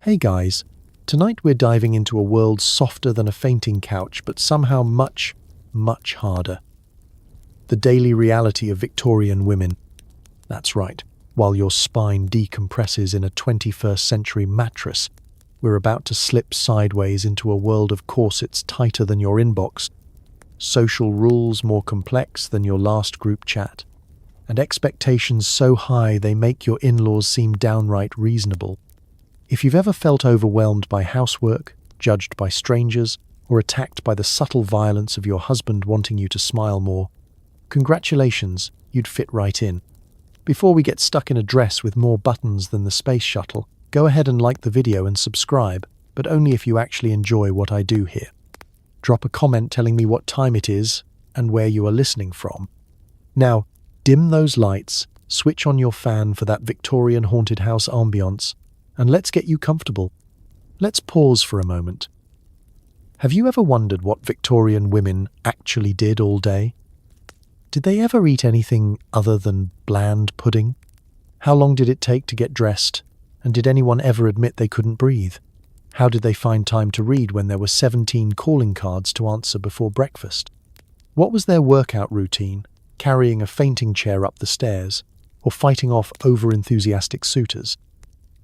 Hey guys, tonight we're diving into a world softer than a fainting couch, but somehow much, much harder. The daily reality of Victorian women. That's right, while your spine decompresses in a 21st century mattress, we're about to slip sideways into a world of corsets tighter than your inbox, social rules more complex than your last group chat, and expectations so high they make your in-laws seem downright reasonable. If you've ever felt overwhelmed by housework, judged by strangers, or attacked by the subtle violence of your husband wanting you to smile more, congratulations, you'd fit right in. Before we get stuck in a dress with more buttons than the space shuttle, go ahead and like the video and subscribe, but only if you actually enjoy what I do here. Drop a comment telling me what time it is and where you are listening from. Now, dim those lights, switch on your fan for that Victorian haunted house ambience, and let's get you comfortable. Let's pause for a moment. Have you ever wondered what Victorian women actually did all day? Did they ever eat anything other than bland pudding? How long did it take to get dressed? And did anyone ever admit they couldn't breathe? How did they find time to read when there were 17 calling cards to answer before breakfast? What was their workout routine, carrying a fainting chair up the stairs, or fighting off over-enthusiastic suitors?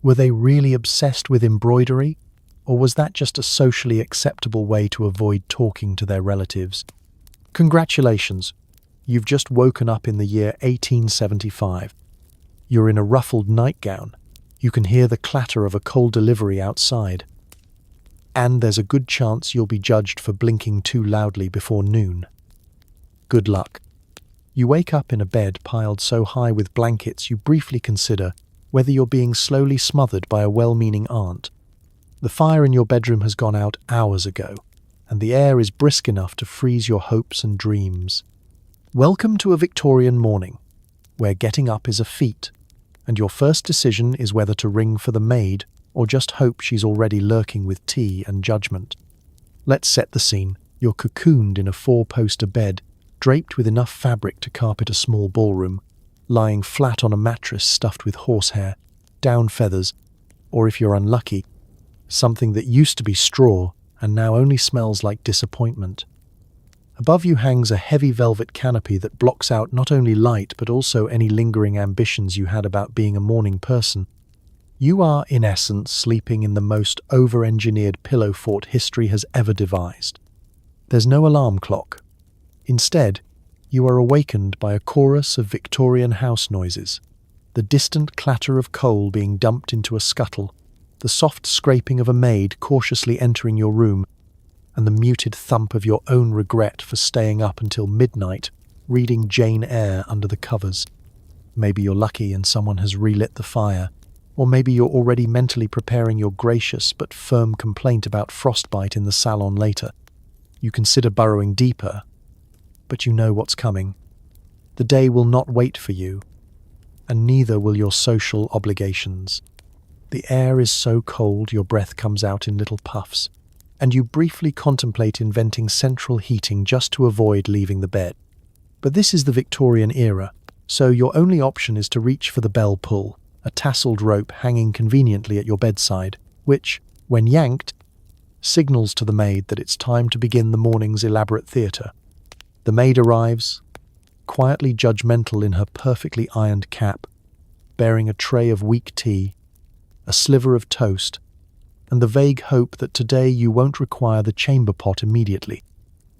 Were they really obsessed with embroidery, or was that just a socially acceptable way to avoid talking to their relatives? Congratulations, you've just woken up in the year 1875. You're in a ruffled nightgown. You can hear the clatter of a coal delivery outside. And there's a good chance you'll be judged for blinking too loudly before noon. Good luck. You wake up in a bed piled so high with blankets you briefly consider whether you're being slowly smothered by a well-meaning aunt. The fire in your bedroom has gone out hours ago, and the air is brisk enough to freeze your hopes and dreams. Welcome to a Victorian morning, where getting up is a feat, and your first decision is whether to ring for the maid or just hope she's already lurking with tea and judgment. Let's set the scene. You're cocooned in a 4-poster bed, draped with enough fabric to carpet a small ballroom, lying flat on a mattress stuffed with horsehair, down feathers, or if you're unlucky, something that used to be straw and now only smells like disappointment. Above you hangs a heavy velvet canopy that blocks out not only light but also any lingering ambitions you had about being a morning person. You are, in essence, sleeping in the most over-engineered pillow fort history has ever devised. There's no alarm clock. Instead, you are awakened by a chorus of Victorian house noises, the distant clatter of coal being dumped into a scuttle, the soft scraping of a maid cautiously entering your room, and the muted thump of your own regret for staying up until midnight, reading Jane Eyre under the covers. Maybe you're lucky and someone has relit the fire, or maybe you're already mentally preparing your gracious but firm complaint about frostbite in the salon later. You consider burrowing deeper, but you know what's coming. The day will not wait for you, and neither will your social obligations. The air is so cold your breath comes out in little puffs, and you briefly contemplate inventing central heating just to avoid leaving the bed. But this is the Victorian era, so your only option is to reach for the bell pull, a tasseled rope hanging conveniently at your bedside, which, when yanked, signals to the maid that it's time to begin the morning's elaborate theatre. The maid arrives, quietly judgmental in her perfectly ironed cap, bearing a tray of weak tea, a sliver of toast, and the vague hope that today you won't require the chamber pot immediately.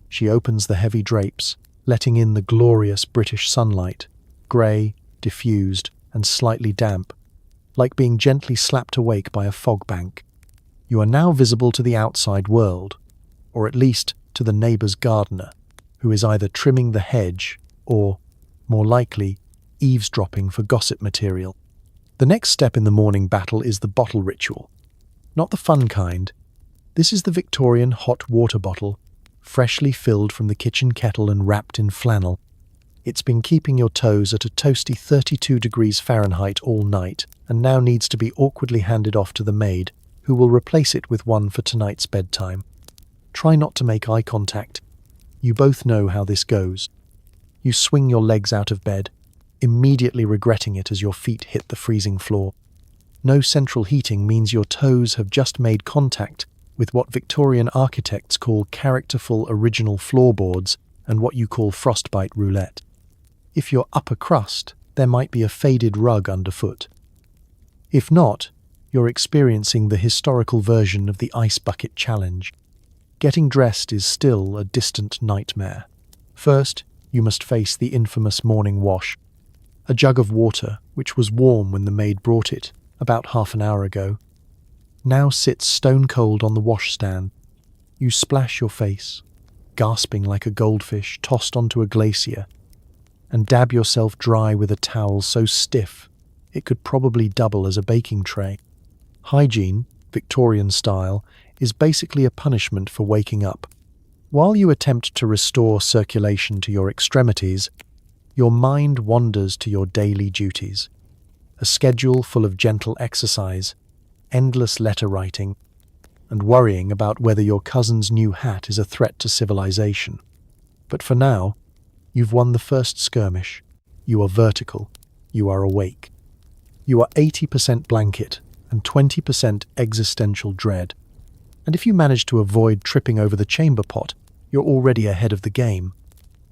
She opens the heavy drapes, letting in the glorious British sunlight, grey, diffused, and slightly damp, like being gently slapped awake by a fog bank. You are now visible to the outside world, or at least to the neighbour's gardener, who is either trimming the hedge or, more likely, eavesdropping for gossip material. The next step in the morning battle is the bottle ritual. Not the fun kind. This is the Victorian hot water bottle, freshly filled from the kitchen kettle and wrapped in flannel. It's been keeping your toes at a toasty 32 degrees Fahrenheit all night, and now needs to be awkwardly handed off to the maid, who will replace it with one for tonight's bedtime. Try not to make eye contact. You both know how this goes. You swing your legs out of bed, immediately regretting it as your feet hit the freezing floor. No central heating means your toes have just made contact with what Victorian architects call characterful original floorboards and what you call frostbite roulette. If you're upper crust, there might be a faded rug underfoot. If not, you're experiencing the historical version of the ice bucket challenge. Getting dressed is still a distant nightmare. First, you must face the infamous morning wash. A jug of water, which was warm when the maid brought it, about half an hour ago, now sits stone cold on the washstand. You splash your face, gasping like a goldfish tossed onto a glacier, and dab yourself dry with a towel so stiff it could probably double as a baking tray. Hygiene, Victorian style, is basically a punishment for waking up. While you attempt to restore circulation to your extremities, your mind wanders to your daily duties. A schedule full of gentle exercise, endless letter writing, and worrying about whether your cousin's new hat is a threat to civilization. But for now, you've won the first skirmish. You are vertical. You are awake. You are 80% blanket and 20% existential dread. And if you manage to avoid tripping over the chamber pot, you're already ahead of the game.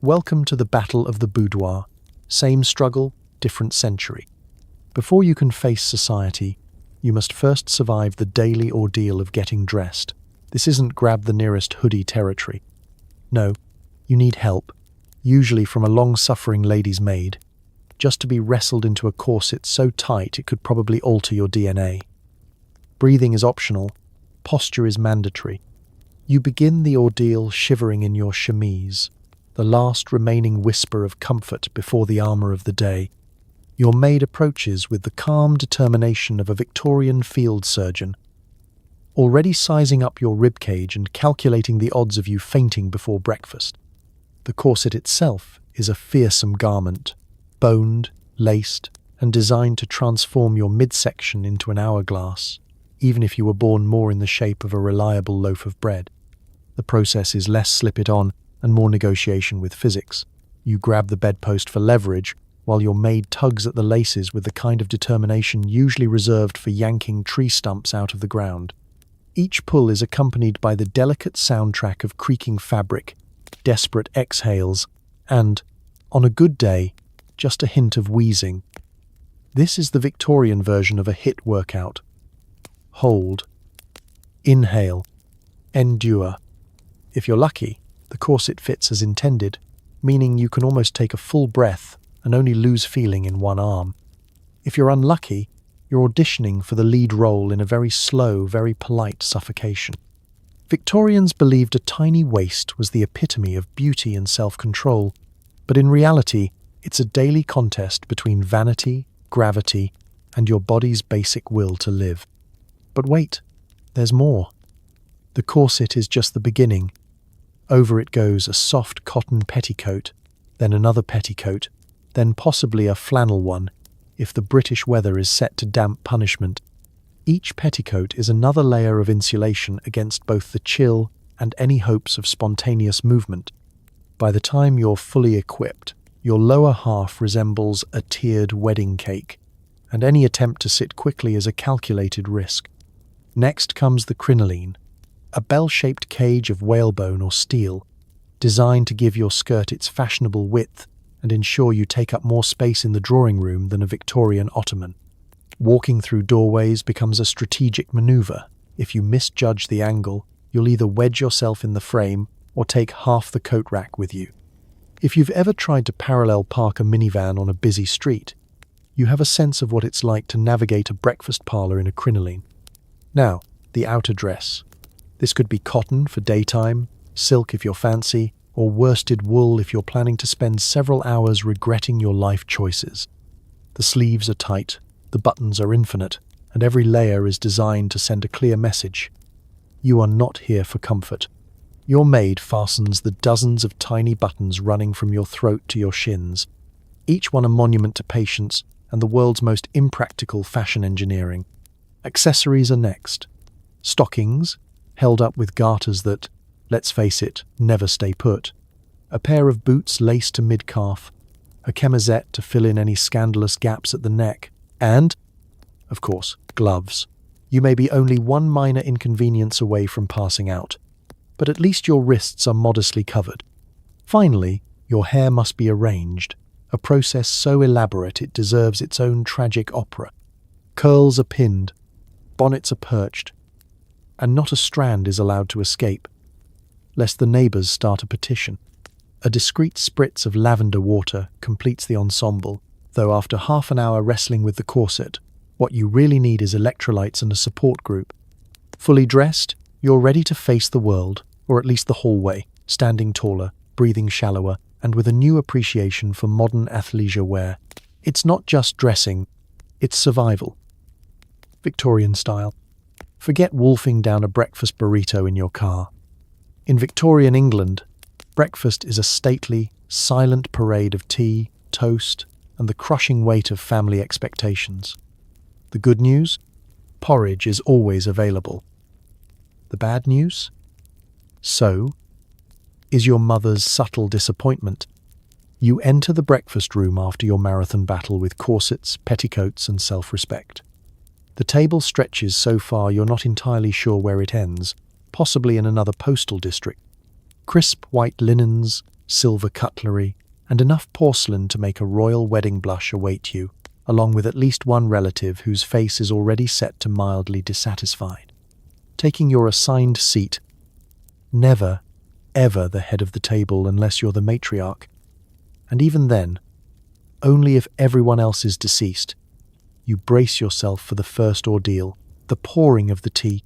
Welcome to the battle of the boudoir. Same struggle, different century. Before you can face society, you must first survive the daily ordeal of getting dressed. This isn't grab the nearest hoodie territory. No, you need help, usually from a long-suffering lady's maid, just to be wrestled into a corset so tight it could probably alter your DNA. Breathing is optional, posture is mandatory. You begin the ordeal shivering in your chemise, the last remaining whisper of comfort before the armour of the day. Your maid approaches with the calm determination of a Victorian field surgeon, already sizing up your ribcage and calculating the odds of you fainting before breakfast. The corset itself is a fearsome garment, boned, laced, and designed to transform your midsection into an hourglass, even if you were born more in the shape of a reliable loaf of bread. The process is less slip it on and more negotiation with physics. You grab the bedpost for leverage, while your maid tugs at the laces with the kind of determination usually reserved for yanking tree stumps out of the ground. Each pull is accompanied by the delicate soundtrack of creaking fabric, desperate exhales, and, on a good day, just a hint of wheezing. This is the Victorian version of a HIIT workout. Hold. Inhale. Endure. If you're lucky, the corset fits as intended, meaning you can almost take a full breath and only lose feeling in one arm. If you're unlucky, you're auditioning for the lead role in a very slow, very polite suffocation. Victorians believed a tiny waist was the epitome of beauty and self-control, but in reality, it's a daily contest between vanity, gravity, and your body's basic will to live. But wait, there's more. The corset is just the beginning. Over it goes a soft cotton petticoat, then another petticoat, then possibly a flannel one, if the British weather is set to damp punishment. Each petticoat is another layer of insulation against both the chill and any hopes of spontaneous movement. By the time you're fully equipped, your lower half resembles a tiered wedding cake, and any attempt to sit quickly is a calculated risk. Next comes the crinoline, a bell-shaped cage of whalebone or steel, designed to give your skirt its fashionable width and ensure you take up more space in the drawing room than a Victorian ottoman. Walking through doorways becomes a strategic maneuver. If you misjudge the angle, you'll either wedge yourself in the frame or take half the coat rack with you. If you've ever tried to parallel park a minivan on a busy street, you have a sense of what it's like to navigate a breakfast parlour in a crinoline. Now, the outer dress. This could be cotton for daytime, silk if you're fancy, or worsted wool if you're planning to spend several hours regretting your life choices. The sleeves are tight, the buttons are infinite, and every layer is designed to send a clear message. You are not here for comfort. Your maid fastens the dozens of tiny buttons running from your throat to your shins, each one a monument to patience and the world's most impractical fashion engineering. Accessories are next. Stockings, held up with garters that, let's face it, never stay put. A pair of boots laced to mid-calf, a chemisette to fill in any scandalous gaps at the neck, and, of course, gloves. You may be only one minor inconvenience away from passing out, but at least your wrists are modestly covered. Finally, your hair must be arranged, a process so elaborate it deserves its own tragic opera. Curls are pinned, bonnets are perched, and not a strand is allowed to escape, lest the neighbours start a petition. A discreet spritz of lavender water completes the ensemble, though after half an hour wrestling with the corset, what you really need is electrolytes and a support group. Fully dressed, you're ready to face the world, or at least the hallway, standing taller, breathing shallower, and with a new appreciation for modern athleisure wear. It's not just dressing, it's survival. Victorian style. Forget wolfing down a breakfast burrito in your car. In Victorian England, breakfast is a stately, silent parade of tea, toast, and the crushing weight of family expectations. The good news? Porridge is always available. The bad news? So is your mother's subtle disappointment. You enter the breakfast room after your marathon battle with corsets, petticoats, and self-respect. The table stretches so far you're not entirely sure where it ends, possibly in another postal district. Crisp white linens, silver cutlery, and enough porcelain to make a royal wedding blush await you, along with at least one relative whose face is already set to mildly dissatisfied. Taking your assigned seat, never, ever the head of the table unless you're the matriarch. And even then, only if everyone else is deceased. You brace yourself for the first ordeal, the pouring of the tea.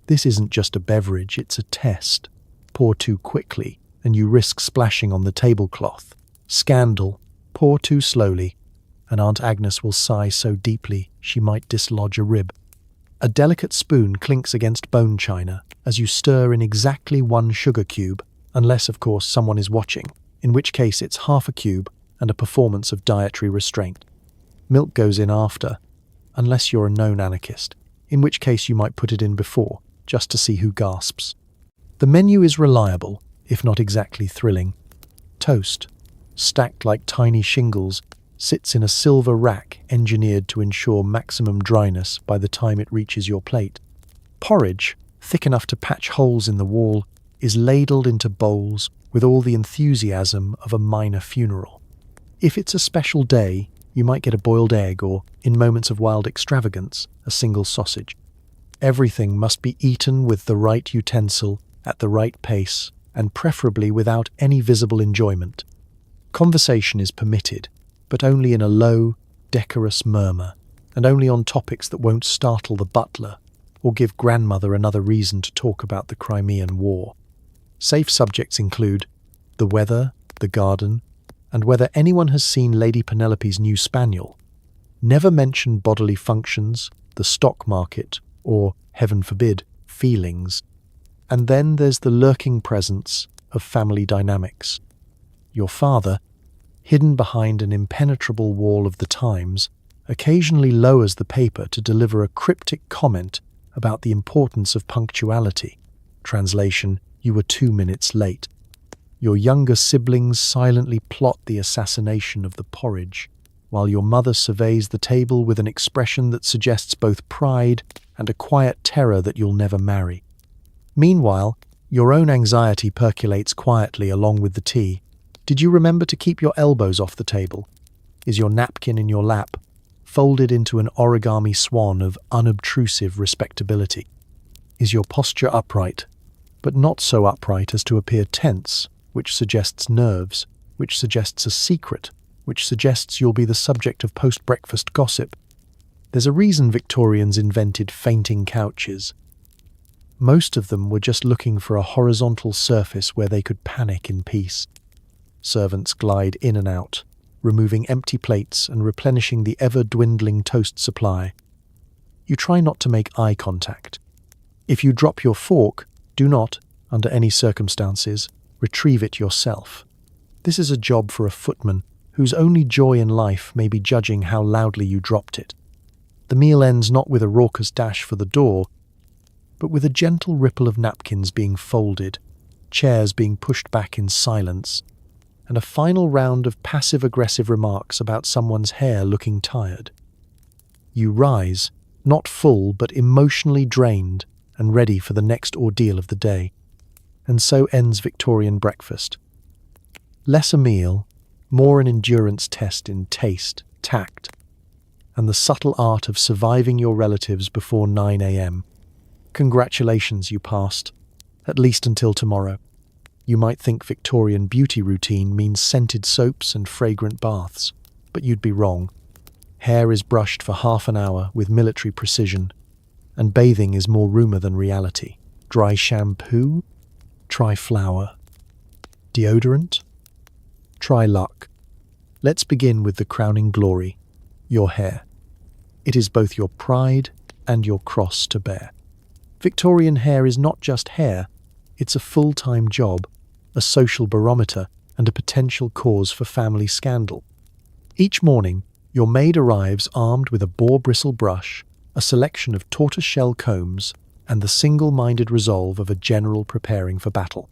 This isn't just a beverage, it's a test. Pour too quickly, and you risk splashing on the tablecloth. Scandal. Pour too slowly, and Aunt Agnes will sigh so deeply she might dislodge a rib. A delicate spoon clinks against bone china as you stir in exactly one sugar cube, unless, of course, someone is watching, in which case it's half a cube and a performance of dietary restraint. Milk goes in after, unless you're a known anarchist, in which case you might put it in before, just to see who gasps. The menu is reliable, if not exactly thrilling. Toast, stacked like tiny shingles, sits in a silver rack engineered to ensure maximum dryness by the time it reaches your plate. Porridge, thick enough to patch holes in the wall, is ladled into bowls with all the enthusiasm of a minor funeral. If it's a special day, you might get a boiled egg or, in moments of wild extravagance, a single sausage. Everything must be eaten with the right utensil, at the right pace, and preferably without any visible enjoyment. Conversation is permitted, but only in a low, decorous murmur, and only on topics that won't startle the butler or give grandmother another reason to talk about the Crimean War. Safe subjects include the weather, the garden, and whether anyone has seen Lady Penelope's new spaniel. Never mention bodily functions, the stock market, or, heaven forbid, feelings. And then there's the lurking presence of family dynamics. Your father, hidden behind an impenetrable wall of the Times, occasionally lowers the paper to deliver a cryptic comment about the importance of punctuality. Translation, you were 2 minutes late. Your younger siblings silently plot the assassination of the porridge, while your mother surveys the table with an expression that suggests both pride and a quiet terror that you'll never marry. Meanwhile, your own anxiety percolates quietly along with the tea. Did you remember to keep your elbows off the table? Is your napkin in your lap, folded into an origami swan of unobtrusive respectability? Is your posture upright, but not so upright as to appear tense, which suggests nerves, which suggests a secret, which suggests you'll be the subject of post-breakfast gossip? There's a reason Victorians invented fainting couches. Most of them were just looking for a horizontal surface where they could panic in peace. Servants glide in and out, removing empty plates and replenishing the ever-dwindling toast supply. You try not to make eye contact. If you drop your fork, do not, under any circumstances, retrieve it yourself. This is a job for a footman whose only joy in life may be judging how loudly you dropped it. The meal ends not with a raucous dash for the door, but with a gentle ripple of napkins being folded, chairs being pushed back in silence, and a final round of passive-aggressive remarks about someone's hair looking tired. You rise, not full but emotionally drained and ready for the next ordeal of the day. And so ends Victorian breakfast. Less a meal, more an endurance test in taste, tact, and the subtle art of surviving your relatives before 9 a.m. Congratulations, you passed, at least until tomorrow. You might think Victorian beauty routine means scented soaps and fragrant baths, but you'd be wrong. Hair is brushed for half an hour with military precision, and bathing is more rumour than reality. Dry shampoo? Try flour. Deodorant? Try luck. Let's begin with the crowning glory, your hair. It is both your pride and your cross to bear. Victorian hair is not just hair, it's a full-time job, a social barometer, and a potential cause for family scandal. Each morning, your maid arrives armed with a boar bristle brush, a selection of tortoiseshell combs, and the single-minded resolve of a general preparing for battle.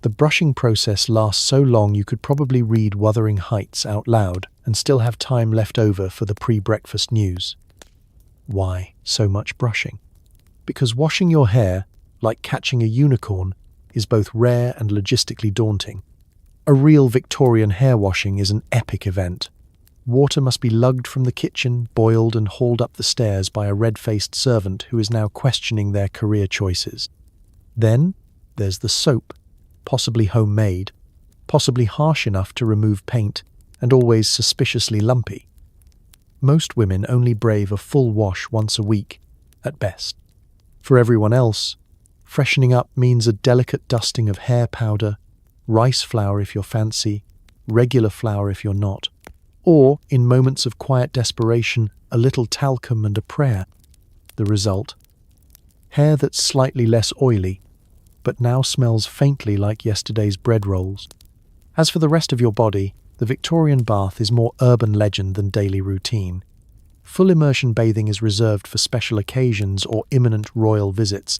The brushing process lasts so long you could probably read Wuthering Heights out loud and still have time left over for the pre-breakfast news. Why so much brushing? Because washing your hair, like catching a unicorn, is both rare and logistically daunting. A real Victorian hair washing is an epic event. Water must be lugged from the kitchen, boiled and hauled up the stairs by a red-faced servant who is now questioning their career choices. Then there's the soap, possibly homemade, possibly harsh enough to remove paint, and always suspiciously lumpy. Most women only brave a full wash once a week, at best. For everyone else, freshening up means a delicate dusting of hair powder, rice flour if you're fancy, regular flour if you're not, or, in moments of quiet desperation, a little talcum and a prayer. The result? Hair that's slightly less oily, but now smells faintly like yesterday's bread rolls. As for the rest of your body, the Victorian bath is more urban legend than daily routine. Full immersion bathing is reserved for special occasions or imminent royal visits.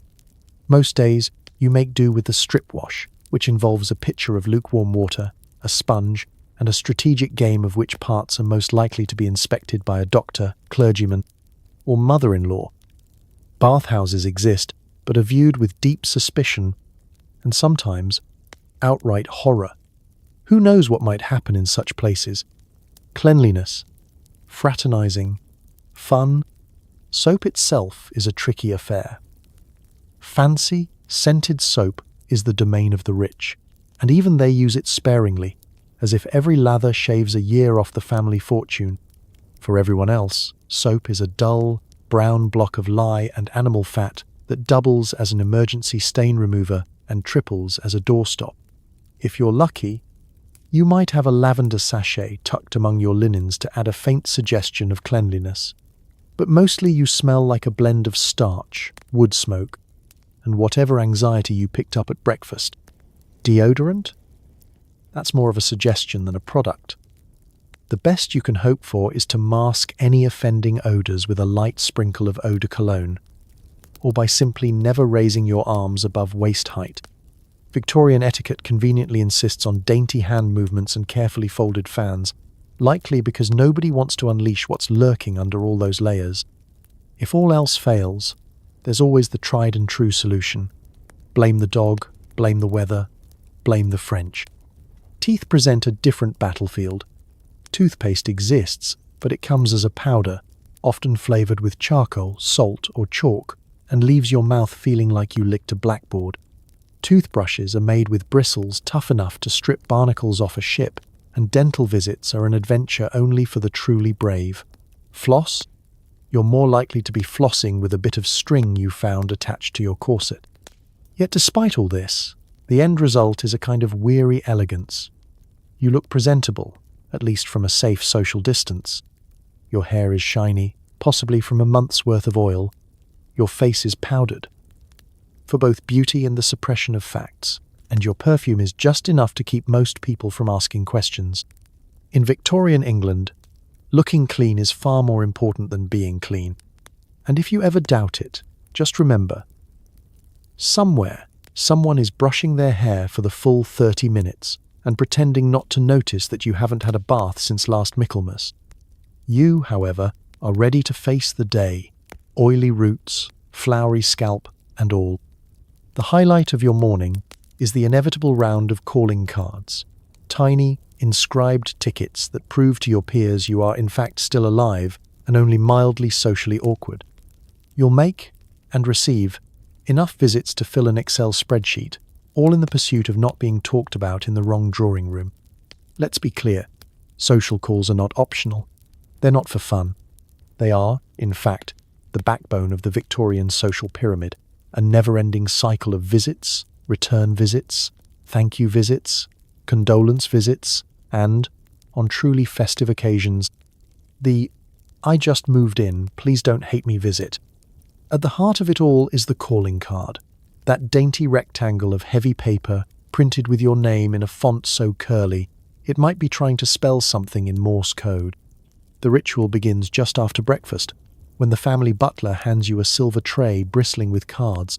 Most days, you make do with the strip wash, which involves a pitcher of lukewarm water, a sponge, and a strategic game of which parts are most likely to be inspected by a doctor, clergyman, or mother-in-law. Bathhouses exist, but are viewed with deep suspicion, and sometimes outright horror. Who knows what might happen in such places? Cleanliness, fraternizing, fun, soap itself is a tricky affair. Fancy, scented soap is the domain of the rich, and even they use it sparingly, as if every lather shaves a year off the family fortune. For everyone else, soap is a dull, brown block of lye and animal fat that doubles as an emergency stain remover and triples as a doorstop. If you're lucky, you might have a lavender sachet tucked among your linens to add a faint suggestion of cleanliness. But mostly you smell like a blend of starch, wood smoke, and whatever anxiety you picked up at breakfast. Deodorant? That's more of a suggestion than a product. The best you can hope for is to mask any offending odours with a light sprinkle of eau de cologne, or by simply never raising your arms above waist height. Victorian etiquette conveniently insists on dainty hand movements and carefully folded fans, likely because nobody wants to unleash what's lurking under all those layers. If all else fails, there's always the tried and true solution. Blame the dog, blame the weather, blame the French. Teeth present a different battlefield. Toothpaste exists, but it comes as a powder, often flavoured with charcoal, salt or chalk, and leaves your mouth feeling like you licked a blackboard. Toothbrushes are made with bristles tough enough to strip barnacles off a ship, and dental visits are an adventure only for the truly brave. Floss? You're more likely to be flossing with a bit of string you found attached to your corset. Yet despite all this, the end result is a kind of weary elegance. You look presentable, at least from a safe social distance. Your hair is shiny, possibly from a month's worth of oil. Your face is powdered, for both beauty and the suppression of facts, and your perfume is just enough to keep most people from asking questions. In Victorian England, looking clean is far more important than being clean. And if you ever doubt it, just remember, somewhere, someone is brushing their hair for the full 30 minutes and pretending not to notice that you haven't had a bath since last Michaelmas. You, however, are ready to face the day, oily roots, flowery scalp, and all. The highlight of your morning is the inevitable round of calling cards, tiny, inscribed tickets that prove to your peers you are in fact still alive and only mildly socially awkward. You'll make and receive enough visits to fill an Excel spreadsheet, all in the pursuit of not being talked about in the wrong drawing room. Let's be clear, social calls are not optional. They're not for fun. They are, in fact, the backbone of the Victorian social pyramid, a never-ending cycle of visits, return visits, thank you visits, condolence visits, and, on truly festive occasions, the "I just moved in, please don't hate me" visit. At the heart of it all is the calling card, that dainty rectangle of heavy paper printed with your name in a font so curly it might be trying to spell something in Morse code. The ritual begins just after breakfast, when the family butler hands you a silver tray bristling with cards.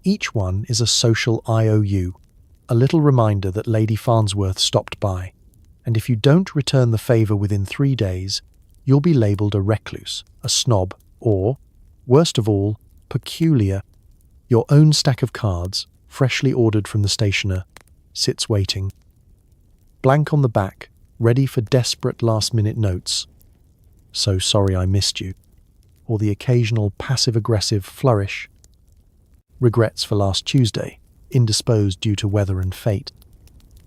Each one is a social IOU, a little reminder that Lady Farnsworth stopped by, and if you don't return the favour within 3 days, you'll be labelled a recluse, a snob, or, worst of all, peculiar. Your own stack of cards, freshly ordered from the stationer, sits waiting. Blank on the back, ready for desperate last-minute notes. "So sorry I missed you," or the occasional passive-aggressive flourish. "Regrets for last Tuesday, indisposed due to weather and fate."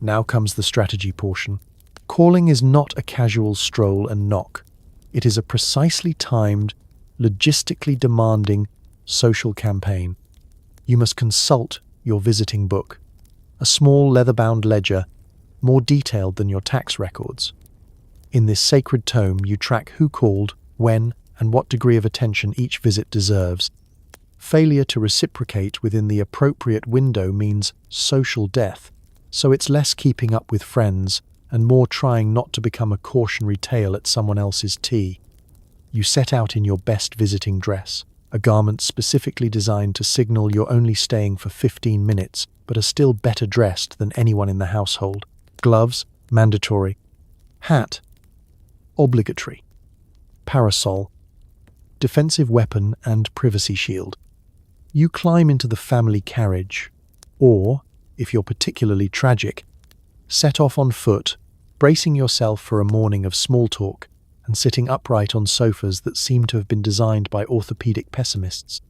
Now comes the strategy portion. Calling is not a casual stroll and knock. It is a precisely timed, logistically demanding social campaign. You must consult your visiting book, a small leather-bound ledger, more detailed than your tax records. In this sacred tome, you track who called, when, and what degree of attention each visit deserves. Failure to reciprocate within the appropriate window means social death, so it's less keeping up with friends and more trying not to become a cautionary tale at someone else's tea. You set out in your best visiting dress, a garment specifically designed to signal you're only staying for 15 minutes, but are still better dressed than anyone in the household. Gloves, mandatory. Hat, obligatory. Parasol, defensive weapon and privacy shield. You climb into the family carriage, or, if you're particularly tragic, set off on foot, bracing yourself for a morning of small talk and sitting upright on sofas that seem to have been designed by orthopedic pessimists.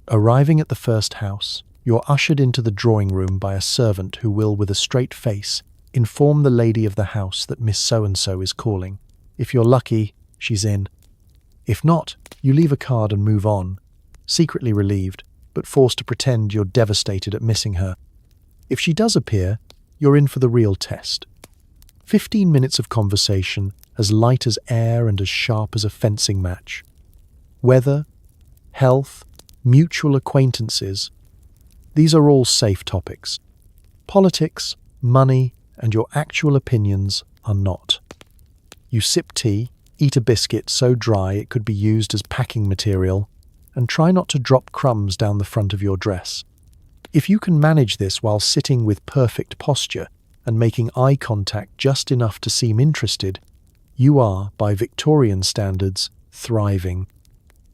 Arriving at the first house, you're ushered into the drawing room by a servant who will, with a straight face, inform the lady of the house that Miss So-and-so is calling. If you're lucky, she's in. If not, you leave a card and move on, secretly relieved, but forced to pretend you're devastated at missing her. If she does appear, you're in for the real test. 15 minutes of conversation, as light as air and as sharp as a fencing match. Weather, health, mutual acquaintances. These are all safe topics. Politics, money, and your actual opinions are not. You sip tea, eat a biscuit so dry it could be used as packing material, and try not to drop crumbs down the front of your dress. If you can manage this while sitting with perfect posture and making eye contact just enough to seem interested, you are, by Victorian standards, thriving.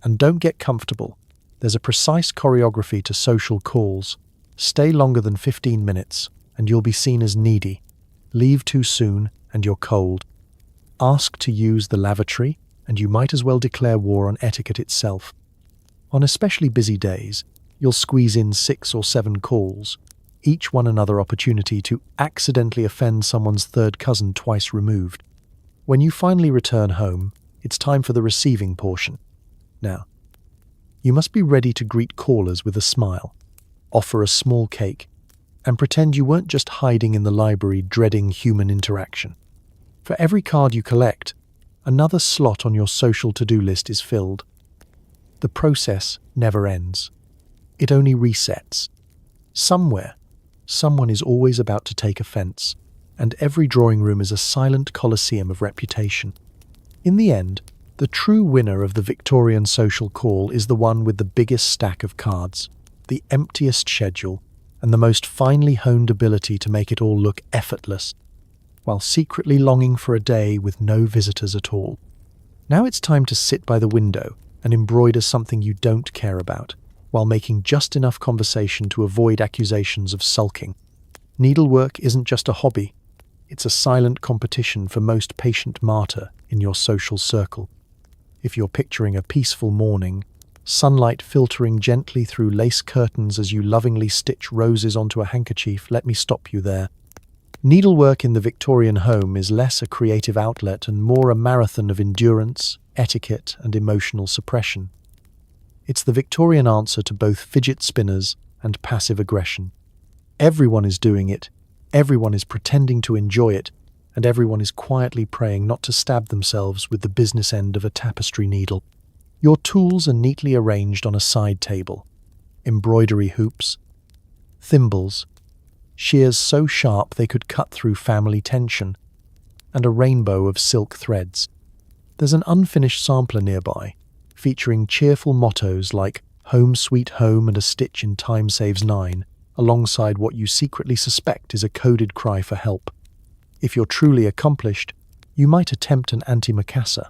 And don't get comfortable. There's a precise choreography to social calls. Stay longer than 15 minutes, and you'll be seen as needy. Leave too soon, and you're cold. Ask to use the lavatory, and you might as well declare war on etiquette itself. On especially busy days, you'll squeeze in 6 or 7 calls, each one another opportunity to accidentally offend someone's third cousin twice removed. When you finally return home, it's time for the receiving portion. Now, you must be ready to greet callers with a smile, offer a small cake, and pretend you weren't just hiding in the library dreading human interaction. For every card you collect, another slot on your social to-do list is filled. The process never ends. It only resets. Somewhere, someone is always about to take offence, and every drawing room is a silent coliseum of reputation. In the end, the true winner of the Victorian social call is the one with the biggest stack of cards, the emptiest schedule, and the most finely honed ability to make it all look effortless, while secretly longing for a day with no visitors at all. Now it's time to sit by the window and embroider something you don't care about, while making just enough conversation to avoid accusations of sulking. Needlework isn't just a hobby, it's a silent competition for most patient martyr in your social circle. If you're picturing a peaceful morning, sunlight filtering gently through lace curtains as you lovingly stitch roses onto a handkerchief, let me stop you there. Needlework in the Victorian home is less a creative outlet and more a marathon of endurance, etiquette, and emotional suppression. It's the Victorian answer to both fidget spinners and passive aggression. Everyone is doing it, everyone is pretending to enjoy it, and everyone is quietly praying not to stab themselves with the business end of a tapestry needle. Your tools are neatly arranged on a side table. Embroidery hoops, thimbles, shears so sharp they could cut through family tension, and a rainbow of silk threads. There's an unfinished sampler nearby, featuring cheerful mottos like "Home Sweet Home" and "A Stitch in Time Saves 9", alongside what you secretly suspect is a coded cry for help. If you're truly accomplished, you might attempt an antimacassar,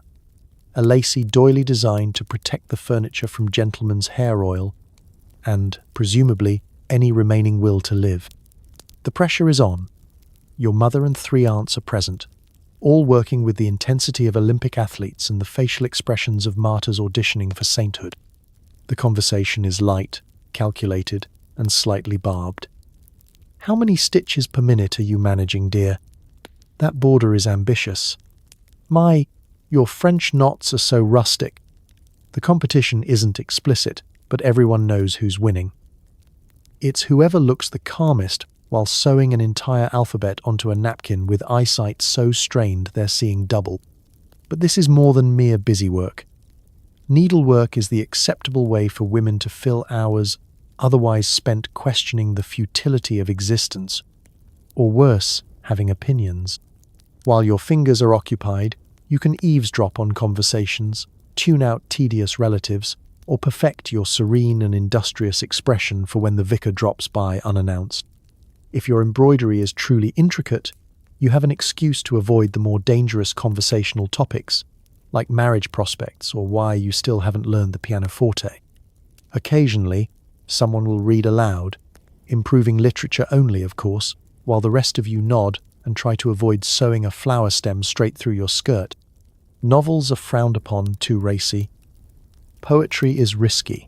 a lacy doily designed to protect the furniture from gentlemen's hair oil and, presumably, any remaining will to live. The pressure is on. Your mother and 3 aunts are present, all working with the intensity of Olympic athletes and the facial expressions of martyrs auditioning for sainthood. The conversation is light, calculated, and slightly barbed. "How many stitches per minute are you managing, dear? That border is ambitious. My, your French knots are so rustic." The competition isn't explicit, but everyone knows who's winning. It's whoever looks the calmest while sewing an entire alphabet onto a napkin with eyesight so strained they're seeing double. But this is more than mere busywork. Needlework is the acceptable way for women to fill hours otherwise spent questioning the futility of existence, or worse, having opinions. While your fingers are occupied, you can eavesdrop on conversations, tune out tedious relatives, or perfect your serene and industrious expression for when the vicar drops by unannounced. If your embroidery is truly intricate, you have an excuse to avoid the more dangerous conversational topics, like marriage prospects or why you still haven't learned the pianoforte. Occasionally, someone will read aloud, improving literature only, of course, while the rest of you nod and try to avoid sewing a flower stem straight through your skirt. Novels are frowned upon, too racy. Poetry is risky.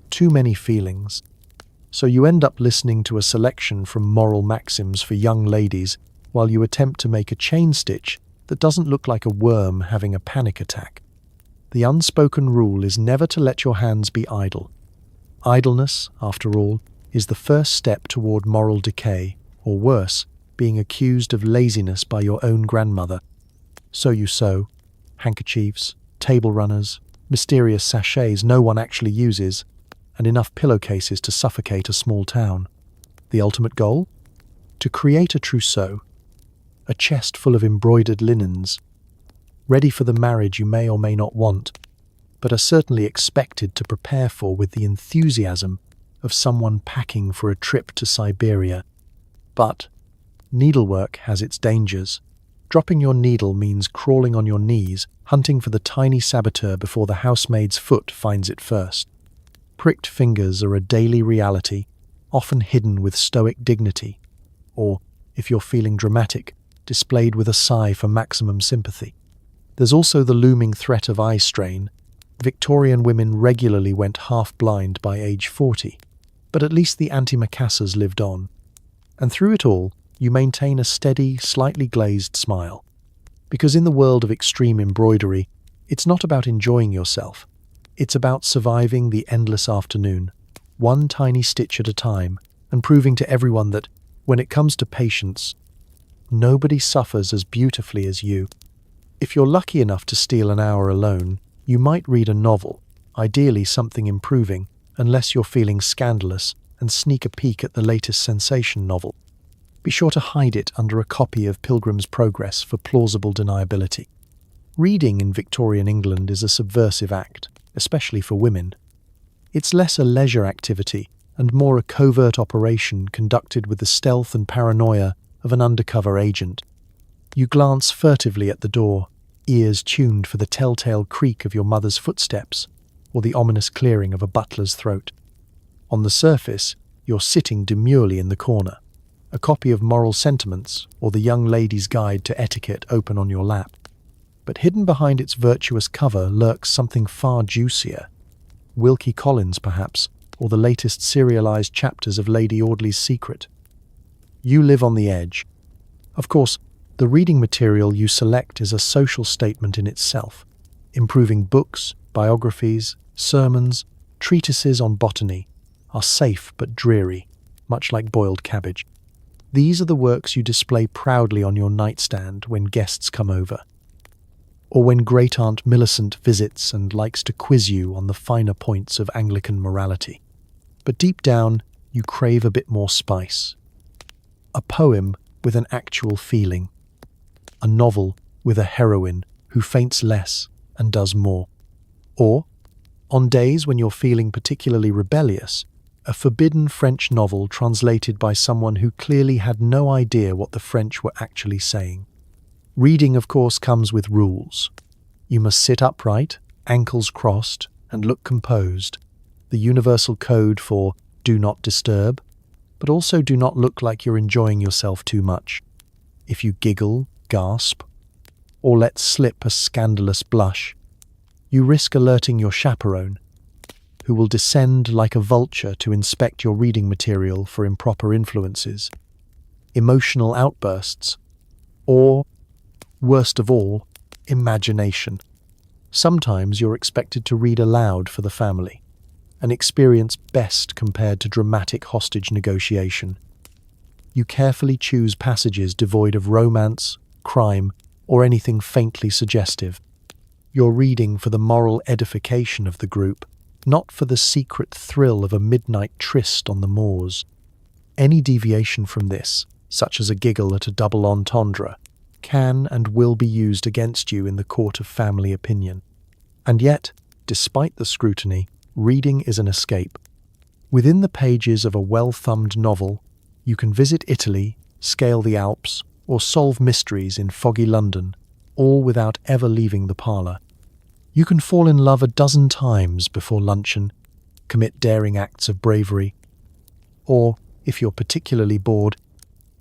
Too many feelings. So you end up listening to a selection from moral maxims for young ladies while you attempt to make a chain stitch that doesn't look like a worm having a panic attack. The unspoken rule is never to let your hands be idle. Idleness, after all, is the first step toward moral decay, or worse, being accused of laziness by your own grandmother. So you sew, handkerchiefs, table runners, mysterious sachets no one actually uses, and enough pillowcases to suffocate a small town. The ultimate goal? To create a trousseau, a chest full of embroidered linens, ready for the marriage you may or may not want, but are certainly expected to prepare for with the enthusiasm of someone packing for a trip to Siberia. But needlework has its dangers. Dropping your needle means crawling on your knees, hunting for the tiny saboteur before the housemaid's foot finds it first. Pricked fingers are a daily reality, often hidden with stoic dignity, or, if you're feeling dramatic, displayed with a sigh for maximum sympathy. There's also the looming threat of eye strain. Victorian women regularly went half-blind by age 40, but at least the antimacassars lived on. And through it all, you maintain a steady, slightly glazed smile. Because in the world of extreme embroidery, it's not about enjoying yourself. It's about surviving the endless afternoon, one tiny stitch at a time, and proving to everyone that, when it comes to patience, nobody suffers as beautifully as you. If you're lucky enough to steal an hour alone, you might read a novel, ideally something improving, unless you're feeling scandalous, and sneak a peek at the latest sensation novel. Be sure to hide it under a copy of Pilgrim's Progress for plausible deniability. Reading in Victorian England is a subversive act, especially for women. It's less a leisure activity and more a covert operation conducted with the stealth and paranoia of an undercover agent. You glance furtively at the door, ears tuned for the telltale creak of your mother's footsteps, or the ominous clearing of a butler's throat. On the surface, you're sitting demurely in the corner, a copy of Moral Sentiments or the Young Lady's Guide to Etiquette open on your lap. But hidden behind its virtuous cover lurks something far juicier. Wilkie Collins, perhaps, or the latest serialized chapters of Lady Audley's Secret. You live on the edge. Of course, the reading material you select is a social statement in itself, improving books, biographies, sermons, treatises on botany are safe but dreary, much like boiled cabbage. These are the works you display proudly on your nightstand when guests come over, or when Great-Aunt Millicent visits and likes to quiz you on the finer points of Anglican morality. But deep down, you crave a bit more spice. A poem with an actual feeling. A novel with a heroine who faints less and does more. Or, on days when you're feeling particularly rebellious, a forbidden French novel translated by someone who clearly had no idea what the French were actually saying. Reading, of course, comes with rules. You must sit upright, ankles crossed, and look composed, the universal code for do not disturb, but also do not look like you're enjoying yourself too much. If you giggle, gasp, or let slip a scandalous blush, you risk alerting your chaperone, who will descend like a vulture to inspect your reading material for improper influences, emotional outbursts, or, worst of all, imagination. Sometimes you're expected to read aloud for the family, an experience best compared to dramatic hostage negotiation. You carefully choose passages devoid of romance, crime, or anything faintly suggestive. You're reading for the moral edification of the group, not for the secret thrill of a midnight tryst on the moors. Any deviation from this, such as a giggle at a double entendre, can and will be used against you in the court of family opinion. And yet, despite the scrutiny, reading is an escape. Within the pages of a well-thumbed novel, you can visit Italy, scale the Alps, or solve mysteries in foggy London, all without ever leaving the parlour. You can fall in love a dozen times before luncheon, commit daring acts of bravery, or, if you're particularly bored,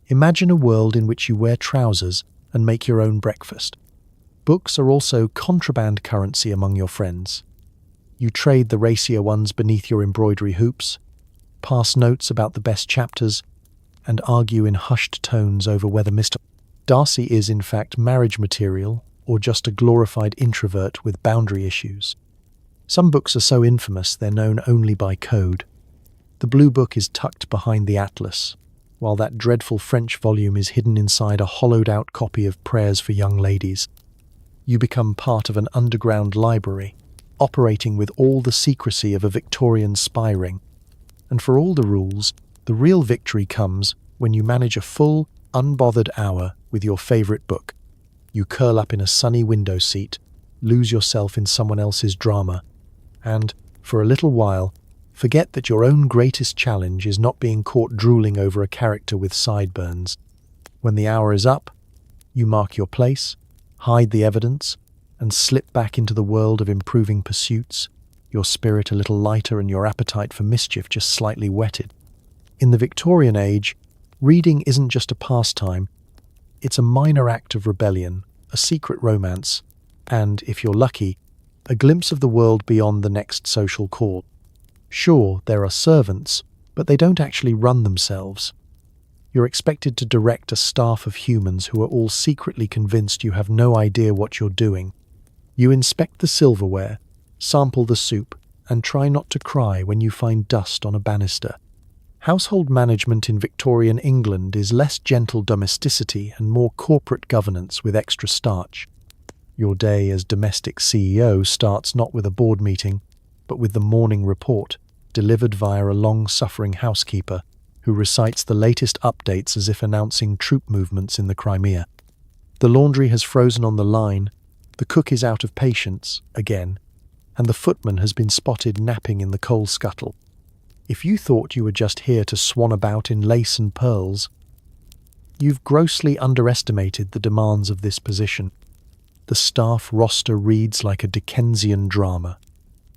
imagine a world in which you wear trousers and make your own breakfast. Books are also contraband currency among your friends. You trade the racier ones beneath your embroidery hoops, pass notes about the best chapters, and argue in hushed tones over whether Mr. Darcy is in fact marriage material or just a glorified introvert with boundary issues. Some books are so infamous they're known only by code. The Blue Book is tucked behind the Atlas, while that dreadful French volume is hidden inside a hollowed-out copy of Prayers for Young Ladies. You become part of an underground library, operating with all the secrecy of a Victorian spy ring. And for all the rules, the real victory comes when you manage a full, unbothered hour with your favourite book. You curl up in a sunny window seat, lose yourself in someone else's drama, and, for a little while, forget that your own greatest challenge is not being caught drooling over a character with sideburns. When the hour is up, you mark your place, hide the evidence, and slip back into the world of improving pursuits, your spirit a little lighter and your appetite for mischief just slightly whetted. In the Victorian age, reading isn't just a pastime, it's a minor act of rebellion, a secret romance, and, if you're lucky, a glimpse of the world beyond the next social call. Sure, there are servants, but they don't actually run themselves. You're expected to direct a staff of humans who are all secretly convinced you have no idea what you're doing. You inspect the silverware, sample the soup, and try not to cry when you find dust on a banister. Household management in Victorian England is less gentle domesticity and more corporate governance with extra starch. Your day as domestic CEO starts not with a board meeting, but with the morning report, delivered via a long-suffering housekeeper who recites the latest updates as if announcing troop movements in the Crimea. The laundry has frozen on the line, the cook is out of patience, again, and the footman has been spotted napping in the coal scuttle. If you thought you were just here to swan about in lace and pearls, you've grossly underestimated the demands of this position. The staff roster reads like a Dickensian drama.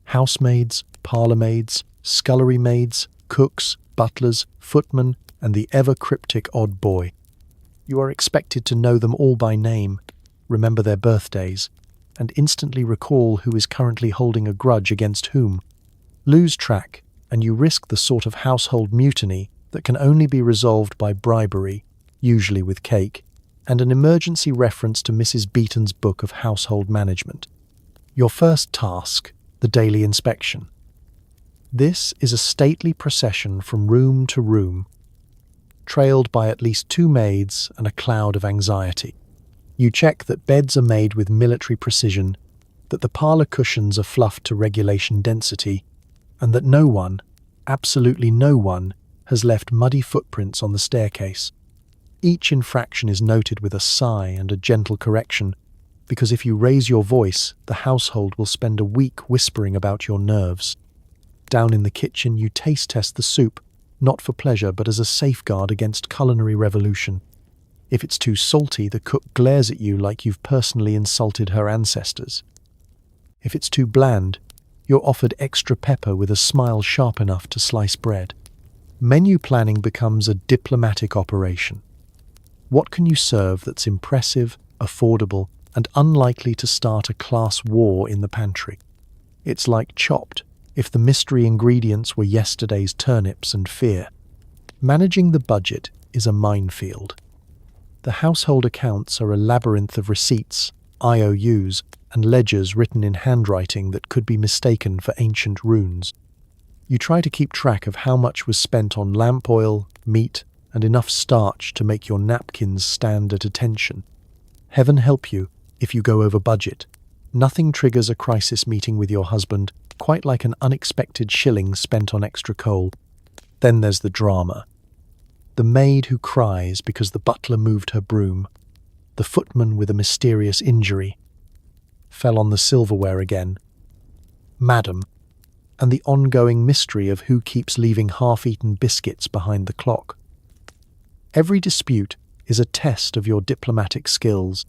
Housemaids, parlourmaids, scullery maids, cooks, butlers, footmen, and the ever-cryptic odd boy. You are expected to know them all by name, remember their birthdays, and instantly recall who is currently holding a grudge against whom. Lose track, and you risk the sort of household mutiny that can only be resolved by bribery, usually with cake, and an emergency reference to Mrs. Beeton's book of household management. Your first task, the daily inspection. This is a stately procession from room to room, trailed by at least 2 maids and a cloud of anxiety. You check that beds are made with military precision, that the parlour cushions are fluffed to regulation density, and that no one, absolutely no one, has left muddy footprints on the staircase. Each infraction is noted with a sigh and a gentle correction, because if you raise your voice, the household will spend a week whispering about your nerves. Down in the kitchen, you taste test the soup, not for pleasure but as a safeguard against culinary revolution. If it's too salty, the cook glares at you like you've personally insulted her ancestors. If it's too bland, you're offered extra pepper with a smile sharp enough to slice bread. Menu planning becomes a diplomatic operation. What can you serve that's impressive, affordable, and unlikely to start a class war in the pantry? It's like Chopped, if the mystery ingredients were yesterday's turnips and fear. Managing the budget is a minefield. The household accounts are a labyrinth of receipts, IOUs, and ledgers written in handwriting that could be mistaken for ancient runes. You try to keep track of how much was spent on lamp oil, meat, and enough starch to make your napkins stand at attention. Heaven help you if you go over budget. Nothing triggers a crisis meeting with your husband quite like an unexpected shilling spent on extra coal. Then there's the drama. The maid who cries because the butler moved her broom. The footman with a mysterious injury. Fell on the silverware again. Madam. And the ongoing mystery of who keeps leaving half-eaten biscuits behind the clock. Every dispute is a test of your diplomatic skills.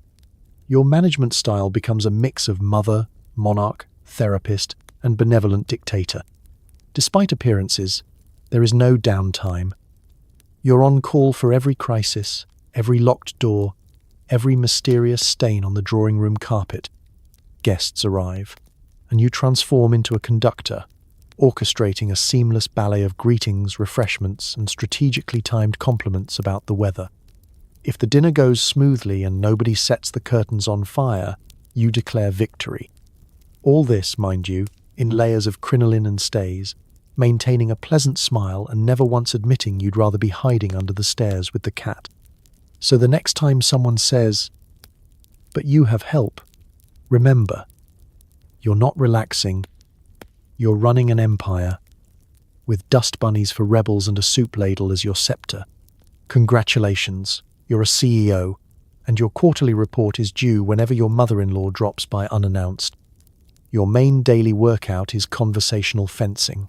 Your management style becomes a mix of mother, monarch, therapist, and benevolent dictator. Despite appearances, there is no downtime. You're on call for every crisis, every locked door, every mysterious stain on the drawing room carpet. Guests arrive, and you transform into a conductor, orchestrating a seamless ballet of greetings, refreshments, and strategically timed compliments about the weather. If the dinner goes smoothly and nobody sets the curtains on fire, you declare victory. All this, mind you, in layers of crinoline and stays, maintaining a pleasant smile and never once admitting you'd rather be hiding under the stairs with the cat. So the next time someone says, "But you have help," remember, you're not relaxing, you're running an empire, with dust bunnies for rebels and a soup ladle as your scepter. Congratulations, you're a CEO, and your quarterly report is due whenever your mother-in-law drops by unannounced. Your main daily workout is conversational fencing,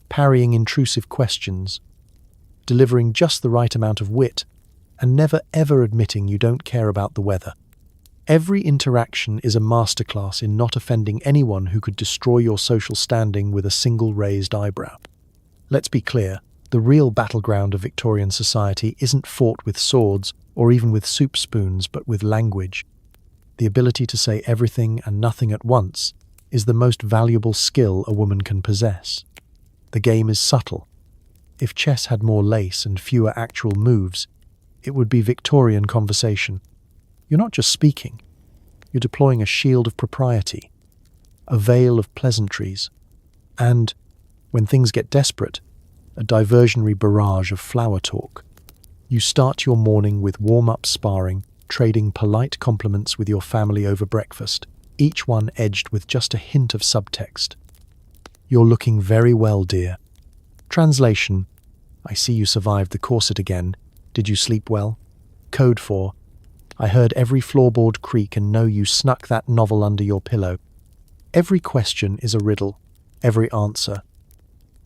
parrying intrusive questions, delivering just the right amount of wit, and never ever admitting you don't care about the weather. Every interaction is a masterclass in not offending anyone who could destroy your social standing with a single raised eyebrow. Let's be clear, the real battleground of Victorian society isn't fought with swords or even with soup spoons, but with language. The ability to say everything and nothing at once is the most valuable skill a woman can possess. The game is subtle. If chess had more lace and fewer actual moves, it would be Victorian conversation. You're not just speaking, you're deploying a shield of propriety, a veil of pleasantries, and, when things get desperate, a diversionary barrage of flower talk. You start your morning with warm-up sparring, trading polite compliments with your family over breakfast, each one edged with just a hint of subtext. "You're looking very well, dear." Translation: "I see you survived the corset again. Did you sleep well?" Code for: "I heard every floorboard creak and know you snuck that novel under your pillow." Every question is a riddle, every answer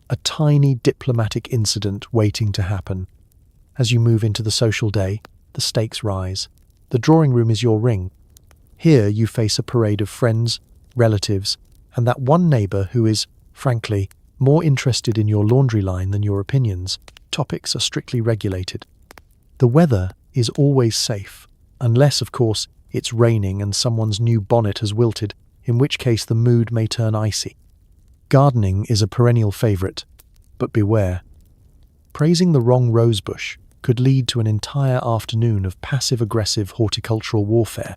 a tiny diplomatic incident waiting to happen. As you move into the social day, the stakes rise. The drawing room is your ring. Here you face a parade of friends, relatives, And that one neighbour who is, frankly, more interested in your laundry line than your opinions. Topics are strictly regulated. The weather is always safe, unless, of course, it's raining and someone's new bonnet has wilted, in which case the mood may turn icy. Gardening is a perennial favourite, but beware. Praising the wrong rosebush could lead to an entire afternoon of passive-aggressive horticultural warfare.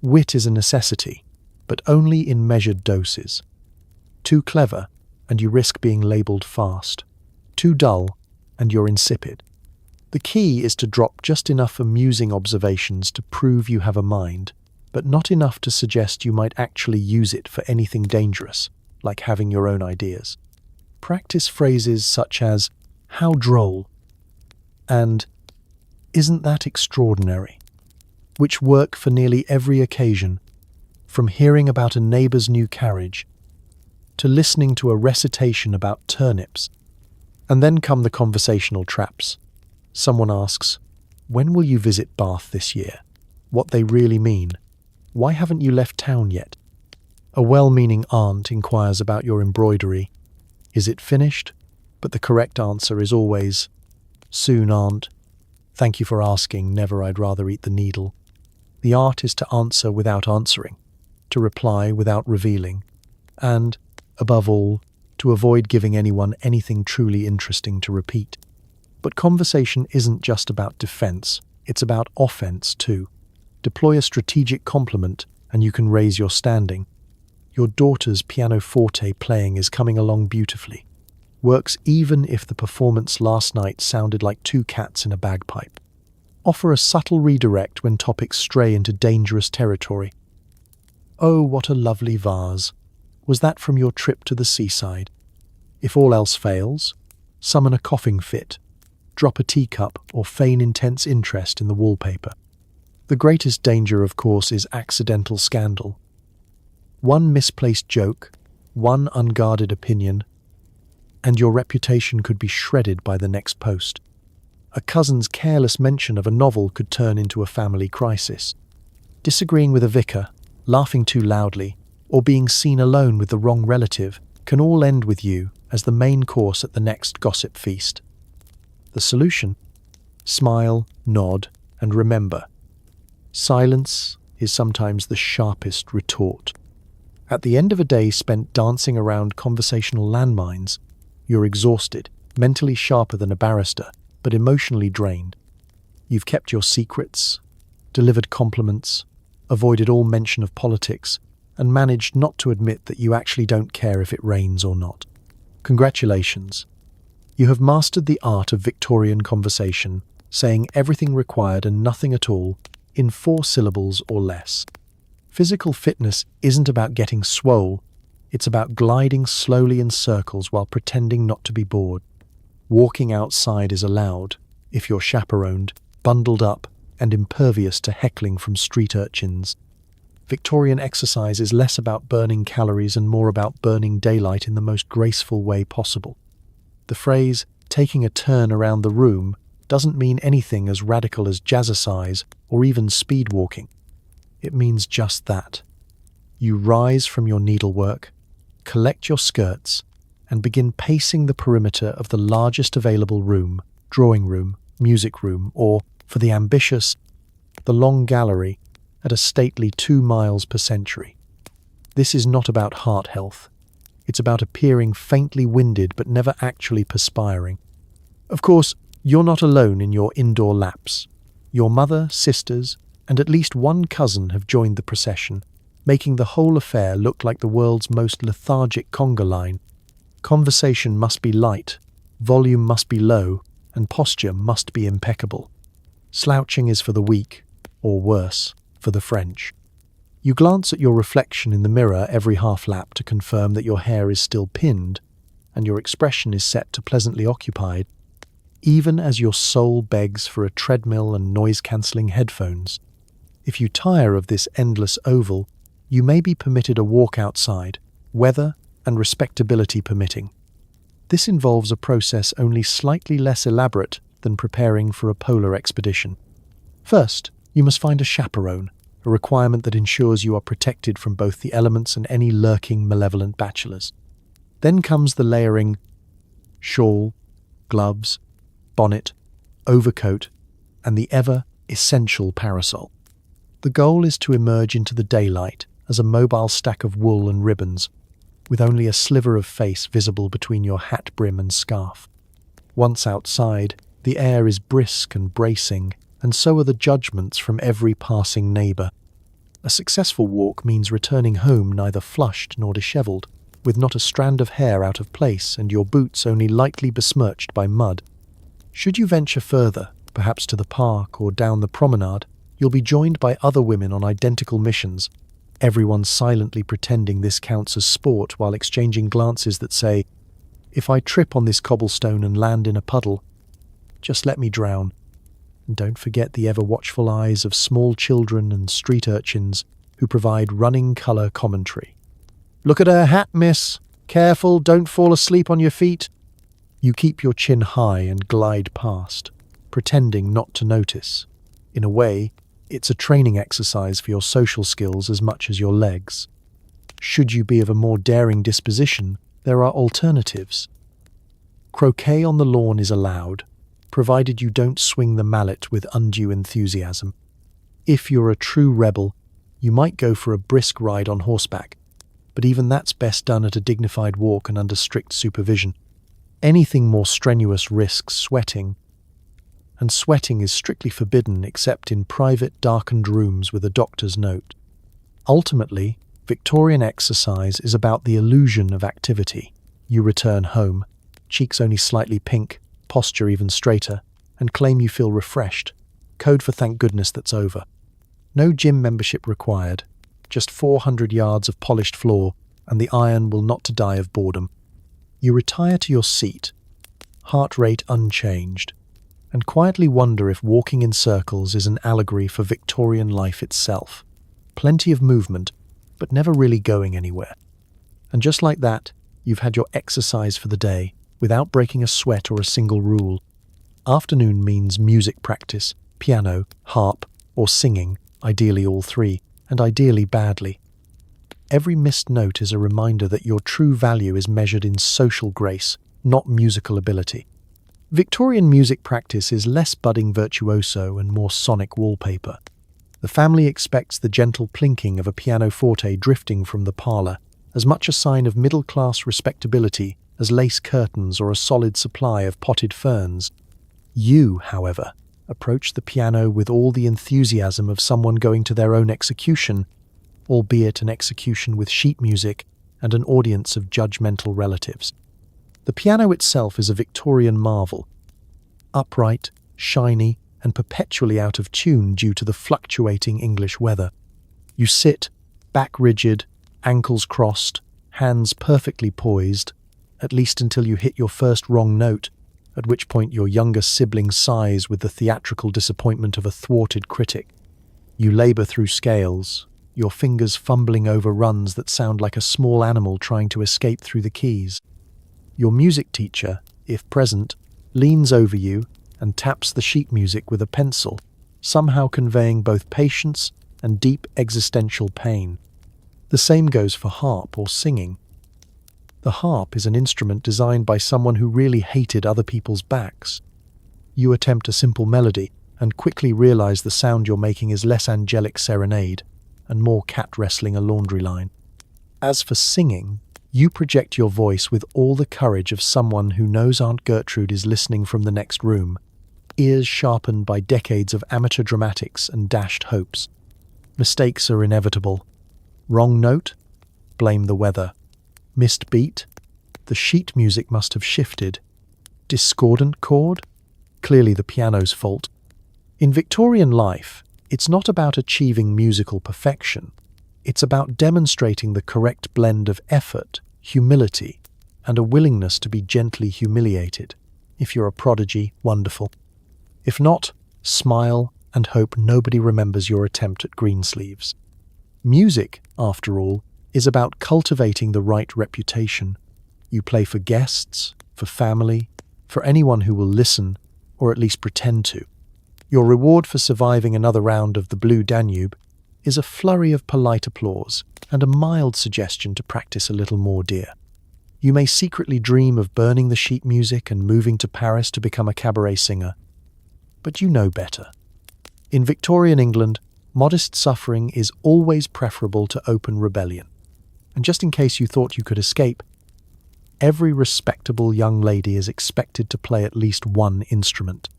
Wit is a necessity, but only in measured doses. Too clever, and you risk being labelled fast. Too dull, and you're insipid. The key is to drop just enough amusing observations to prove you have a mind, but not enough to suggest you might actually use it for anything dangerous, like having your own ideas. Practice phrases such as, "How droll," and "Isn't that extraordinary?" which work for nearly every occasion, from hearing about a neighbour's new carriage to listening to a recitation about turnips. And then come the conversational traps. Someone asks, "When will you visit Bath this year?" What they really mean. "Why haven't you left town yet?" A well-meaning aunt inquires about your embroidery. Is it finished? But the correct answer is always, "Soon, aunt. Thank you for asking, never I'd rather eat the needle." The art is to answer without answering, to reply without revealing, and, above all, to avoid giving anyone anything truly interesting to repeat. But conversation isn't just about defense, it's about offense too. Deploy a strategic compliment and you can raise your standing. Your daughter's pianoforte playing is coming along beautifully. Works even if the performance last night sounded like two cats in a bagpipe. Offer a subtle redirect when topics stray into dangerous territory. "Oh, what a lovely vase. Was that from your trip to the seaside?" If all else fails, summon a coughing fit, drop a teacup, or feign intense interest in the wallpaper. The greatest danger, of course, is accidental scandal. One misplaced joke, one unguarded opinion, and your reputation could be shredded by the next post. A cousin's careless mention of a novel could turn into a family crisis. Disagreeing with a vicar, laughing too loudly, or being seen alone with the wrong relative can all end with you as the main course at the next gossip feast. The solution? Smile, nod, and remember. Silence is sometimes the sharpest retort. At the end of a day spent dancing around conversational landmines, you're exhausted, mentally sharper than a barrister, but emotionally drained. You've kept your secrets, delivered compliments, avoided all mention of politics, and managed not to admit that you actually don't care if it rains or not. Congratulations. You have mastered the art of Victorian conversation, saying everything required and nothing at all, in 4 syllables or less. Physical fitness isn't about getting swole, it's about gliding slowly in circles while pretending not to be bored. Walking outside is allowed, if you're chaperoned, bundled up, and impervious to heckling from street urchins. Victorian exercise is less about burning calories and more about burning daylight in the most graceful way possible. The phrase, "taking a turn around the room," doesn't mean anything as radical as jazzercise or even speed walking. It means just that. You rise from your needlework, collect your skirts, and begin pacing the perimeter of the largest available room, drawing room, music room, or, for the ambitious, the long gallery, at a stately 2 miles per century. This is not about heart health. It's about appearing faintly winded but never actually perspiring. Of course, you're not alone in your indoor lapse. Your mother, sisters, and at least one cousin have joined the procession, making the whole affair look like the world's most lethargic conga line. Conversation must be light, volume must be low, and posture must be impeccable. Slouching is for the weak, or worse, for the French. You glance at your reflection in the mirror every half lap to confirm that your hair is still pinned, and your expression is set to pleasantly occupied, even as your soul begs for a treadmill and noise-cancelling headphones. If you tire of this endless oval, you may be permitted a walk outside, weather and respectability permitting. This involves a process only slightly less elaborate than preparing for a polar expedition. First, you must find a chaperone, a requirement that ensures you are protected from both the elements and any lurking malevolent bachelors. Then comes the layering: shawl, gloves, bonnet, overcoat, and the ever-essential parasol. The goal is to emerge into the daylight as a mobile stack of wool and ribbons, with only a sliver of face visible between your hat brim and scarf. Once outside, the air is brisk and bracing, and so are the judgments from every passing neighbour. A successful walk means returning home neither flushed nor dishevelled, with not a strand of hair out of place and your boots only lightly besmirched by mud. Should you venture further, perhaps to the park or down the promenade, you'll be joined by other women on identical missions, everyone silently pretending this counts as sport while exchanging glances that say, "If I trip on this cobblestone and land in a puddle, just let me drown." And don't forget the ever-watchful eyes of small children and street urchins who provide running colour commentary. "Look at her hat, miss. Careful, don't fall asleep on your feet." You keep your chin high and glide past, pretending not to notice. In a way, it's a training exercise for your social skills as much as your legs. Should you be of a more daring disposition, there are alternatives. Croquet on the lawn is allowed, provided you don't swing the mallet with undue enthusiasm. If you're a true rebel, you might go for a brisk ride on horseback, but even that's best done at a dignified walk and under strict supervision. Anything more strenuous risks sweating, and sweating is strictly forbidden except in private, darkened rooms with a doctor's note. Ultimately, Victorian exercise is about the illusion of activity. You return home, cheeks only slightly pink, posture even straighter, and claim you feel refreshed. Code for thank goodness that's over. No gym membership required, just 400 yards of polished floor, and the iron will not to die of boredom. You retire to your seat, heart rate unchanged, and quietly wonder if walking in circles is an allegory for Victorian life itself. Plenty of movement, but never really going anywhere. And just like that, you've had your exercise for the day, without breaking a sweat or a single rule. Afternoon means music practice, piano, harp, or singing, ideally all three, and ideally badly. Every missed note is a reminder that your true value is measured in social grace, not musical ability. Victorian music practice is less budding virtuoso and more sonic wallpaper. The family expects the gentle plinking of a pianoforte drifting from the parlour, as much a sign of middle-class respectability as lace curtains or a solid supply of potted ferns. You, however, approach the piano with all the enthusiasm of someone going to their own execution, albeit an execution with sheet music and an audience of judgmental relatives. The piano itself is a Victorian marvel, upright, shiny, and perpetually out of tune due to the fluctuating English weather. You sit, back rigid, ankles crossed, hands perfectly poised, at least until you hit your first wrong note, at which point your younger sibling sighs with the theatrical disappointment of a thwarted critic. You labour through scales, your fingers fumbling over runs that sound like a small animal trying to escape through the keys. Your music teacher, if present, leans over you and taps the sheet music with a pencil, somehow conveying both patience and deep existential pain. The same goes for harp or singing. The harp is an instrument designed by someone who really hated other people's backs. You attempt a simple melody and quickly realize the sound you're making is less angelic serenade and more cat wrestling a laundry line. As for singing, you project your voice with all the courage of someone who knows Aunt Gertrude is listening from the next room, ears sharpened by decades of amateur dramatics and dashed hopes. Mistakes are inevitable. Wrong note? Blame the weather. Missed beat? The sheet music must have shifted. Discordant chord? Clearly the piano's fault. In Victorian life, it's not about achieving musical perfection. It's about demonstrating the correct blend of effort, humility, and a willingness to be gently humiliated. If you're a prodigy, wonderful. If not, smile and hope nobody remembers your attempt at Greensleeves. Music, after all, is about cultivating the right reputation. You play for guests, for family, for anyone who will listen, or at least pretend to. Your reward for surviving another round of the Blue Danube is a flurry of polite applause and a mild suggestion to practice a little more, dear. You may secretly dream of burning the sheet music and moving to Paris to become a cabaret singer, but you know better. In Victorian England, modest suffering is always preferable to open rebellion. And just in case you thought you could escape, every respectable young lady is expected to play at least one instrument.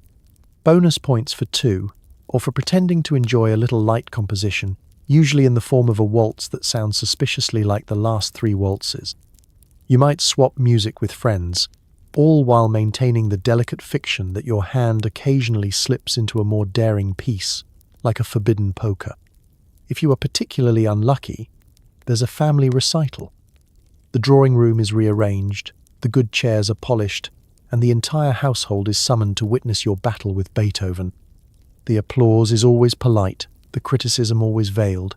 Bonus points for two, or for pretending to enjoy a little light composition, usually in the form of a waltz that sounds suspiciously like the last three waltzes. You might swap music with friends, all while maintaining the delicate fiction that your hand occasionally slips into a more daring piece, like a forbidden polka. If you are particularly unlucky, there's a family recital. The drawing room is rearranged, the good chairs are polished, and the entire household is summoned to witness your battle with Beethoven. The applause is always polite, the criticism always veiled.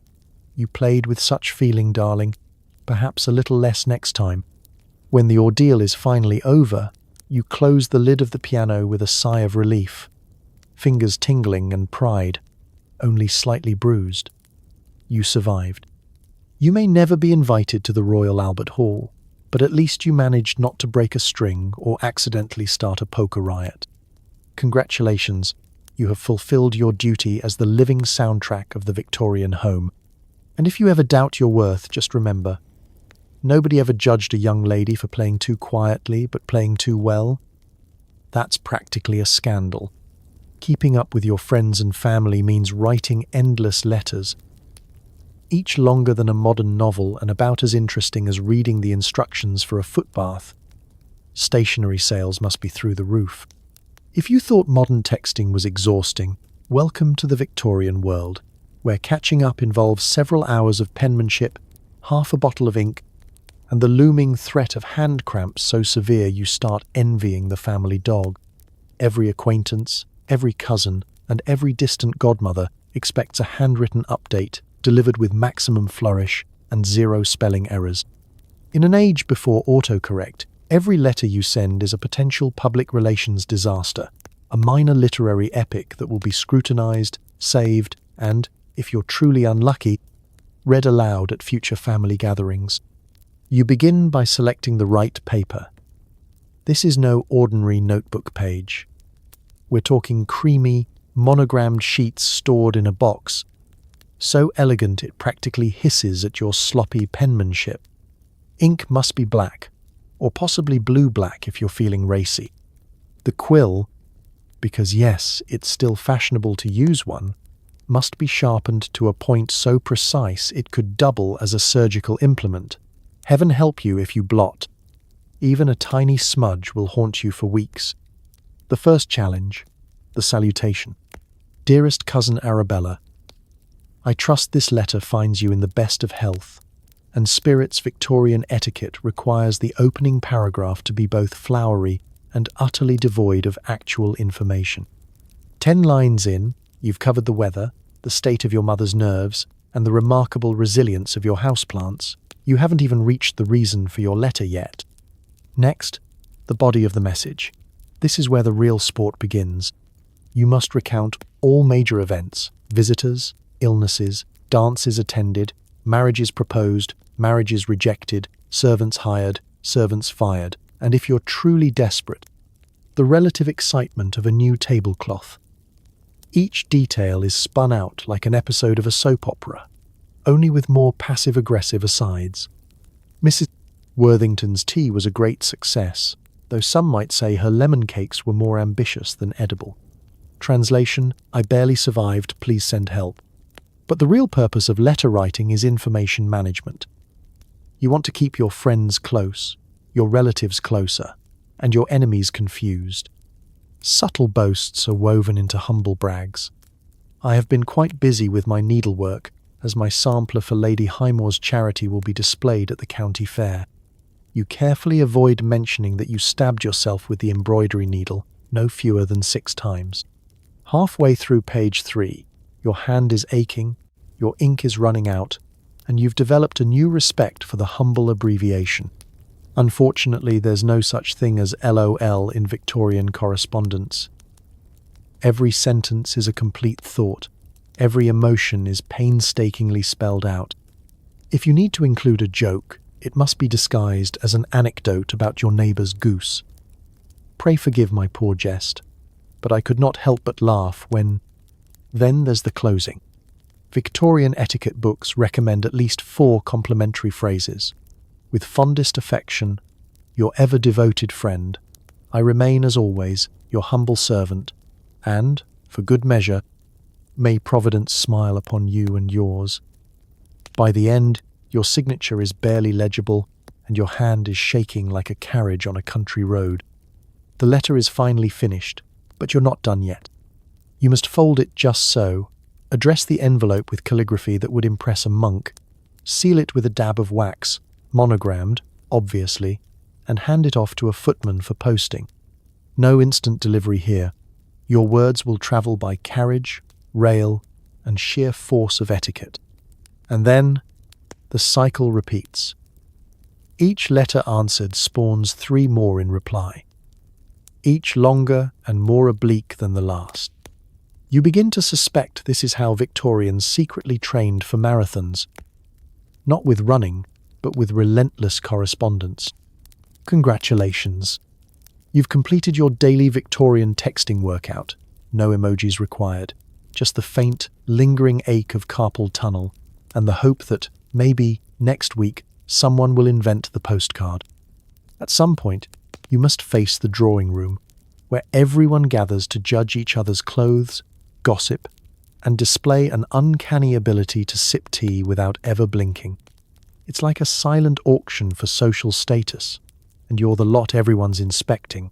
You played with such feeling, darling. Perhaps a little less next time. When the ordeal is finally over, you close the lid of the piano with a sigh of relief, fingers tingling and pride, only slightly bruised. You survived. You may never be invited to the Royal Albert Hall, but at least you managed not to break a string or accidentally start a polka riot. Congratulations, you have fulfilled your duty as the living soundtrack of the Victorian home. And if you ever doubt your worth, just remember, nobody ever judged a young lady for playing too quietly but playing too well. That's practically a scandal. Keeping up with your friends and family means writing endless letters, each longer than a modern novel and about as interesting as reading the instructions for a footbath. Stationery sales must be through the roof. If you thought modern texting was exhausting, welcome to the Victorian world, where catching up involves several hours of penmanship, half a bottle of ink, and the looming threat of hand cramps so severe you start envying the family dog. Every acquaintance, every cousin, and every distant godmother expects a handwritten update delivered with maximum flourish and zero spelling errors. In an age before autocorrect, every letter you send is a potential public relations disaster, a minor literary epic that will be scrutinized, saved, and, if you're truly unlucky, read aloud at future family gatherings. You begin by selecting the right paper. This is no ordinary notebook page. We're talking creamy, monogrammed sheets stored in a box, so elegant it practically hisses at your sloppy penmanship. Ink must be black, or possibly blue-black if you're feeling racy. The quill, because yes, it's still fashionable to use one, must be sharpened to a point so precise it could double as a surgical implement. Heaven help you if you blot. Even a tiny smudge will haunt you for weeks. The first challenge, the salutation. Dearest cousin Arabella, I trust this letter finds you in the best of health, and Spirit's Victorian etiquette requires the opening paragraph to be both flowery and utterly devoid of actual information. 10 lines in, you've covered the weather, the state of your mother's nerves, and the remarkable resilience of your houseplants. You haven't even reached the reason for your letter yet. Next, the body of the message. This is where the real sport begins. You must recount all major events, visitors, illnesses, dances attended, marriages proposed, marriages rejected, servants hired, servants fired, and if you're truly desperate, the relative excitement of a new tablecloth. Each detail is spun out like an episode of a soap opera, only with more passive-aggressive asides. Mrs. Worthington's tea was a great success, though some might say her lemon cakes were more ambitious than edible. Translation, I barely survived, please send help. But the real purpose of letter writing is information management. You want to keep your friends close, your relatives closer, and your enemies confused. Subtle boasts are woven into humble brags. I have been quite busy with my needlework, as my sampler for Lady Highmore's charity will be displayed at the county fair. You carefully avoid mentioning that you stabbed yourself with the embroidery needle no fewer than 6 times. Halfway through page 3, your hand is aching, your ink is running out, and you've developed a new respect for the humble abbreviation. Unfortunately, there's no such thing as LOL in Victorian correspondence. Every sentence is a complete thought, Every emotion is painstakingly spelled out. If you need to include a joke, it must be disguised as an anecdote about your neighbour's goose. Pray forgive my poor jest, but I could not help but laugh when... Then there's the closing. Victorian etiquette books recommend at least 4 complimentary phrases. With fondest affection, your ever-devoted friend, I remain as always your humble servant, and, for good measure, may Providence smile upon you and yours. By the end, your signature is barely legible, and your hand is shaking like a carriage on a country road. The letter is finally finished, but you're not done yet. You must fold it just so, address the envelope with calligraphy that would impress a monk, seal it with a dab of wax, monogrammed, obviously, and hand it off to a footman for posting. No instant delivery here. Your words will travel by carriage, rail, and sheer force of etiquette. And then, the cycle repeats. Each letter answered spawns 3 more in reply, each longer and more oblique than the last. You begin to suspect this is how Victorians secretly trained for marathons, not with running, but with relentless correspondence. Congratulations. You've completed your daily Victorian texting workout. No emojis required. Just the faint, lingering ache of carpal tunnel and the hope that, maybe, next week, someone will invent the postcard. At some point, you must face the drawing room, where everyone gathers to judge each other's clothes, gossip, and display an uncanny ability to sip tea without ever blinking. It's like a silent auction for social status, and you're the lot everyone's inspecting.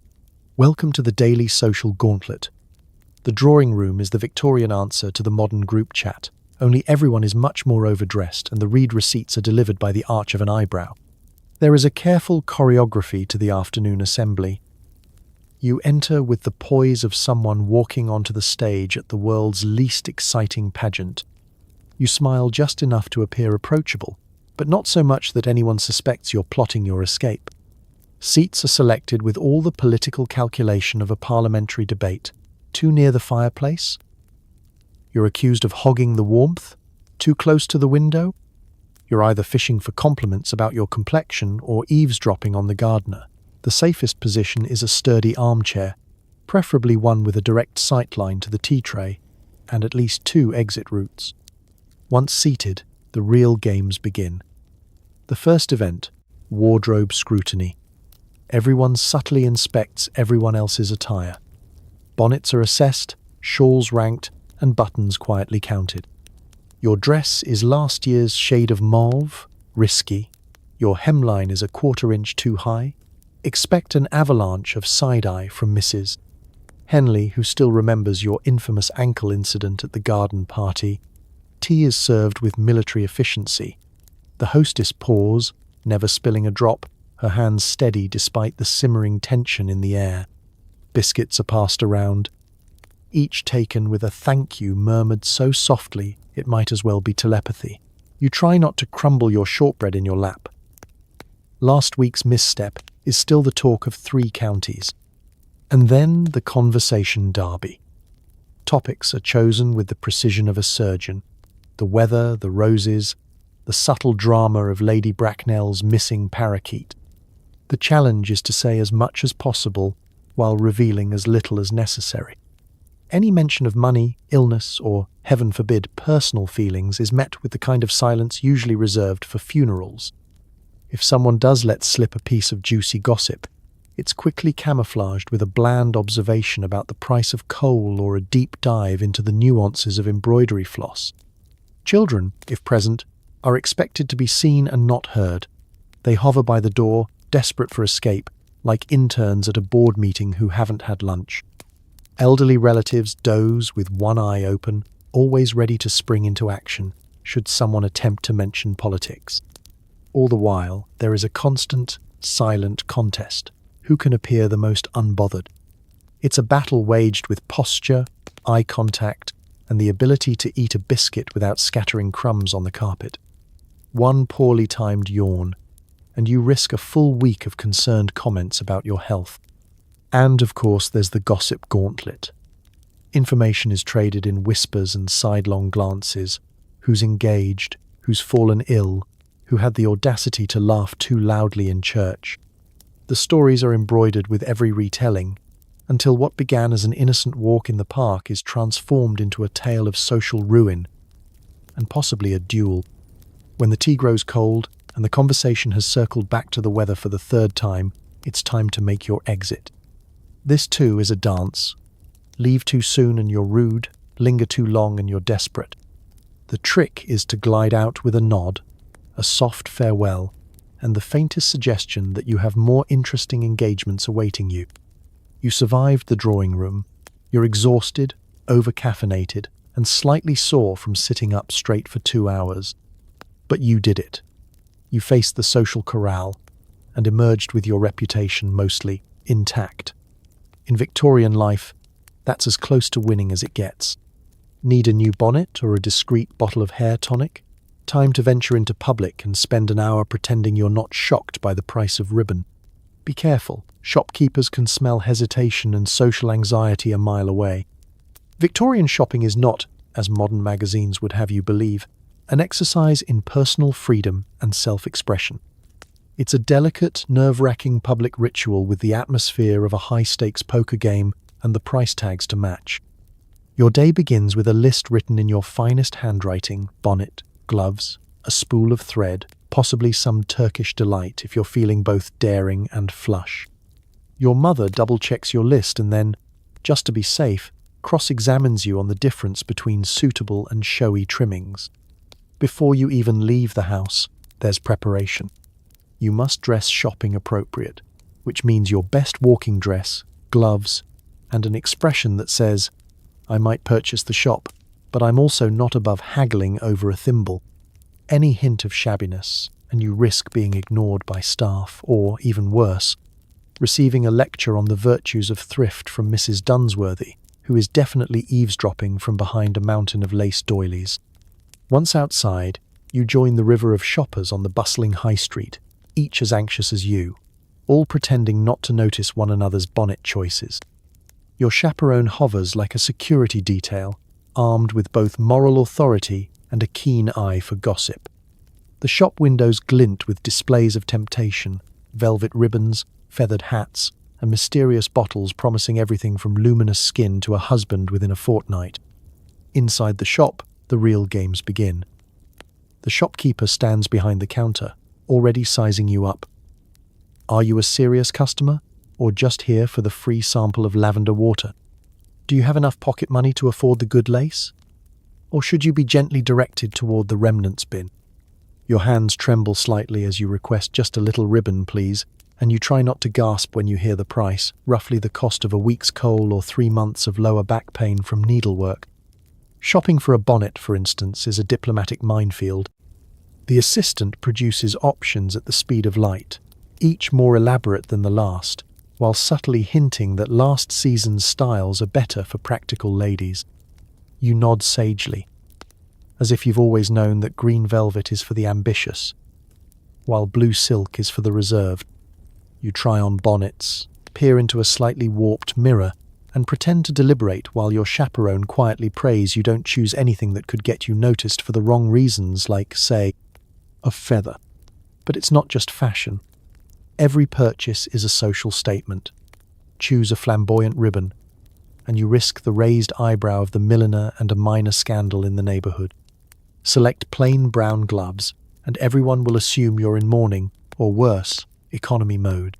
Welcome to the daily social gauntlet. The drawing room is the Victorian answer to the modern group chat, only everyone is much more overdressed and the read receipts are delivered by the arch of an eyebrow. There is a careful choreography to the afternoon assembly. You enter with the poise of someone walking onto the stage at the world's least exciting pageant. You smile just enough to appear approachable, but not so much that anyone suspects you're plotting your escape. Seats are selected with all the political calculation of a parliamentary debate. Too near the fireplace? You're accused of hogging the warmth? Too close to the window? You're either fishing for compliments about your complexion or eavesdropping on the gardener. The safest position is a sturdy armchair, preferably one with a direct sightline to the tea tray, and at least 2 exit routes. Once seated, the real games begin. The first event, wardrobe scrutiny. Everyone subtly inspects everyone else's attire. Bonnets are assessed, shawls ranked, and buttons quietly counted. Your dress is last year's shade of mauve, risky. Your hemline is a 1/4 inch too high. Expect an avalanche of side-eye from Mrs. Henley, who still remembers your infamous ankle incident at the garden party. Tea is served with military efficiency. The hostess pours, never spilling a drop, her hands steady despite the simmering tension in the air. Biscuits are passed around, each taken with a thank you murmured so softly it might as well be telepathy. You try not to crumble your shortbread in your lap. Last week's misstep is still the talk of 3 counties. And then the conversation derby. Topics are chosen with the precision of a surgeon. The weather, the roses, the subtle drama of Lady Bracknell's missing parakeet. The challenge is to say as much as possible while revealing as little as necessary. Any mention of money, illness, or, heaven forbid, personal feelings is met with the kind of silence usually reserved for funerals. If someone does let slip a piece of juicy gossip, it's quickly camouflaged with a bland observation about the price of coal or a deep dive into the nuances of embroidery floss. Children, if present, are expected to be seen and not heard. They hover by the door, desperate for escape, like interns at a board meeting who haven't had lunch. Elderly relatives doze with one eye open, always ready to spring into action should someone attempt to mention politics. All the while, there is a constant, silent contest. Who can appear the most unbothered? It's a battle waged with posture, eye contact, and the ability to eat a biscuit without scattering crumbs on the carpet. One poorly timed yawn, and you risk a full week of concerned comments about your health. And, of course, there's the gossip gauntlet. Information is traded in whispers and sidelong glances. Who's engaged, who's fallen ill, who had the audacity to laugh too loudly in church. The stories are embroidered with every retelling, until what began as an innocent walk in the park is transformed into a tale of social ruin, and possibly a duel. When the tea grows cold, and the conversation has circled back to the weather for the third time, it's time to make your exit. This too is a dance. Leave too soon and you're rude, linger too long and you're desperate. The trick is to glide out with a nod, a soft farewell, and the faintest suggestion that you have more interesting engagements awaiting you. You survived the drawing room. You're exhausted, over-caffeinated, and slightly sore from sitting up straight for 2 hours. But you did it. You faced the social corral and emerged with your reputation mostly intact. In Victorian life, that's as close to winning as it gets. Need a new bonnet or a discreet bottle of hair tonic? Time to venture into public and spend an hour pretending you're not shocked by the price of ribbon. Be careful, shopkeepers can smell hesitation and social anxiety a mile away. Victorian shopping is not, as modern magazines would have you believe, an exercise in personal freedom and self-expression. It's a delicate, nerve-wracking public ritual with the atmosphere of a high-stakes poker game and the price tags to match. Your day begins with a list written in your finest handwriting: bonnet, gloves, a spool of thread, possibly some Turkish delight if you're feeling both daring and flush. Your mother double-checks your list and then, just to be safe, cross-examines you on the difference between suitable and showy trimmings. Before you even leave the house, there's preparation. You must dress shopping appropriate, which means your best walking dress, gloves, and an expression that says, "I might purchase the shop, but I'm also not above haggling over a thimble." Any hint of shabbiness, and you risk being ignored by staff, or, even worse, receiving a lecture on the virtues of thrift from Mrs. Dunsworthy, who is definitely eavesdropping from behind a mountain of lace doilies. Once outside, you join the river of shoppers on the bustling high street, each as anxious as you, all pretending not to notice one another's bonnet choices. Your chaperone hovers like a security detail, armed with both moral authority and a keen eye for gossip. The shop windows glint with displays of temptation, velvet ribbons, feathered hats, and mysterious bottles promising everything from luminous skin to a husband within a fortnight. Inside the shop, the real games begin. The shopkeeper stands behind the counter, already sizing you up. Are you a serious customer, or just here for the free sample of lavender water? Do you have enough pocket money to afford the good lace? Or should you be gently directed toward the remnants bin? Your hands tremble slightly as you request just a little ribbon, please, and you try not to gasp when you hear the price, roughly the cost of a week's coal or 3 months of lower back pain from needlework. Shopping for a bonnet, for instance, is a diplomatic minefield. The assistant produces options at the speed of light, each more elaborate than the last, while subtly hinting that last season's styles are better for practical ladies. You nod sagely, as if you've always known that green velvet is for the ambitious, while blue silk is for the reserved. You try on bonnets, peer into a slightly warped mirror, and pretend to deliberate while your chaperone quietly prays you don't choose anything that could get you noticed for the wrong reasons, like, say, a feather. But it's not just fashion. Every purchase is a social statement. Choose a flamboyant ribbon, and you risk the raised eyebrow of the milliner and a minor scandal in the neighborhood. Select plain brown gloves, and everyone will assume you're in mourning, or worse, economy mode.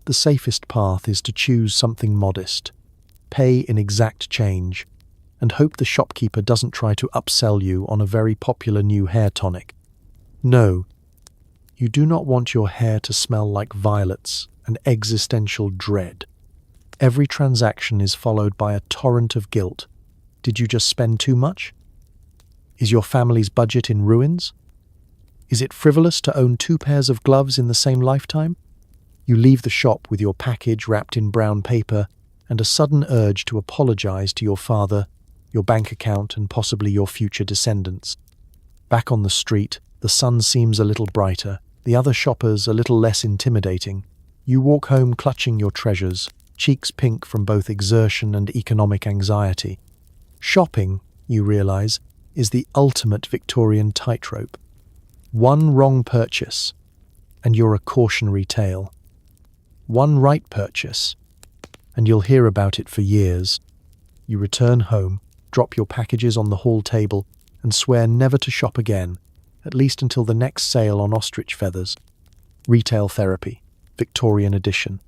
The safest path is to choose something modest, pay in exact change, and hope the shopkeeper doesn't try to upsell you on a very popular new hair tonic. No, you do not want your hair to smell like violets and existential dread. Every transaction is followed by a torrent of guilt. Did you just spend too much? Is your family's budget in ruins? Is it frivolous to own 2 pairs of gloves in the same lifetime? You leave the shop with your package wrapped in brown paper and a sudden urge to apologize to your father, your bank account, and possibly your future descendants. Back on the street, the sun seems a little brighter, the other shoppers a little less intimidating. You walk home clutching your treasures, cheeks pink from both exertion and economic anxiety. Shopping, you realize, is the ultimate Victorian tightrope. One wrong purchase, and you're a cautionary tale. One right purchase, and you'll hear about it for years. You return home, drop your packages on the hall table, and swear never to shop again, at least until the next sale on ostrich feathers. Retail therapy, Victorian edition.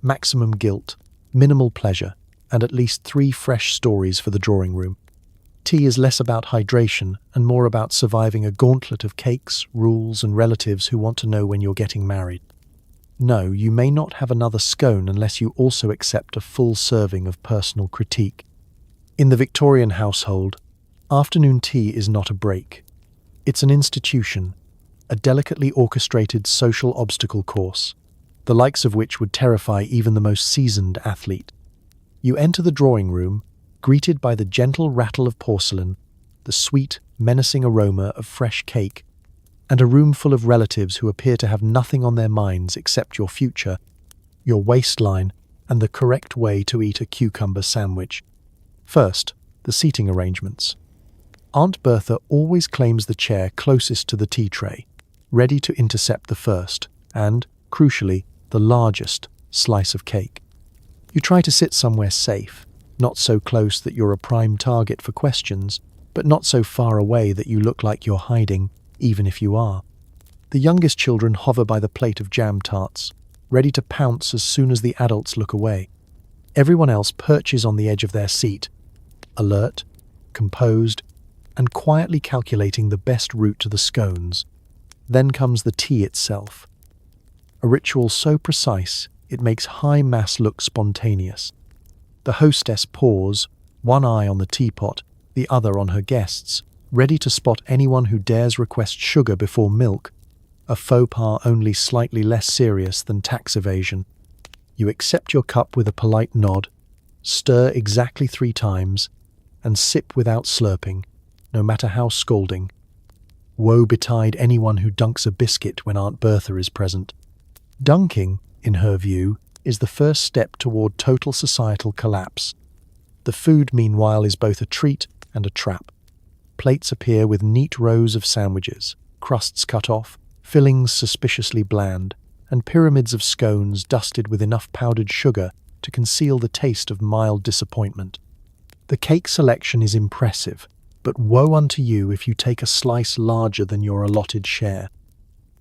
Maximum guilt, minimal pleasure, and at least 3 fresh stories for the drawing room. Tea is less about hydration and more about surviving a gauntlet of cakes, rules, and relatives who want to know when you're getting married. No, you may not have another scone unless you also accept a full serving of personal critique. In the Victorian household, afternoon tea is not a break. It's an institution, a delicately orchestrated social obstacle course, the likes of which would terrify even the most seasoned athlete. You enter the drawing room, greeted by the gentle rattle of porcelain, the sweet, menacing aroma of fresh cake, and a room full of relatives who appear to have nothing on their minds except your future, your waistline, and the correct way to eat a cucumber sandwich. First, the seating arrangements. Aunt Bertha always claims the chair closest to the tea tray, ready to intercept the first, and, crucially, the largest slice of cake. You try to sit somewhere safe, not so close that you're a prime target for questions, but not so far away that you look like you're hiding, even if you are. The youngest children hover by the plate of jam tarts, ready to pounce as soon as the adults look away. Everyone else perches on the edge of their seat, alert, composed, and quietly calculating the best route to the scones. Then comes the tea itself. A ritual so precise, it makes high mass look spontaneous. The hostess paws, one eye on the teapot, the other on her guests, ready to spot anyone who dares request sugar before milk, a faux pas only slightly less serious than tax evasion. You accept your cup with a polite nod, stir exactly 3 times, and sip without slurping, no matter how scalding. Woe betide anyone who dunks a biscuit when Aunt Bertha is present. Dunking, in her view, is the first step toward total societal collapse. The food, meanwhile, is both a treat and a trap. Plates appear with neat rows of sandwiches, crusts cut off, fillings suspiciously bland, and pyramids of scones dusted with enough powdered sugar to conceal the taste of mild disappointment. The cake selection is impressive, but woe unto you if you take a slice larger than your allotted share.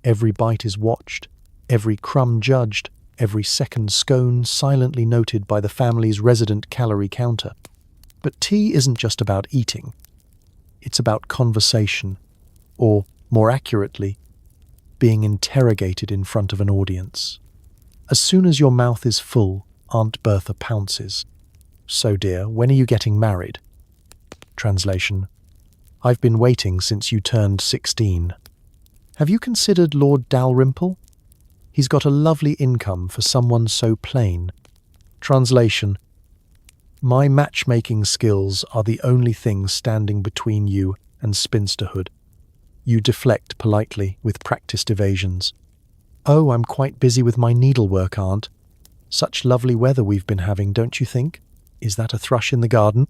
Every bite is watched, every crumb judged, every second scone silently noted by the family's resident calorie counter. But tea isn't just about eating. It's about conversation, or, more accurately, being interrogated in front of an audience. As soon as your mouth is full, Aunt Bertha pounces. So, dear, when are you getting married? Translation: I've been waiting since you turned 16. Have you considered Lord Dalrymple? He's got a lovely income for someone so plain. Translation: My matchmaking skills are the only thing standing between you and spinsterhood. You deflect politely with practiced evasions. Oh, I'm quite busy with my needlework, Aunt. Such lovely weather we've been having, don't you think? Is that a thrush in the garden?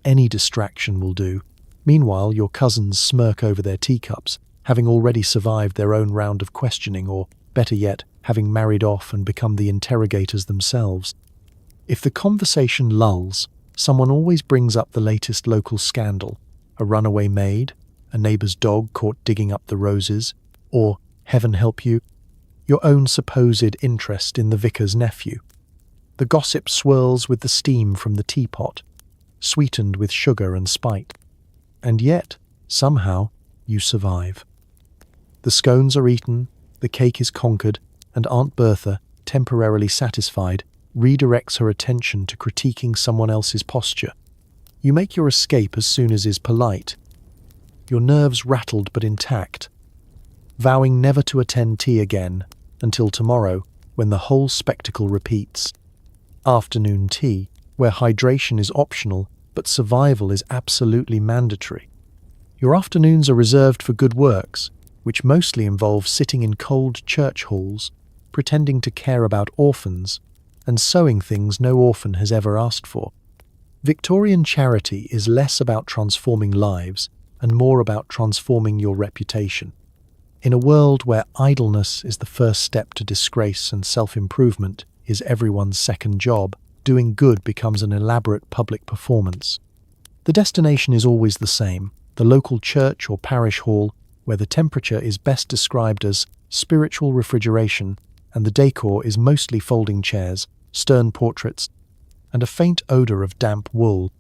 Any distraction will do. Meanwhile, your cousins smirk over their teacups, having already survived their own round of questioning, or, better yet, having married off and become the interrogators themselves. If the conversation lulls, someone always brings up the latest local scandal, a runaway maid, a neighbour's dog caught digging up the roses, or, heaven help you, your own supposed interest in the vicar's nephew. The gossip swirls with the steam from the teapot, sweetened with sugar and spite. And yet, somehow, you survive. The scones are eaten, the cake is conquered, and Aunt Bertha, temporarily satisfied, redirects her attention to critiquing someone else's posture. You make your escape as soon as is polite, your nerves rattled but intact, vowing never to attend tea again until tomorrow, when the whole spectacle repeats. Afternoon tea, where hydration is optional but survival is absolutely mandatory. Your afternoons are reserved for good works, which mostly involve sitting in cold church halls, pretending to care about orphans, and sewing things no orphan has ever asked for. Victorian charity is less about transforming lives and more about transforming your reputation. In a world where idleness is the first step to disgrace and self-improvement is everyone's second job, doing good becomes an elaborate public performance. The destination is always the same, the local church or parish hall, where the temperature is best described as spiritual refrigeration and the decor is mostly folding chairs, stern portraits, and a faint odour of damp wool.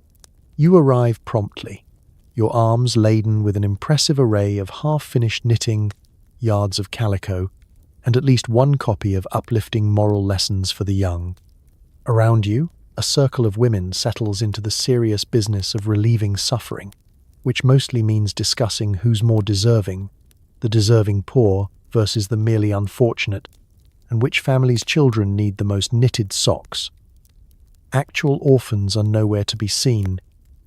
You arrive promptly, your arms laden with an impressive array of half-finished knitting, yards of calico, and at least one copy of uplifting moral lessons for the young. Around you, a circle of women settles into the serious business of relieving suffering, which mostly means discussing who's more deserving, the deserving poor versus the merely unfortunate, and which family's children need the most knitted socks. Actual orphans are nowhere to be seen,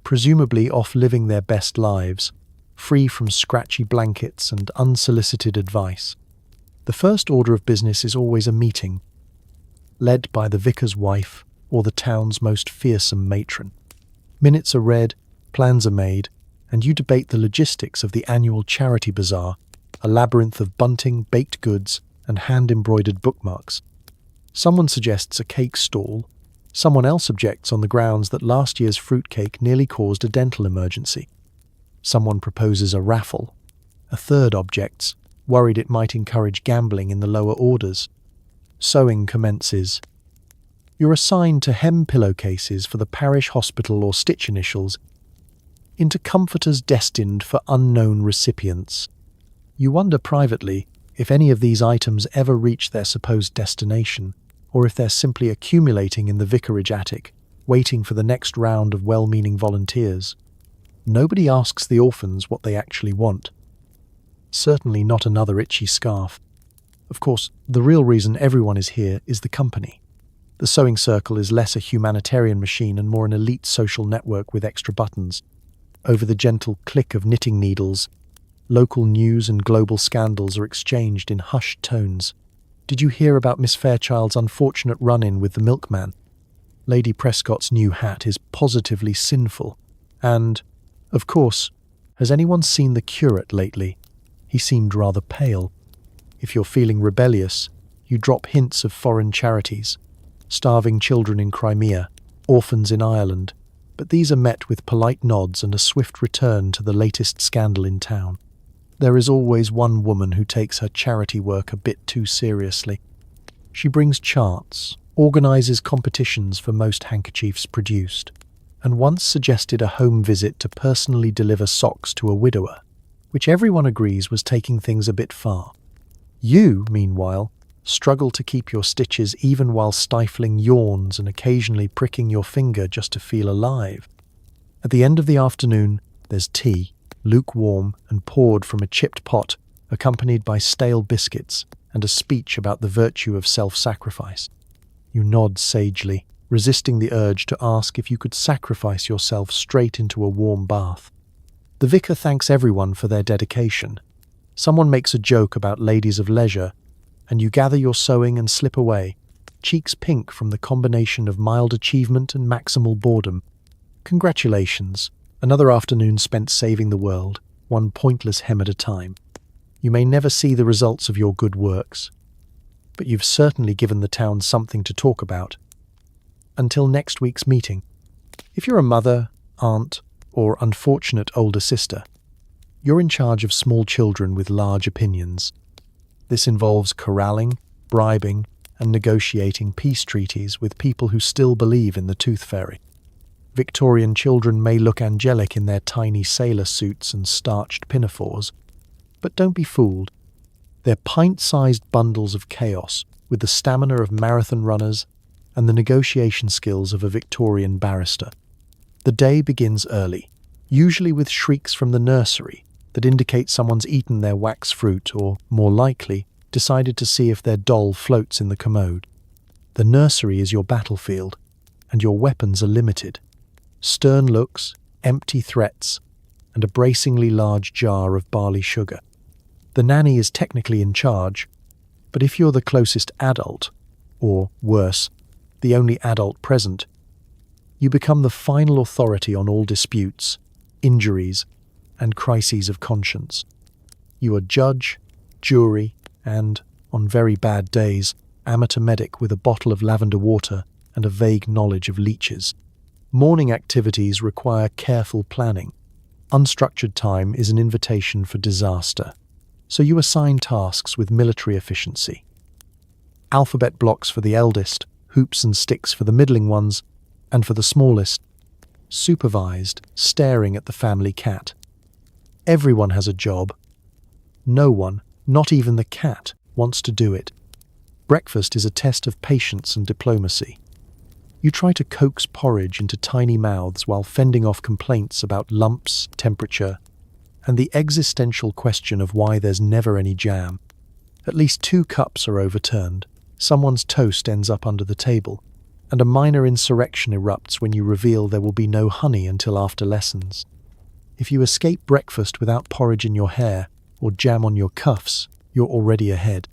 presumably off living their best lives, free from scratchy blankets and unsolicited advice. The first order of business is always a meeting, led by the vicar's wife or the town's most fearsome matron. Minutes are read, plans are made, and you debate the logistics of the annual charity bazaar, a labyrinth of bunting, baked goods, and hand-embroidered bookmarks. Someone suggests a cake stall. Someone else objects on the grounds that last year's fruitcake nearly caused a dental emergency. Someone proposes a raffle. A third objects, worried it might encourage gambling in the lower orders. Sewing commences. You're assigned to hem pillowcases for the parish hospital or stitch initials into comforters destined for unknown recipients. You wonder privately if any of these items ever reach their supposed destination, or if they're simply accumulating in the vicarage attic, waiting for the next round of well-meaning volunteers. Nobody asks the orphans what they actually want. Certainly not another itchy scarf. Of course, the real reason everyone is here is the company. The sewing circle is less a humanitarian machine and more an elite social network with extra buttons. Over the gentle click of knitting needles, local news and global scandals are exchanged in hushed tones. Did you hear about Miss Fairchild's unfortunate run-in with the milkman? Lady Prescott's new hat is positively sinful. And, of course, has anyone seen the curate lately? He seemed rather pale. If you're feeling rebellious, you drop hints of foreign charities. Starving children in Crimea, orphans in Ireland, but these are met with polite nods and a swift return to the latest scandal in town. There is always one woman who takes her charity work a bit too seriously. She brings charts, organises competitions for most handkerchiefs produced, and once suggested a home visit to personally deliver socks to a widower, which everyone agrees was taking things a bit far. You, meanwhile, struggle to keep your stitches even while stifling yawns and occasionally pricking your finger just to feel alive. At the end of the afternoon, there's tea, lukewarm and poured from a chipped pot, accompanied by stale biscuits and a speech about the virtue of self-sacrifice. You nod sagely, resisting the urge to ask if you could sacrifice yourself straight into a warm bath. The vicar thanks everyone for their dedication. Someone makes a joke about ladies of leisure, and you gather your sewing and slip away, cheeks pink from the combination of mild achievement and maximal boredom. Congratulations. Another afternoon spent saving the world, one pointless hem at a time. You may never see the results of your good works, but you've certainly given the town something to talk about. Until next week's meeting. If you're a mother, aunt, or unfortunate older sister, you're in charge of small children with large opinions. This involves corralling, bribing, and negotiating peace treaties with people who still believe in the tooth fairy. Victorian children may look angelic in their tiny sailor suits and starched pinafores, but don't be fooled. They're pint-sized bundles of chaos with the stamina of marathon runners and the negotiation skills of a Victorian barrister. The day begins early, usually with shrieks from the nursery that indicate someone's eaten their wax fruit or, more likely, decided to see if their doll floats in the commode. The nursery is your battlefield, and your weapons are limited. Stern looks, empty threats, and a bracingly large jar of barley sugar. The nanny is technically in charge, but if you're the closest adult, or worse, the only adult present, You become the final authority on all disputes, injuries, and crises of conscience. You are judge, jury, and, on very bad days, amateur medic with a bottle of lavender water and a vague knowledge of leeches. Morning activities require careful planning. Unstructured time is an invitation for disaster, so you assign tasks with military efficiency. Alphabet blocks for the eldest, hoops and sticks for the middling ones, and for the smallest, supervised, staring at the family cat. Everyone has a job. No one, not even the cat, wants to do it. Breakfast is a test of patience and diplomacy. You try to coax porridge into tiny mouths while fending off complaints about lumps, temperature, and the existential question of why there's never any jam. At least 2 cups are overturned, someone's toast ends up under the table, and a minor insurrection erupts when you reveal there will be no honey until after lessons. If you escape breakfast without porridge in your hair or jam on your cuffs, you're already ahead.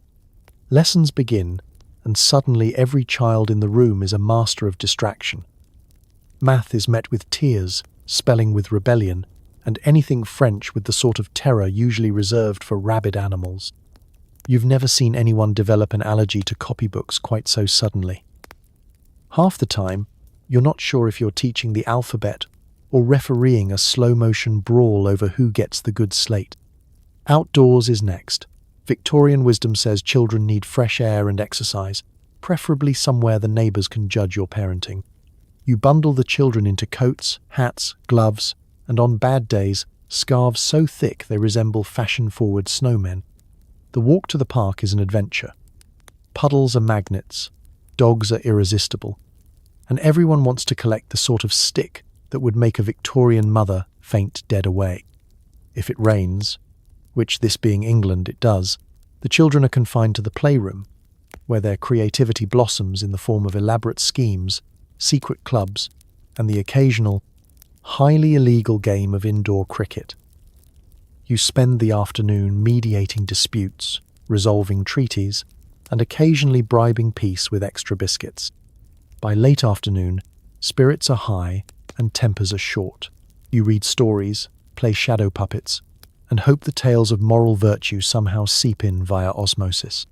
Lessons begin, and suddenly every child in the room is a master of distraction. Math is met with tears, spelling with rebellion, and anything French with the sort of terror usually reserved for rabid animals. You've never seen anyone develop an allergy to copybooks quite so suddenly. Half the time, you're not sure if you're teaching the alphabet or refereeing a slow-motion brawl over who gets the good slate. Outdoors is next. Victorian wisdom says children need fresh air and exercise, preferably somewhere the neighbours can judge your parenting. You bundle the children into coats, hats, gloves, and on bad days, scarves so thick they resemble fashion-forward snowmen. The walk to the park is an adventure. Puddles are magnets, dogs are irresistible, and everyone wants to collect the sort of stick that would make a Victorian mother faint dead away. If it rains, which this being England it does, the children are confined to the playroom, where their creativity blossoms in the form of elaborate schemes, secret clubs, and the occasional, highly illegal game of indoor cricket. You spend the afternoon mediating disputes, resolving treaties, and occasionally bribing peace with extra biscuits. By late afternoon, spirits are high and tempers are short. You read stories, play shadow puppets, and hope the tales of moral virtue somehow seep in via osmosis.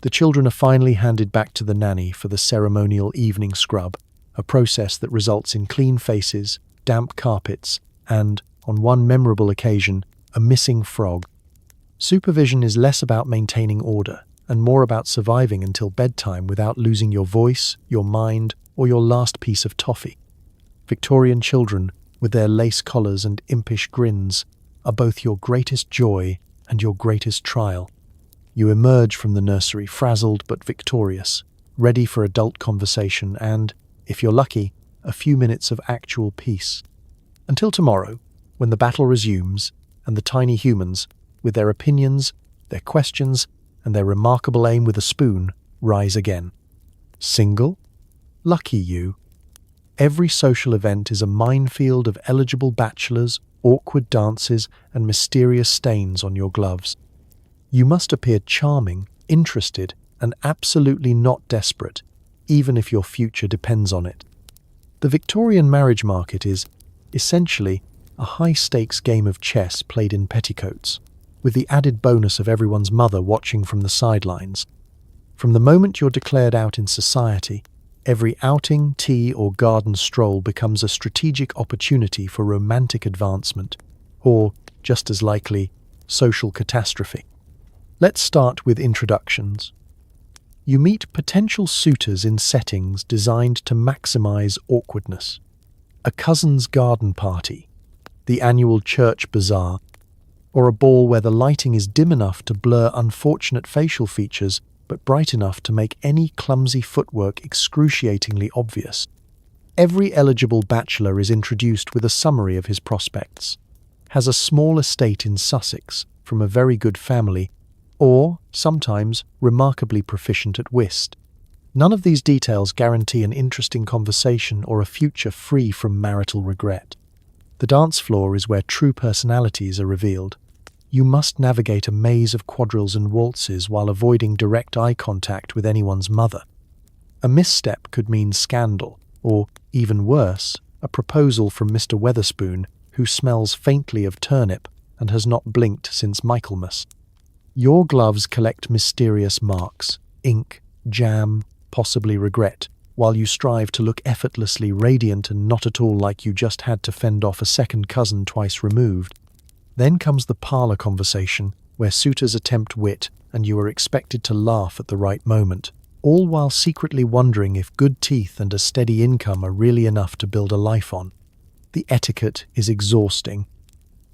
The children are finally handed back to the nanny for the ceremonial evening scrub, a process that results in clean faces, damp carpets, and, on one memorable occasion, a missing frog. Supervision is less about maintaining order and more about surviving until bedtime without losing your voice, your mind, or your last piece of toffee. Victorian children, with their lace collars and impish grins, are both your greatest joy and your greatest trial. You emerge from the nursery frazzled but victorious, ready for adult conversation and, if you're lucky, a few minutes of actual peace. Until tomorrow, when the battle resumes, and the tiny humans, with their opinions, their questions, and their remarkable aim with a spoon, rise again. Single? Lucky you. Every social event is a minefield of eligible bachelors, awkward dances, and mysterious stains on your gloves. You must appear charming, interested, and absolutely not desperate, even if your future depends on it. The Victorian marriage market is, essentially, a high-stakes game of chess played in petticoats, with the added bonus of everyone's mother watching from the sidelines. From the moment you're declared out in society, every outing, tea, or garden stroll becomes a strategic opportunity for romantic advancement, or, just as likely, social catastrophe. Let's start with introductions. You meet potential suitors in settings designed to maximize awkwardness. A cousin's garden party, the annual church bazaar, or a ball where the lighting is dim enough to blur unfortunate facial features but bright enough to make any clumsy footwork excruciatingly obvious. Every eligible bachelor is introduced with a summary of his prospects, has a small estate in Sussex from a very good family, or, sometimes, remarkably proficient at whist. None of these details guarantee an interesting conversation or a future free from marital regret. The dance floor is where true personalities are revealed. You must navigate a maze of quadrilles and waltzes while avoiding direct eye contact with anyone's mother. A misstep could mean scandal, or, even worse, a proposal from Mr. Weatherspoon, who smells faintly of turnip and has not blinked since Michaelmas. Your gloves collect mysterious marks, ink, jam, possibly regret, while you strive to look effortlessly radiant and not at all like you just had to fend off a second cousin twice removed. Then comes the parlour conversation, where suitors attempt wit and you are expected to laugh at the right moment, all while secretly wondering if good teeth and a steady income are really enough to build a life on. The etiquette is exhausting.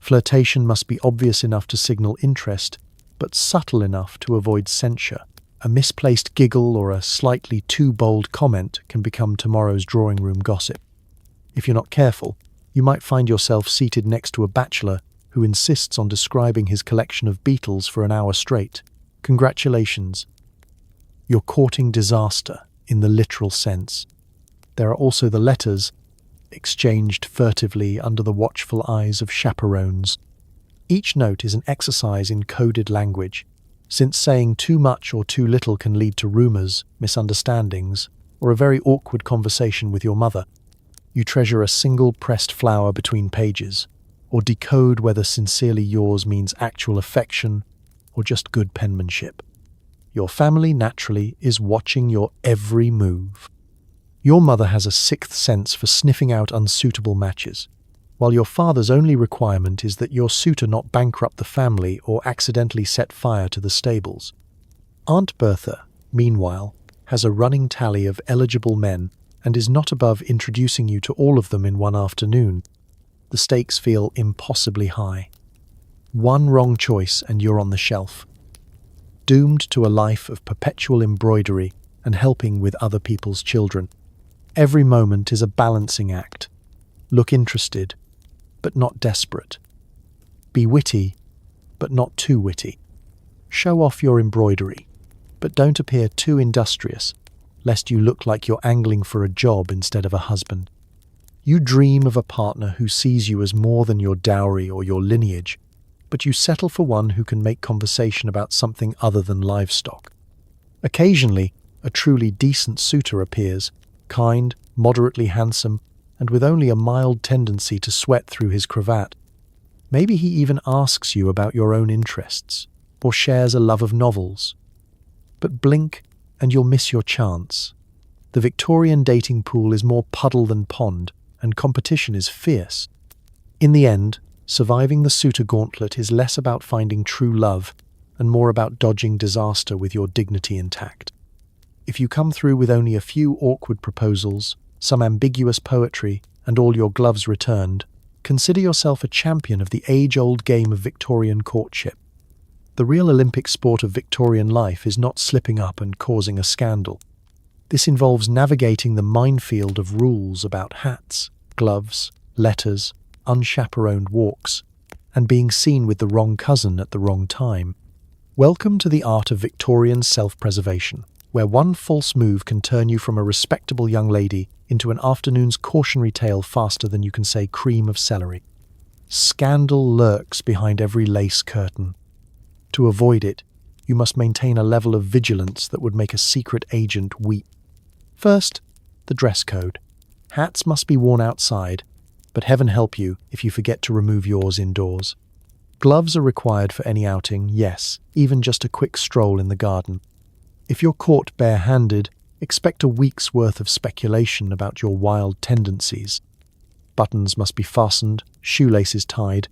Flirtation must be obvious enough to signal interest, but subtle enough to avoid censure. A misplaced giggle or a slightly too bold comment can become tomorrow's drawing room gossip. If you're not careful, you might find yourself seated next to a bachelor who insists on describing his collection of beetles for an hour straight. Congratulations. You're courting disaster in the literal sense. There are also the letters, exchanged furtively under the watchful eyes of chaperones. Each note is an exercise in coded language, since saying too much or too little can lead to rumours, misunderstandings, or a very awkward conversation with your mother. You treasure a single pressed flower between pages, or decode whether sincerely yours means actual affection or just good penmanship. Your family, naturally, is watching your every move. Your mother has a sixth sense for sniffing out unsuitable matches, while your father's only requirement is that your suitor not bankrupt the family or accidentally set fire to the stables. Aunt Bertha, meanwhile, has a running tally of eligible men and is not above introducing you to all of them in one afternoon. The stakes feel impossibly high. One wrong choice and you're on the shelf, doomed to a life of perpetual embroidery and helping with other people's children. Every moment is a balancing act. Look interested, but not desperate. Be witty, but not too witty. Show off your embroidery, but don't appear too industrious, lest you look like you're angling for a job instead of a husband. You dream of a partner who sees you as more than your dowry or your lineage, but you settle for one who can make conversation about something other than livestock. Occasionally, a truly decent suitor appears, kind, moderately handsome, and with only a mild tendency to sweat through his cravat. Maybe he even asks you about your own interests, or shares a love of novels. But blink, and you'll miss your chance. The Victorian dating pool is more puddle than pond, and competition is fierce. In the end, surviving the suitor gauntlet is less about finding true love, and more about dodging disaster with your dignity intact. If you come through with only a few awkward proposals, some ambiguous poetry, and all your gloves returned, consider yourself a champion of the age-old game of Victorian courtship. The real Olympic sport of Victorian life is not slipping up and causing a scandal. This involves navigating the minefield of rules about hats, gloves, letters, unchaperoned walks, and being seen with the wrong cousin at the wrong time. Welcome to the art of Victorian self-preservation, where one false move can turn you from a respectable young lady into an afternoon's cautionary tale faster than you can say cream of celery. Scandal lurks behind every lace curtain. To avoid it, you must maintain a level of vigilance that would make a secret agent weep. First, the dress code. Hats must be worn outside, but heaven help you if you forget to remove yours indoors. Gloves are required for any outing, yes, even just a quick stroll in the garden. If you're caught bare-handed, expect a week's worth of speculation about your wild tendencies. Buttons must be fastened, shoelaces tied,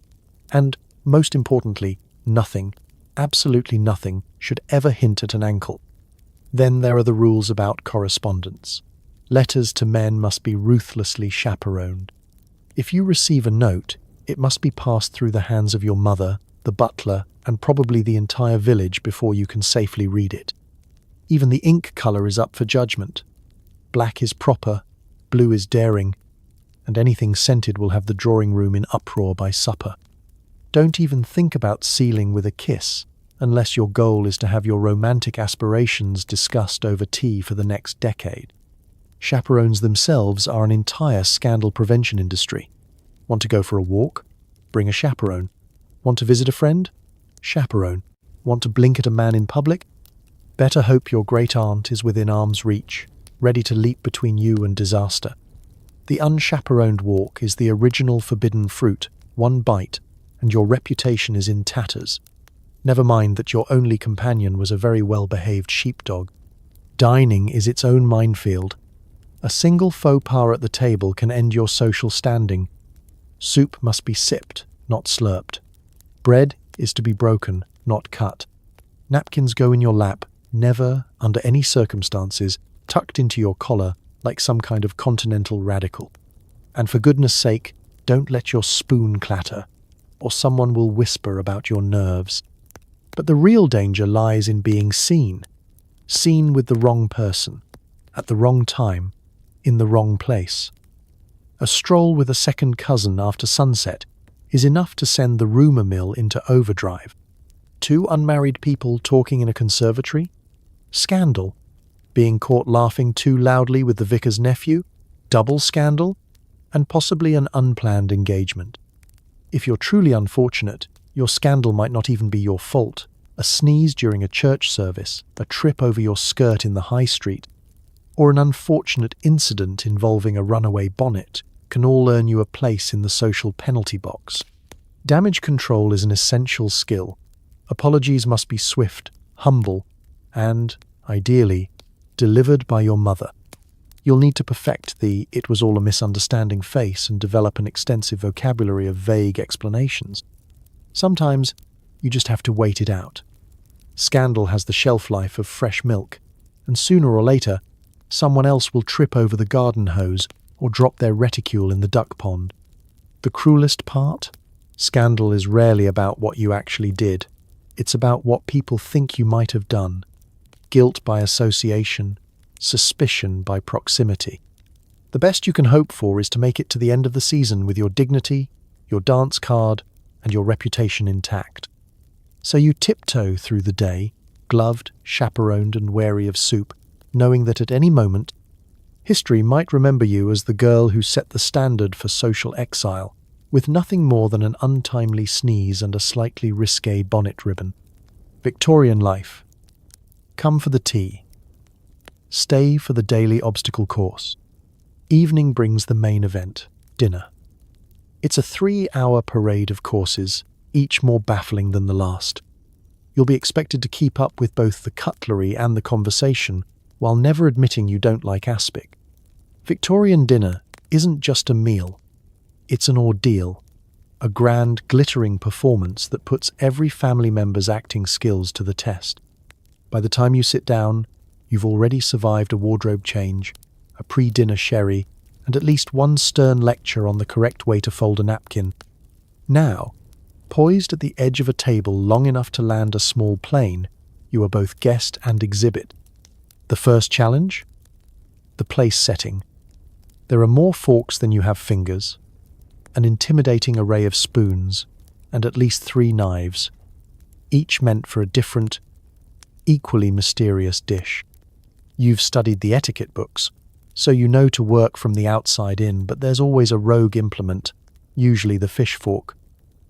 and, most importantly, nothing, absolutely nothing, should ever hint at an ankle. Then there are the rules about correspondence. Letters to men must be ruthlessly chaperoned. If you receive a note, it must be passed through the hands of your mother, the butler, and probably the entire village before you can safely read it. Even the ink colour is up for judgment. Black is proper, blue is daring, and anything scented will have the drawing room in uproar by supper. Don't even think about sealing with a kiss, unless your goal is to have your romantic aspirations discussed over tea for the next decade. Chaperones themselves are an entire scandal prevention industry. Want to go for a walk? Bring a chaperone. Want to visit a friend? Chaperone. Want to blink at a man in public? Better hope your great aunt is within arm's reach, ready to leap between you and disaster. The unchaperoned walk is the original forbidden fruit, one bite, and your reputation is in tatters. Never mind that your only companion was a very well-behaved sheepdog. Dining is its own minefield. A single faux pas at the table can end your social standing. Soup must be sipped, not slurped. Bread is to be broken, not cut. Napkins go in your lap, never, under any circumstances, tucked into your collar like some kind of continental radical. And for goodness sake, don't let your spoon clatter, or someone will whisper about your nerves. But the real danger lies in being seen. Seen with the wrong person, at the wrong time, in the wrong place. A stroll with a second cousin after sunset is enough to send the rumour mill into overdrive. Two unmarried people talking in a conservatory? Scandal. Being caught laughing too loudly with the vicar's nephew? Double scandal. And possibly an unplanned engagement. If you're truly unfortunate, your scandal might not even be your fault. A sneeze during a church service, a trip over your skirt in the high street, or an unfortunate incident involving a runaway bonnet can all earn you a place in the social penalty box. Damage control is an essential skill. Apologies must be swift, humble, and, ideally, delivered by your mother. You'll need to perfect the "it was all a misunderstanding" face and develop an extensive vocabulary of vague explanations. Sometimes, you just have to wait it out. Scandal has the shelf life of fresh milk, and sooner or later, someone else will trip over the garden hose or drop their reticule in the duck pond. The cruelest part? Scandal is rarely about what you actually did. It's about what people think you might have done. Guilt by association, suspicion by proximity. The best you can hope for is to make it to the end of the season with your dignity, your dance card, and your reputation intact. So you tiptoe through the day, gloved, chaperoned, and wary of soup, knowing that at any moment, history might remember you as the girl who set the standard for social exile, with nothing more than an untimely sneeze and a slightly risque bonnet ribbon. Victorian life. Come for the tea. Stay for the daily obstacle course. Evening brings the main event, dinner. It's a 3-hour parade of courses, each more baffling than the last. You'll be expected to keep up with both the cutlery and the conversation, while never admitting you don't like aspic. Victorian dinner isn't just a meal. It's an ordeal, a grand, glittering performance that puts every family member's acting skills to the test. By the time you sit down, you've already survived a wardrobe change, a pre-dinner sherry, and at least one stern lecture on the correct way to fold a napkin. Now, poised at the edge of a table long enough to land a small plane, you are both guest and exhibit. The first challenge? The place setting. There are more forks than you have fingers, an intimidating array of spoons, and at least 3 knives, each meant for a different, equally mysterious dish. You've studied the etiquette books, so you know to work from the outside in, but there's always a rogue implement, usually the fish fork,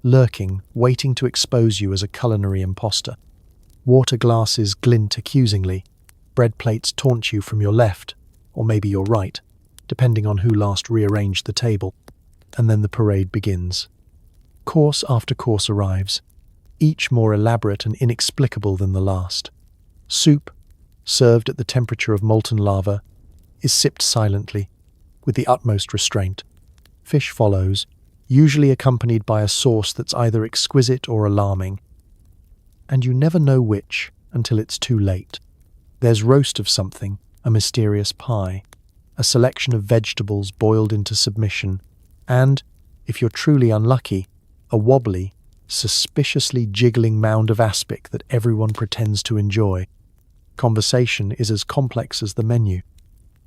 lurking, waiting to expose you as a culinary imposter. Water glasses glint accusingly, bread plates taunt you from your left, or maybe your right, depending on who last rearranged the table, and then the parade begins. Course after course arrives, each more elaborate and inexplicable than the last. Soup, served at the temperature of molten lava, is sipped silently, with the utmost restraint. Fish follows, usually accompanied by a sauce that's either exquisite or alarming. And you never know which until it's too late. There's roast of something, a mysterious pie, a selection of vegetables boiled into submission, and, if you're truly unlucky, a wobbly, suspiciously jiggling mound of aspic that everyone pretends to enjoy. Conversation is as complex as the menu.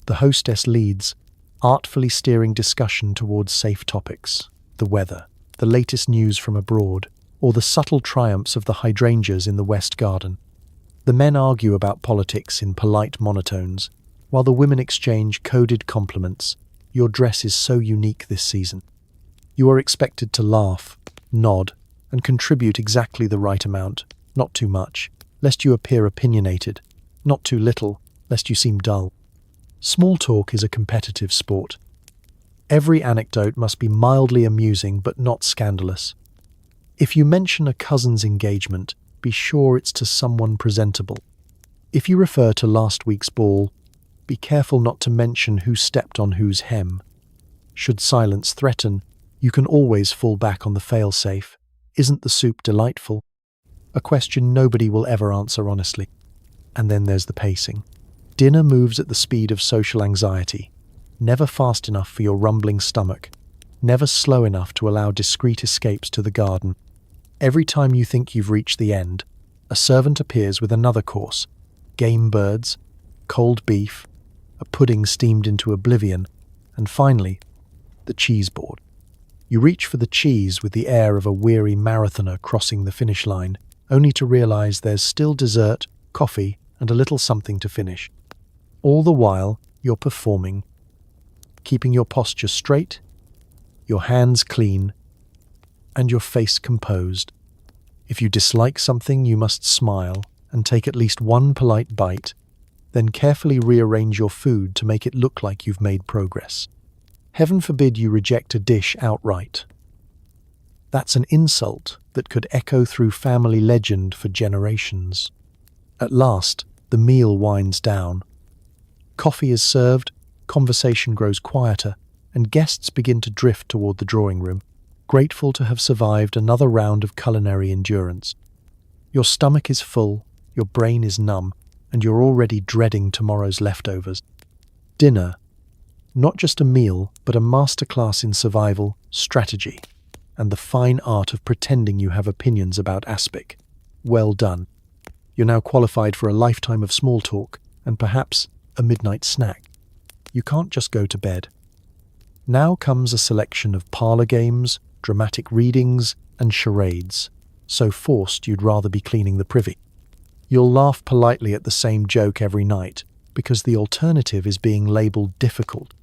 The hostess leads, artfully steering discussion towards safe topics, the weather, the latest news from abroad, or the subtle triumphs of the hydrangeas in the West Garden. The men argue about politics in polite monotones, while the women exchange coded compliments. Your dress is so unique this season. You are expected to laugh, nod, and contribute exactly the right amount, not too much, lest you appear opinionated, not too little, lest you seem dull. Small talk is a competitive sport. Every anecdote must be mildly amusing but not scandalous. If you mention a cousin's engagement, be sure it's to someone presentable. If you refer to last week's ball, be careful not to mention who stepped on whose hem. Should silence threaten, you can always fall back on the fail-safe. Isn't the soup delightful? A question nobody will ever answer honestly. And then there's the pacing. Dinner moves at the speed of social anxiety. Never fast enough for your rumbling stomach. Never slow enough to allow discreet escapes to the garden. Every time you think you've reached the end, a servant appears with another course. Game birds, cold beef, a pudding steamed into oblivion, and finally, the cheese board. You reach for the cheese with the air of a weary marathoner crossing the finish line, only to realize there's still dessert, coffee, and a little something to finish. All the while, you're performing, keeping your posture straight, your hands clean, and your face composed. If you dislike something, you must smile and take at least one polite bite, then carefully rearrange your food to make it look like you've made progress. Heaven forbid you reject a dish outright. That's an insult that could echo through family legend for generations. At last, the meal winds down. Coffee is served, conversation grows quieter, and guests begin to drift toward the drawing room, grateful to have survived another round of culinary endurance. Your stomach is full, your brain is numb, and you're already dreading tomorrow's leftovers. Dinner, not just a meal, but a masterclass in survival, strategy, and the fine art of pretending you have opinions about aspic. Well done. You're now qualified for a lifetime of small talk, and perhaps a midnight snack. You can't just go to bed. Now comes a selection of parlour games, dramatic readings, and charades, so forced you'd rather be cleaning the privy. You'll laugh politely at the same joke every night, because the alternative is being labelled difficult.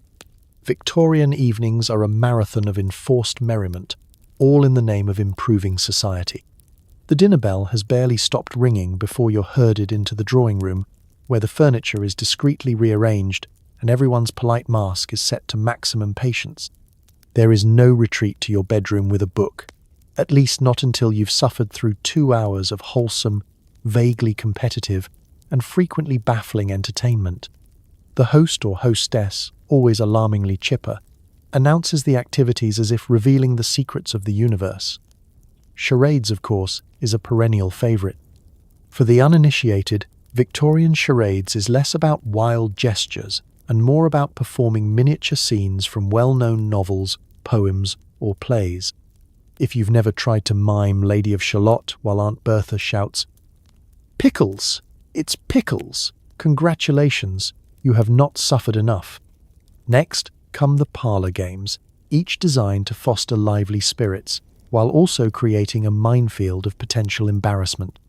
Victorian evenings are a marathon of enforced merriment, all in the name of improving society. The dinner bell has barely stopped ringing before you're herded into the drawing room, where the furniture is discreetly rearranged and everyone's polite mask is set to maximum patience. There is no retreat to your bedroom with a book, at least not until you've suffered through 2 hours of wholesome, vaguely competitive, and frequently baffling entertainment. The host or hostess, always alarmingly chipper, announces the activities as if revealing the secrets of the universe. Charades, of course, is a perennial favourite. For the uninitiated, Victorian charades is less about wild gestures and more about performing miniature scenes from well-known novels, poems, or plays. If you've never tried to mime Lady of Shalott while Aunt Bertha shouts, "Pickles! It's pickles! Congratulations, you have not suffered enough." Next come the parlour games, each designed to foster lively spirits, while also creating a minefield of potential embarrassment.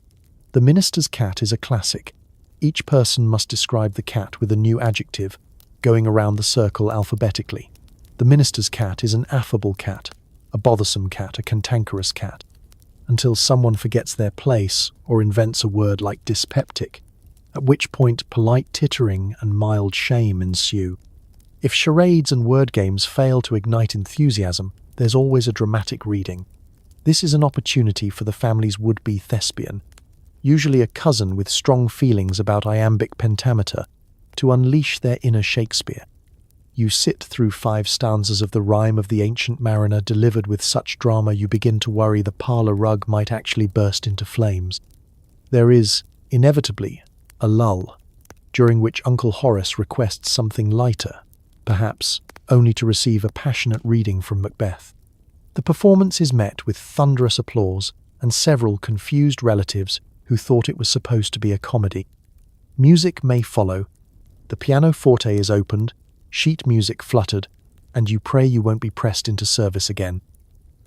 The minister's cat is a classic. Each person must describe the cat with a new adjective, going around the circle alphabetically. The minister's cat is an affable cat, a bothersome cat, a cantankerous cat, until someone forgets their place or invents a word like dyspeptic, at which point polite tittering and mild shame ensue. If charades and word games fail to ignite enthusiasm, there's always a dramatic reading. This is an opportunity for the family's would-be thespian, usually a cousin with strong feelings about iambic pentameter, to unleash their inner Shakespeare. You sit through 5 stanzas of the rhyme of the ancient mariner delivered with such drama you begin to worry the parlour rug might actually burst into flames. There is, inevitably, a lull, during which Uncle Horace requests something lighter, perhaps only to receive a passionate reading from Macbeth. The performance is met with thunderous applause and several confused relatives who thought it was supposed to be a comedy. Music may follow. The pianoforte is opened, sheet music fluttered, and you pray you won't be pressed into service again.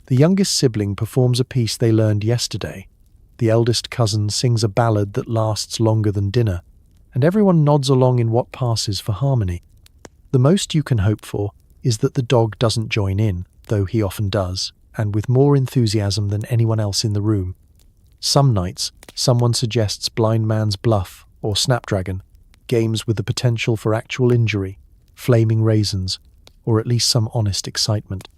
The youngest sibling performs a piece they learned yesterday. The eldest cousin sings a ballad that lasts longer than dinner, and everyone nods along in what passes for harmony. The most you can hope for is that the dog doesn't join in, though he often does, and with more enthusiasm than anyone else in the room. Some nights, someone suggests blind man's bluff or snapdragon, games with the potential for actual injury, flaming raisins, or at least some honest excitement.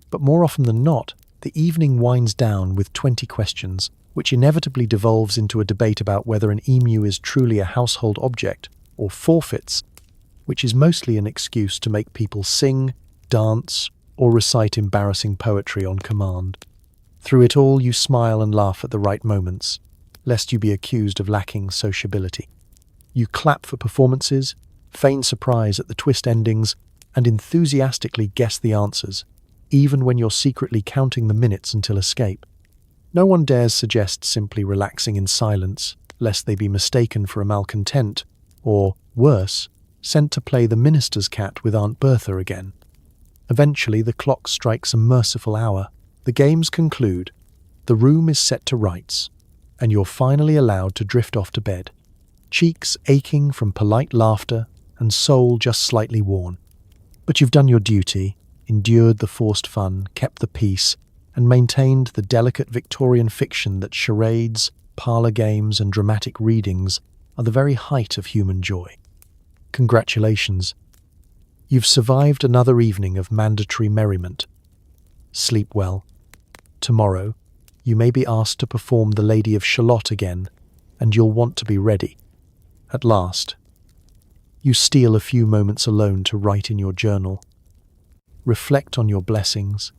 But more often than not, the evening winds down with 20 questions, which inevitably devolves into a debate about whether an emu is truly a household object, or forfeits, which is mostly an excuse to make people sing, dance, or recite embarrassing poetry on command. Through it all, you smile and laugh at the right moments, lest you be accused of lacking sociability. You clap for performances, feign surprise at the twist endings, and enthusiastically guess the answers, even when you're secretly counting the minutes until escape. No one dares suggest simply relaxing in silence, lest they be mistaken for a malcontent, or, worse, sent to play the minister's cat with Aunt Bertha again. Eventually, the clock strikes a merciful hour. The games conclude, the room is set to rights, and you're finally allowed to drift off to bed, cheeks aching from polite laughter and soul just slightly worn. But you've done your duty, endured the forced fun, kept the peace, and maintained the delicate Victorian fiction that charades, parlour games, and dramatic readings are the very height of human joy. Congratulations. You've survived another evening of mandatory merriment. Sleep well. Tomorrow, you may be asked to perform the Lady of Shalott again, and you'll want to be ready. At last, you steal a few moments alone to write in your journal, reflect on your blessings,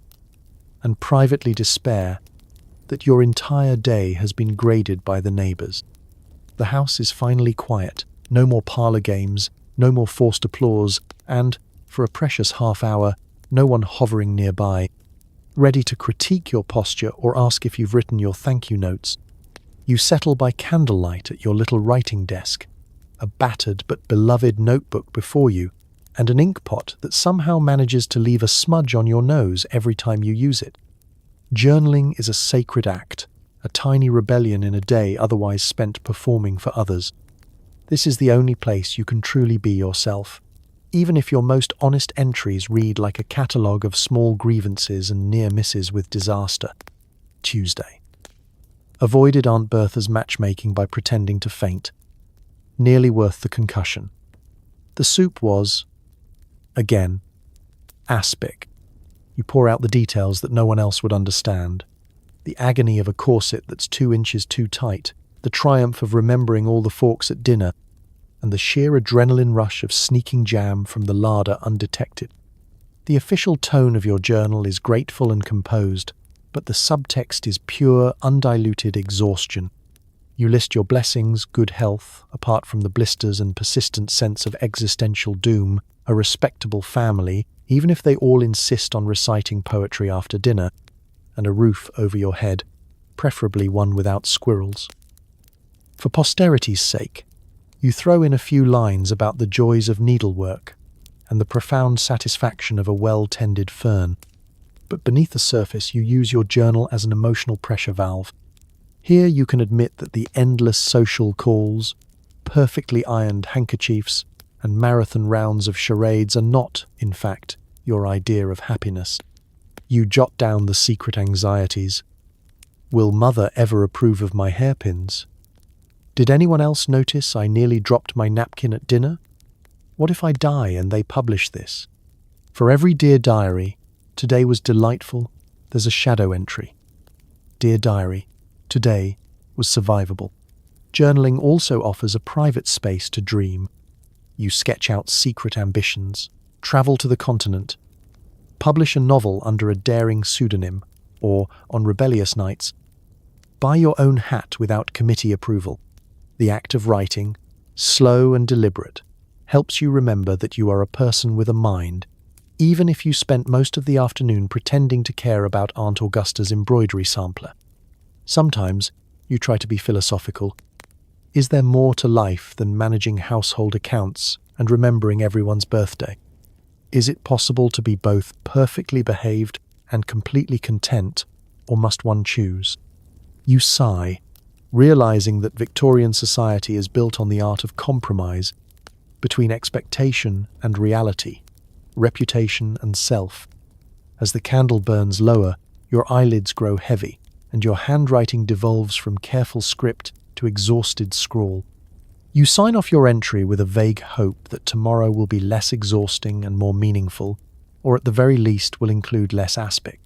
and privately despair that your entire day has been graded by the neighbours. The house is finally quiet, no more parlour games, no more forced applause, and, for a precious half hour, no one hovering nearby, ready to critique your posture or ask if you've written your thank you notes. You settle by candlelight at your little writing desk, a battered but beloved notebook before you, and an ink pot that somehow manages to leave a smudge on your nose every time you use it. Journaling is a sacred act, a tiny rebellion in a day otherwise spent performing for others. This is the only place you can truly be yourself, even if your most honest entries read like a catalogue of small grievances and near misses with disaster. Tuesday. Avoided Aunt Bertha's matchmaking by pretending to faint. Nearly worth the concussion. The soup was, again, aspic. You pour out the details that no one else would understand. The agony of a corset that's 2 inches too tight, the triumph of remembering all the forks at dinner, and the sheer adrenaline rush of sneaking jam from the larder undetected. The official tone of your journal is grateful and composed, but the subtext is pure, undiluted exhaustion. You list your blessings, good health, apart from the blisters and persistent sense of existential doom, a respectable family, even if they all insist on reciting poetry after dinner, and a roof over your head, preferably one without squirrels. For posterity's sake, you throw in a few lines about the joys of needlework and the profound satisfaction of a well-tended fern. But beneath the surface, you use your journal as an emotional pressure valve. Here you can admit that the endless social calls, perfectly ironed handkerchiefs, and marathon rounds of charades are not, in fact, your idea of happiness. You jot down the secret anxieties. Will mother ever approve of my hairpins? Did anyone else notice I nearly dropped my napkin at dinner? What if I die and they publish this? For every Dear Diary, today was delightful, there's a shadow entry. Dear Diary, today was survivable. Journaling also offers a private space to dream. You sketch out secret ambitions, travel to the continent, publish a novel under a daring pseudonym, or, on rebellious nights, buy your own hat without committee approval. The act of writing, slow and deliberate, helps you remember that you are a person with a mind, even if you spent most of the afternoon pretending to care about Aunt Augusta's embroidery sampler. Sometimes you try to be philosophical. Is there more to life than managing household accounts and remembering everyone's birthday? Is it possible to be both perfectly behaved and completely content, or must one choose? You sigh, realizing that Victorian society is built on the art of compromise between expectation and reality, reputation and self. As the candle burns lower, your eyelids grow heavy, and your handwriting devolves from careful script to exhausted scrawl. You sign off your entry with a vague hope that tomorrow will be less exhausting and more meaningful, or at the very least will include less aspic.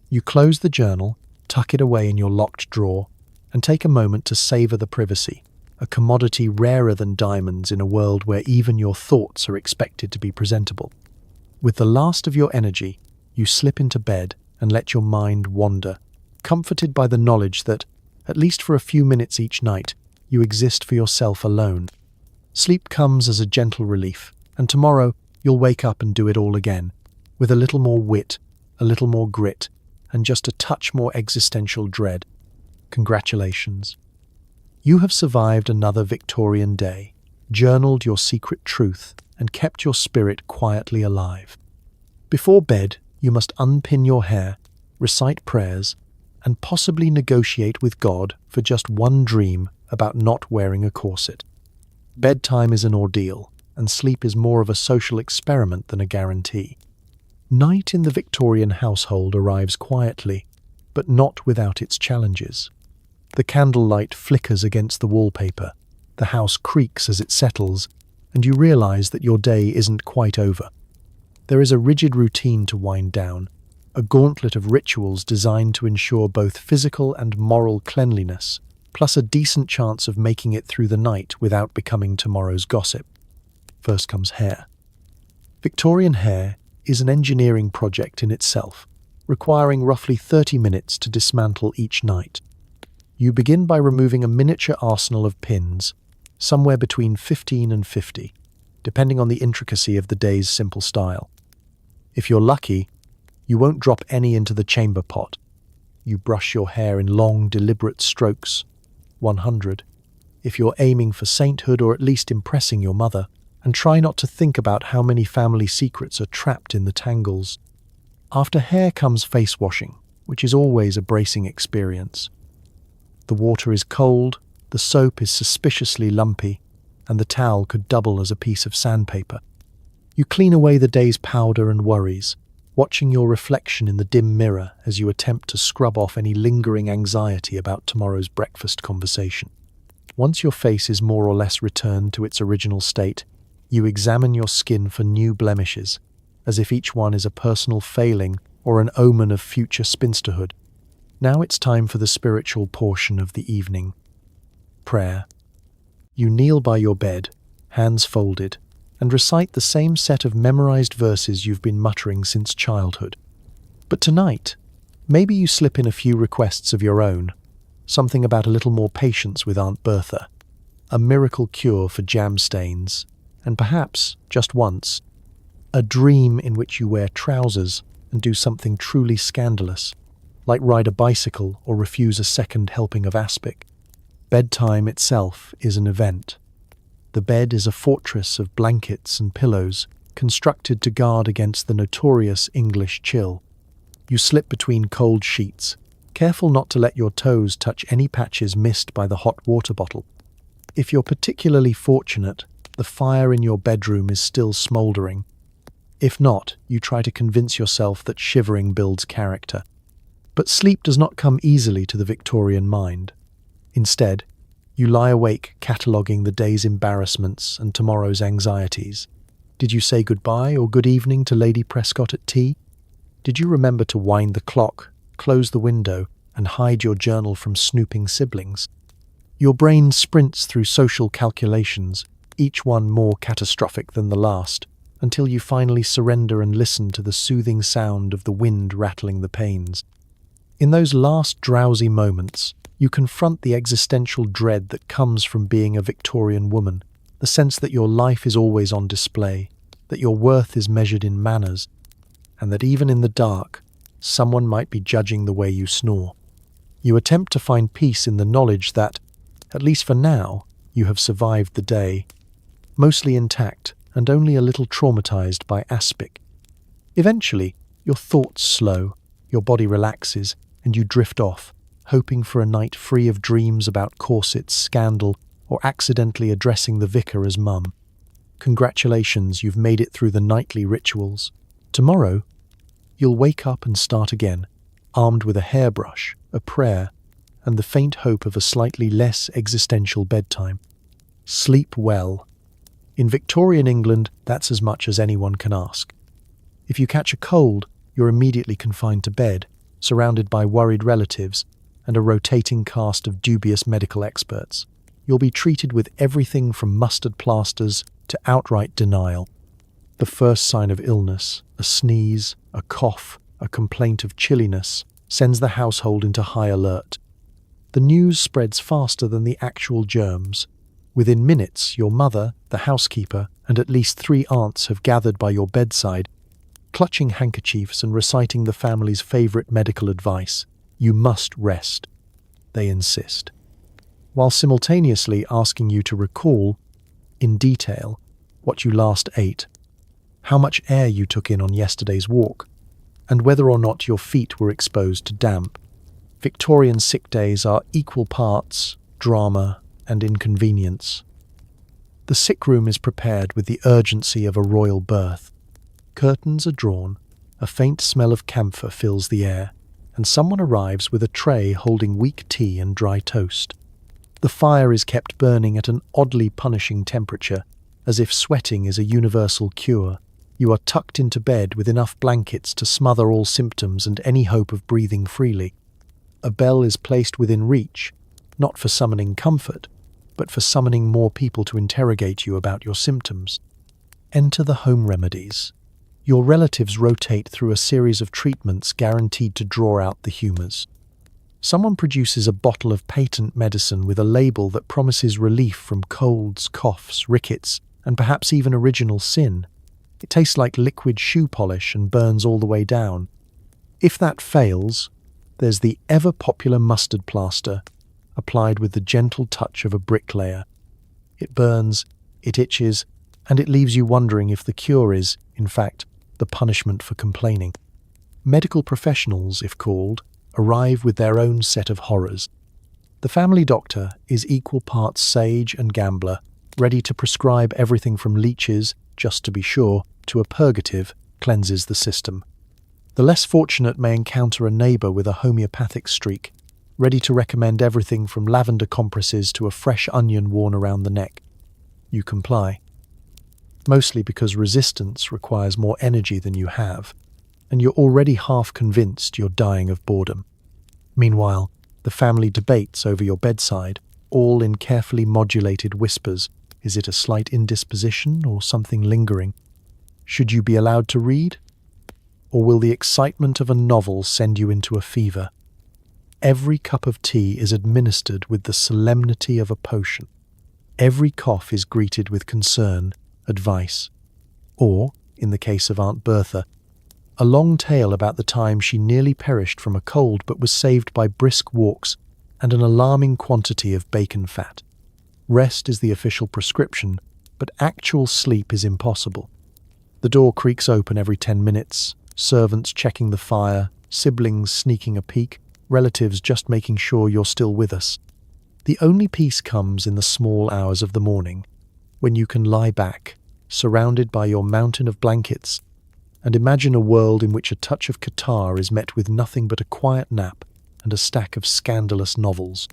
You close the journal, tuck it away in your locked drawer, and take a moment to savor the privacy, a commodity rarer than diamonds in a world where even your thoughts are expected to be presentable. With the last of your energy, you slip into bed and let your mind wander, comforted by the knowledge that, at least for a few minutes each night, you exist for yourself alone. Sleep comes as a gentle relief, and tomorrow you'll wake up and do it all again, with a little more wit, a little more grit, and just a touch more existential dread. Congratulations. You have survived another Victorian day, journaled your secret truth, and kept your spirit quietly alive. Before bed, you must unpin your hair, recite prayers, and possibly negotiate with God for just one dream about not wearing a corset. Bedtime is an ordeal, and sleep is more of a social experiment than a guarantee. Night in the Victorian household arrives quietly, but not without its challenges. The candlelight flickers against the wallpaper, the house creaks as it settles, and you realize that your day isn't quite over. There is a rigid routine to wind down, a gauntlet of rituals designed to ensure both physical and moral cleanliness, plus a decent chance of making it through the night without becoming tomorrow's gossip. First comes hair. Victorian hair is an engineering project in itself, requiring roughly 30 minutes to dismantle each night. You begin by removing a miniature arsenal of pins, somewhere between 15 and 50, depending on the intricacy of the day's simple style. If you're lucky, you won't drop any into the chamber pot. You brush your hair in long, deliberate strokes, 100, if you're aiming for sainthood or at least impressing your mother, and try not to think about how many family secrets are trapped in the tangles. After hair comes face washing, which is always a bracing experience. The water is cold, the soap is suspiciously lumpy, and the towel could double as a piece of sandpaper. You clean away the day's powder and worries, watching your reflection in the dim mirror as you attempt to scrub off any lingering anxiety about tomorrow's breakfast conversation. Once your face is more or less returned to its original state, you examine your skin for new blemishes, as if each one is a personal failing or an omen of future spinsterhood. Now it's time for the spiritual portion of the evening. Prayer. You kneel by your bed, hands folded, and recite the same set of memorized verses you've been muttering since childhood. But tonight, maybe you slip in a few requests of your own, something about a little more patience with Aunt Bertha, a miracle cure for jam stains, and perhaps, just once, a dream in which you wear trousers and do something truly scandalous, like ride a bicycle or refuse a second helping of aspic. Bedtime itself is an event. The bed is a fortress of blankets and pillows, constructed to guard against the notorious English chill. You slip between cold sheets, careful not to let your toes touch any patches missed by the hot water bottle. If you're particularly fortunate, the fire in your bedroom is still smouldering. If not, you try to convince yourself that shivering builds character. But sleep does not come easily to the Victorian mind. Instead, you lie awake cataloguing the day's embarrassments and tomorrow's anxieties. Did you say goodbye or good evening to Lady Prescott at tea? Did you remember to wind the clock, close the window, and hide your journal from snooping siblings? Your brain sprints through social calculations, each one more catastrophic than the last, until you finally surrender and listen to the soothing sound of the wind rattling the panes. In those last drowsy moments, you confront the existential dread that comes from being a Victorian woman, the sense that your life is always on display, that your worth is measured in manners, and that even in the dark, someone might be judging the way you snore. You attempt to find peace in the knowledge that, at least for now, you have survived the day, mostly intact and only a little traumatized by aspic. Eventually, your thoughts slow, your body relaxes, and you drift off, hoping for a night free of dreams about corsets, scandal, or accidentally addressing the vicar as mum. Congratulations, you've made it through the nightly rituals. Tomorrow, you'll wake up and start again, armed with a hairbrush, a prayer, and the faint hope of a slightly less existential bedtime. Sleep well. In Victorian England, that's as much as anyone can ask. If you catch a cold, you're immediately confined to bed, surrounded by worried relatives and a rotating cast of dubious medical experts. You'll be treated with everything from mustard plasters to outright denial. The first sign of illness, a sneeze, a cough, a complaint of chilliness, sends the household into high alert. The news spreads faster than the actual germs. Within minutes, your mother, the housekeeper, and at least 3 aunts have gathered by your bedside, clutching handkerchiefs and reciting the family's favourite medical advice. You must rest, they insist, while simultaneously asking you to recall, in detail, what you last ate, how much air you took in on yesterday's walk, and whether or not your feet were exposed to damp. Victorian sick days are equal parts drama and inconvenience. The sick room is prepared with the urgency of a royal birth. Curtains are drawn, a faint smell of camphor fills the air, and someone arrives with a tray holding weak tea and dry toast. The fire is kept burning at an oddly punishing temperature, as if sweating is a universal cure. You are tucked into bed with enough blankets to smother all symptoms and any hope of breathing freely. A bell is placed within reach, not for summoning comfort, but for summoning more people to interrogate you about your symptoms. Enter the home remedies. Your relatives rotate through a series of treatments guaranteed to draw out the humours. Someone produces a bottle of patent medicine with a label that promises relief from colds, coughs, rickets, and perhaps even original sin. It tastes like liquid shoe polish and burns all the way down. If that fails, there's the ever-popular mustard plaster, applied with the gentle touch of a bricklayer. It burns, it itches, and it leaves you wondering if the cure is, in fact, the punishment for complaining. Medical professionals, if called, arrive with their own set of horrors. The family doctor is equal parts sage and gambler, ready to prescribe everything from leeches, just to be sure, to a purgative, cleanses the system. The less fortunate may encounter a neighbour with a homeopathic streak, ready to recommend everything from lavender compresses to a fresh onion worn around the neck. You comply. Mostly because resistance requires more energy than you have, and you're already half convinced you're dying of boredom. Meanwhile, the family debates over your bedside, all in carefully modulated whispers. Is it a slight indisposition or something lingering? Should you be allowed to read? Or will the excitement of a novel send you into a fever? Every cup of tea is administered with the solemnity of a potion. Every cough is greeted with concern, advice, or, in the case of Aunt Bertha, a long tale about the time she nearly perished from a cold but was saved by brisk walks and an alarming quantity of bacon fat. Rest is the official prescription, but actual sleep is impossible. The door creaks open every 10 minutes, servants checking the fire, siblings sneaking a peek, relatives just making sure you're still with us. The only peace comes in the small hours of the morning, when you can lie back, surrounded by your mountain of blankets, and imagine a world in which a touch of catarrh is met with nothing but a quiet nap and a stack of scandalous novels.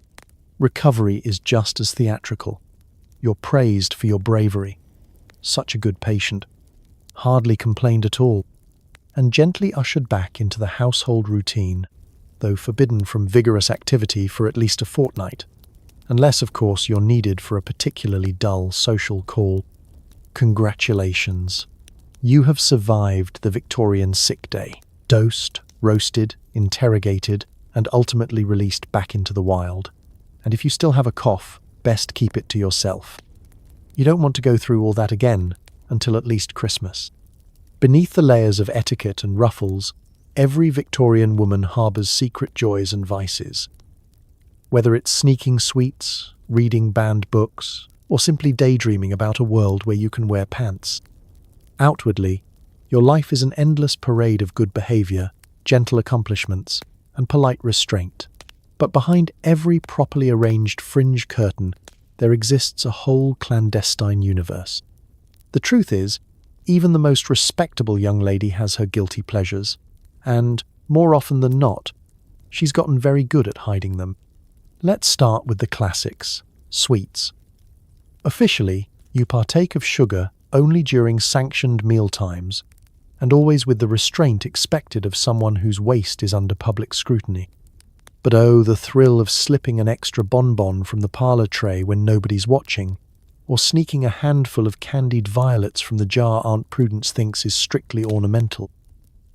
Recovery is just as theatrical. You're praised for your bravery. Such a good patient. Hardly complained at all, and gently ushered back into the household routine, though forbidden from vigorous activity for at least a fortnight. Unless, of course, you're needed for a particularly dull social call. Congratulations. You have survived the Victorian sick day. Dosed, roasted, interrogated, and ultimately released back into the wild. And if you still have a cough, best keep it to yourself. You don't want to go through all that again until at least Christmas. Beneath the layers of etiquette and ruffles, every Victorian woman harbours secret joys and vices. Whether it's sneaking sweets, reading banned books, or simply daydreaming about a world where you can wear pants. Outwardly, your life is an endless parade of good behaviour, gentle accomplishments, and polite restraint. But behind every properly arranged fringe curtain, there exists a whole clandestine universe. The truth is, even the most respectable young lady has her guilty pleasures, and, more often than not, she's gotten very good at hiding them. Let's start with the classics, sweets. Officially, you partake of sugar only during sanctioned mealtimes, and always with the restraint expected of someone whose waist is under public scrutiny. But oh, the thrill of slipping an extra bonbon from the parlour tray when nobody's watching, or sneaking a handful of candied violets from the jar Aunt Prudence thinks is strictly ornamental.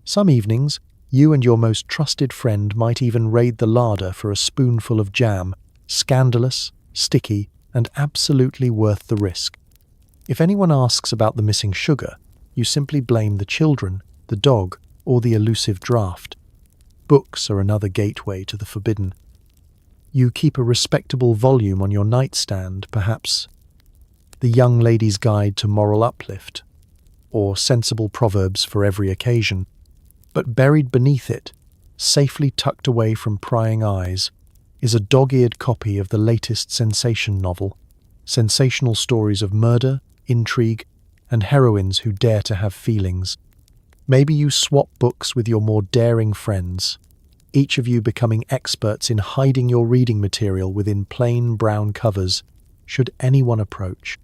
Some evenings, you and your most trusted friend might even raid the larder for a spoonful of jam, scandalous, sticky, and absolutely worth the risk. If anyone asks about the missing sugar, you simply blame the children, the dog, or the elusive draft. Books are another gateway to the forbidden. You keep a respectable volume on your nightstand, perhaps The Young Lady's Guide to Moral Uplift, or Sensible Proverbs for Every Occasion. But buried beneath it, safely tucked away from prying eyes, is a dog-eared copy of the latest sensation novel, sensational stories of murder, intrigue, and heroines who dare to have feelings. Maybe you swap books with your more daring friends, each of you becoming experts in hiding your reading material within plain brown covers, should anyone approach.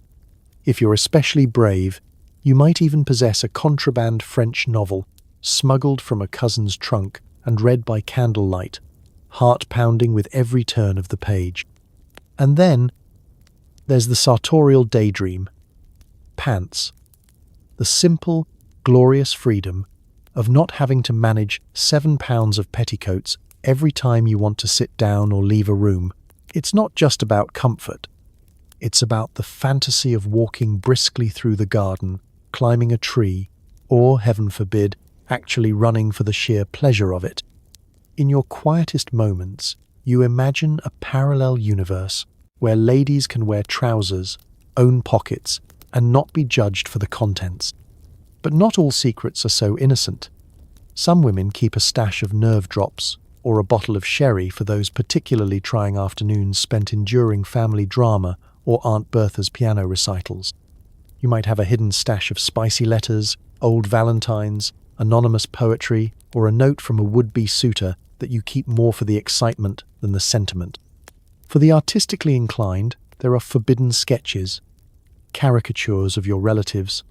If you're especially brave, you might even possess a contraband French novel, smuggled from a cousin's trunk and read by candlelight, heart-pounding with every turn of the page. And then, there's the sartorial daydream. Pants. The simple, glorious freedom of not having to manage 7 pounds of petticoats every time you want to sit down or leave a room. It's not just about comfort. It's about the fantasy of walking briskly through the garden, climbing a tree, or, heaven forbid, actually running for the sheer pleasure of it. In your quietest moments, you imagine a parallel universe where ladies can wear trousers, own pockets, and not be judged for the contents. But not all secrets are so innocent. Some women keep a stash of nerve drops or a bottle of sherry for those particularly trying afternoons spent enduring family drama or Aunt Bertha's piano recitals. You might have a hidden stash of spicy letters, old valentines, anonymous poetry, or a note from a would-be suitor that you keep more for the excitement than the sentiment. For the artistically inclined, there are forbidden sketches, caricatures of your relatives,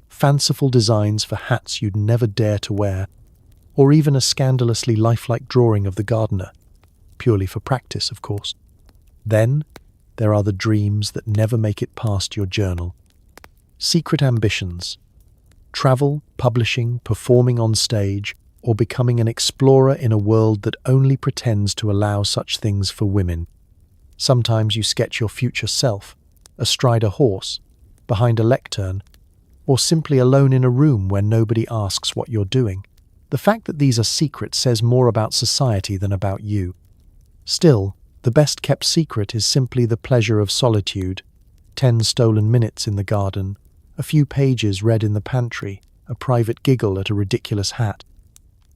fanciful designs for hats you'd never dare to wear, or even a scandalously lifelike drawing of the gardener, purely for practice, of course. Then, there are the dreams that never make it past your journal. Secret ambitions. Travel, publishing, performing on stage, or becoming an explorer in a world that only pretends to allow such things for women. Sometimes you sketch your future self, astride a horse, behind a lectern, or simply alone in a room where nobody asks what you're doing. The fact that these are secrets says more about society than about you. Still, the best-kept secret is simply the pleasure of solitude, 10 stolen minutes in the garden, a few pages read in the pantry, a private giggle at a ridiculous hat,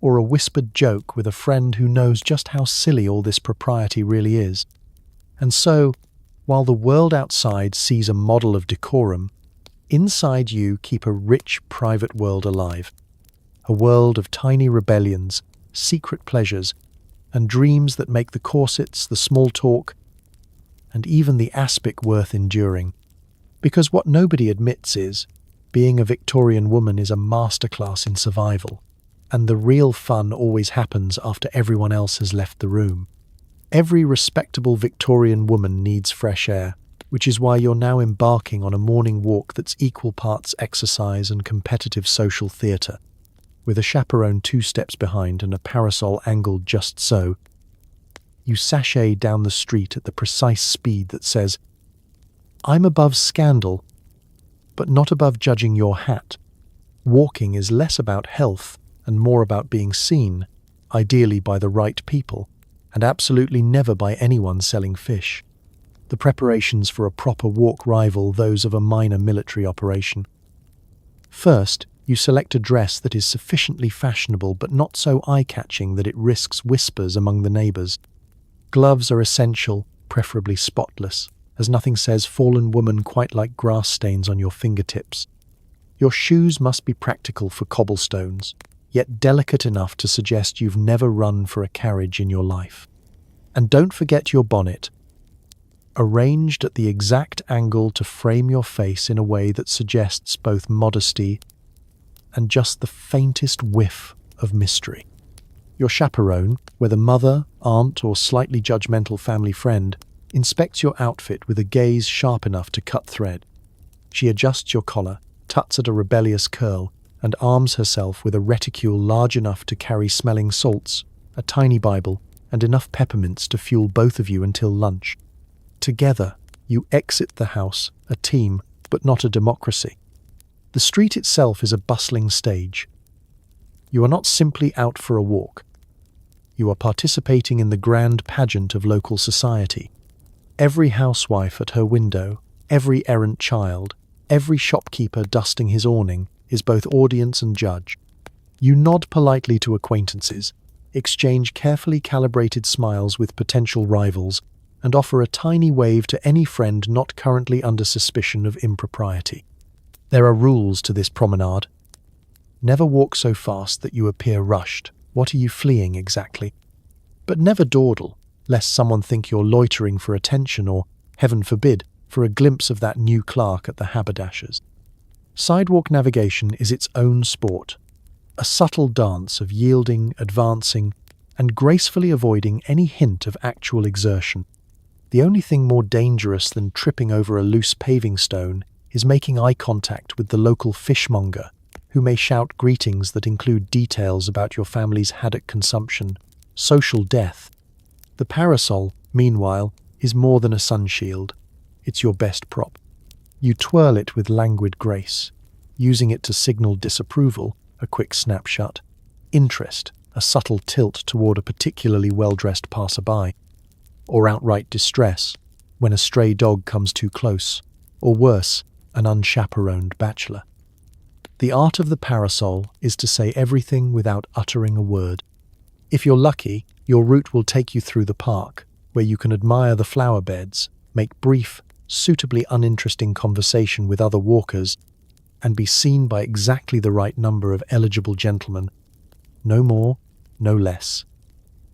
or a whispered joke with a friend who knows just how silly all this propriety really is. And so, while the world outside sees a model of decorum, inside you keep a rich private world alive. A world of tiny rebellions, secret pleasures, and dreams that make the corsets, the small talk, and even the aspic worth enduring. Because what nobody admits is, being a Victorian woman is a masterclass in survival, and the real fun always happens after everyone else has left the room. Every respectable Victorian woman needs fresh air, which is why you're now embarking on a morning walk that's equal parts exercise and competitive social theatre. With a chaperone 2 steps behind and a parasol angled just so, you sashay down the street at the precise speed that says, "I'm above scandal, but not above judging your hat." Walking is less about health and more about being seen, ideally by the right people, and absolutely never by anyone selling fish. The preparations for a proper walk rival those of a minor military operation. First, you select a dress that is sufficiently fashionable but not so eye-catching that it risks whispers among the neighbours. Gloves are essential, preferably spotless, as nothing says fallen woman quite like grass stains on your fingertips. Your shoes must be practical for cobblestones, yet delicate enough to suggest you've never run for a carriage in your life. And don't forget your bonnet, arranged at the exact angle to frame your face in a way that suggests both modesty and just the faintest whiff of mystery. Your chaperone, whether mother, aunt, or slightly judgmental family friend, inspects your outfit with a gaze sharp enough to cut thread. She adjusts your collar, tuts at a rebellious curl, and arms herself with a reticule large enough to carry smelling salts, a tiny Bible, and enough peppermints to fuel both of you until lunch. Together, you exit the house, a team, but not a democracy. The street itself is a bustling stage. You are not simply out for a walk. You are participating in the grand pageant of local society. Every housewife at her window, every errant child, every shopkeeper dusting his awning is both audience and judge. You nod politely to acquaintances, exchange carefully calibrated smiles with potential rivals, and offer a tiny wave to any friend not currently under suspicion of impropriety. There are rules to this promenade. Never walk so fast that you appear rushed. What are you fleeing exactly? But never dawdle, lest someone think you're loitering for attention or, heaven forbid, for a glimpse of that new clerk at the haberdasher's. Sidewalk navigation is its own sport, a subtle dance of yielding, advancing, and gracefully avoiding any hint of actual exertion. The only thing more dangerous than tripping over a loose paving stone is making eye contact with the local fishmonger, who may shout greetings that include details about your family's haddock consumption, social death. The parasol, meanwhile, is more than a sunshield. It's your best prop. You twirl it with languid grace, using it to signal disapproval, a quick snapshot, interest, a subtle tilt toward a particularly well-dressed passerby, or outright distress when a stray dog comes too close, or worse, an unchaperoned bachelor. The art of the parasol is to say everything without uttering a word. If you're lucky, your route will take you through the park, where you can admire the flower beds, make brief, suitably uninteresting conversation with other walkers, and be seen by exactly the right number of eligible gentlemen. No more, no less.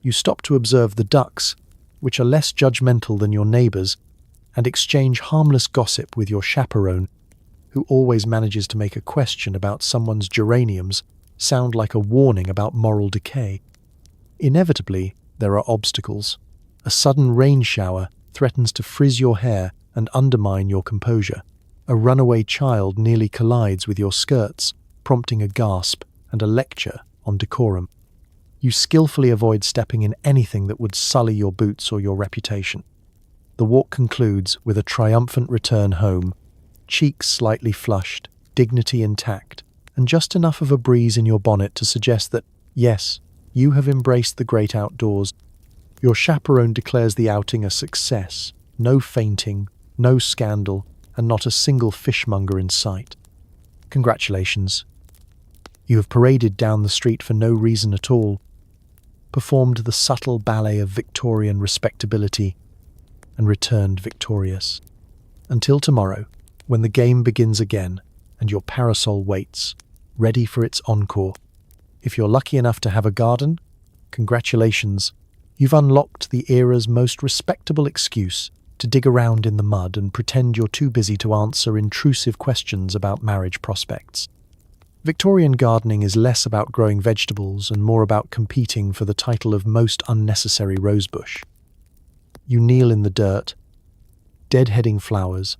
You stop to observe the ducks, which are less judgmental than your neighbours, and exchange harmless gossip with your chaperone, who always manages to make a question about someone's geraniums sound like a warning about moral decay. Inevitably, there are obstacles. A sudden rain shower threatens to frizz your hair and undermine your composure. A runaway child nearly collides with your skirts, prompting a gasp and a lecture on decorum. You skillfully avoid stepping in anything that would sully your boots or your reputation. The walk concludes with a triumphant return home, cheeks slightly flushed, dignity intact, and just enough of a breeze in your bonnet to suggest that, yes, you have embraced the great outdoors. Your chaperone declares the outing a success. No fainting, no scandal, and not a single fishmonger in sight. Congratulations. You have paraded down the street for no reason at all, performed the subtle ballet of Victorian respectability, and returned victorious. Until tomorrow, when the game begins again and your parasol waits, ready for its encore. If you're lucky enough to have a garden, congratulations, you've unlocked the era's most respectable excuse to dig around in the mud and pretend you're too busy to answer intrusive questions about marriage prospects. Victorian gardening is less about growing vegetables and more about competing for the title of most unnecessary rosebush. You kneel in the dirt, deadheading flowers,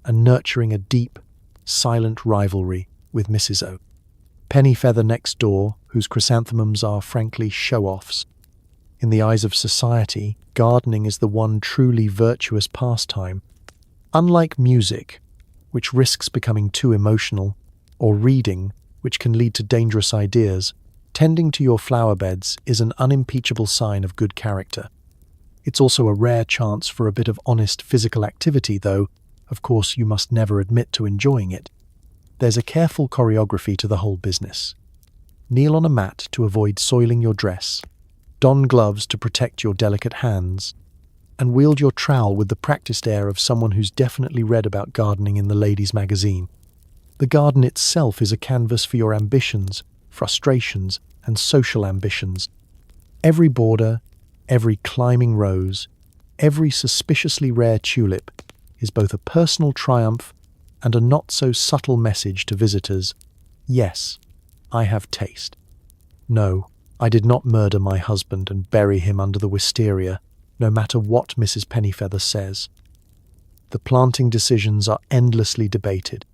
and nurturing a deep, silent rivalry with Mrs. O. Pennyfeather next door, whose chrysanthemums are frankly show-offs. In the eyes of society, gardening is the one truly virtuous pastime. Unlike music, which risks becoming too emotional, or reading, which can lead to dangerous ideas, tending to your flower beds is an unimpeachable sign of good character. It's also a rare chance for a bit of honest physical activity, though, of course, you must never admit to enjoying it. There's a careful choreography to the whole business. Kneel on a mat to avoid soiling your dress, don gloves to protect your delicate hands, and wield your trowel with the practiced air of someone who's definitely read about gardening in the ladies' magazine. The garden itself is a canvas for your ambitions, frustrations, and social ambitions. Every border, every climbing rose, every suspiciously rare tulip is both a personal triumph and a not-so-subtle message to visitors. Yes, I have taste. No, I did not murder my husband and bury him under the wisteria, no matter what Mrs. Pennyfeather says. The planting decisions are endlessly debated.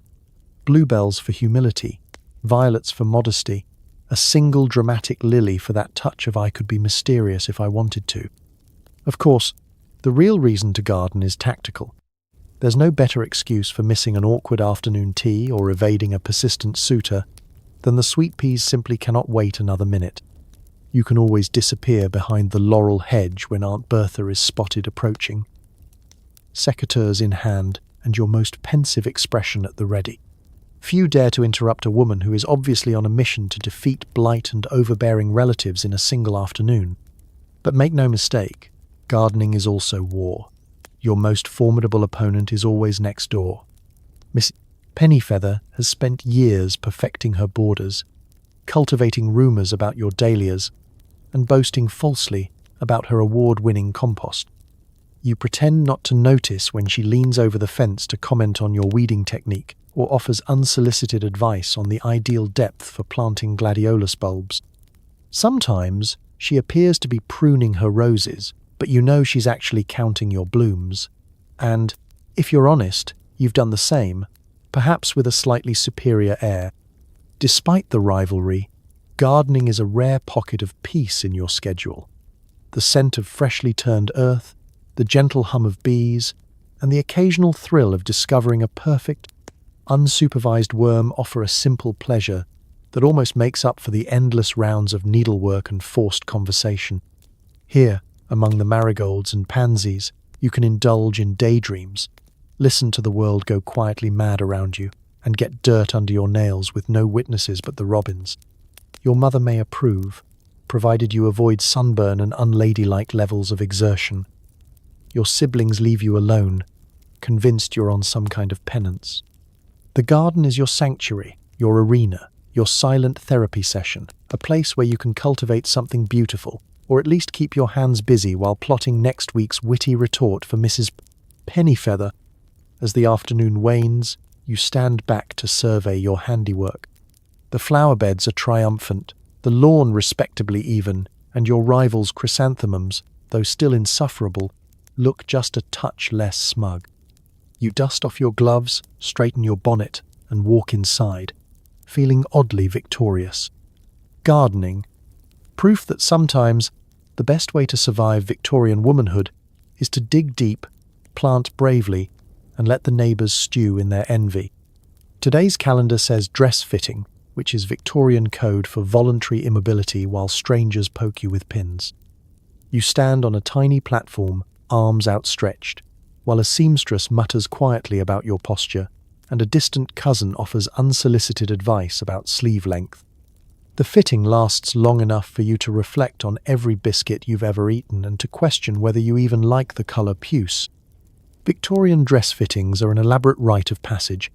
Bluebells for humility, violets for modesty, a single dramatic lily for that touch of I could be mysterious if I wanted to. Of course, the real reason to garden is tactical. There's no better excuse for missing an awkward afternoon tea or evading a persistent suitor than the sweet peas simply cannot wait another minute. You can always disappear behind the laurel hedge when Aunt Bertha is spotted approaching. Secateurs in hand and your most pensive expression at the ready. Few dare to interrupt a woman who is obviously on a mission to defeat blight and overbearing relatives in a single afternoon. But make no mistake, gardening is also war. Your most formidable opponent is always next door. Miss Pennyfeather has spent years perfecting her borders, cultivating rumours about your dahlias, and boasting falsely about her award-winning compost. You pretend not to notice when she leans over the fence to comment on your weeding technique or offers unsolicited advice on the ideal depth for planting gladiolus bulbs. Sometimes she appears to be pruning her roses, but you know she's actually counting your blooms. And, if you're honest, you've done the same, perhaps with a slightly superior air. Despite the rivalry, gardening is a rare pocket of peace in your schedule. The scent of freshly turned earth, the gentle hum of bees, and the occasional thrill of discovering a perfect, unsupervised worm offer a simple pleasure that almost makes up for the endless rounds of needlework and forced conversation. Here, among the marigolds and pansies, you can indulge in daydreams, listen to the world go quietly mad around you, and get dirt under your nails with no witnesses but the robins. Your mother may approve, provided you avoid sunburn and unladylike levels of exertion. Your siblings leave you alone, convinced you're on some kind of penance. The garden is your sanctuary, your arena, your silent therapy session, a place where you can cultivate something beautiful, or at least keep your hands busy while plotting next week's witty retort for Mrs. Pennyfeather. As the afternoon wanes, you stand back to survey your handiwork. The flower beds are triumphant, the lawn respectably even, and your rival's chrysanthemums, though still insufferable, look just a touch less smug. You dust off your gloves, straighten your bonnet, and walk inside, feeling oddly victorious. Gardening, proof that sometimes the best way to survive Victorian womanhood is to dig deep, plant bravely, and let the neighbours stew in their envy. Today's calendar says dress fitting, which is Victorian code for voluntary immobility while strangers poke you with pins. You stand on a tiny platform, arms outstretched, while a seamstress mutters quietly about your posture, and a distant cousin offers unsolicited advice about sleeve length. The fitting lasts long enough for you to reflect on every biscuit you've ever eaten and to question whether you even like the colour puce. Victorian dress fittings are an elaborate rite of passage,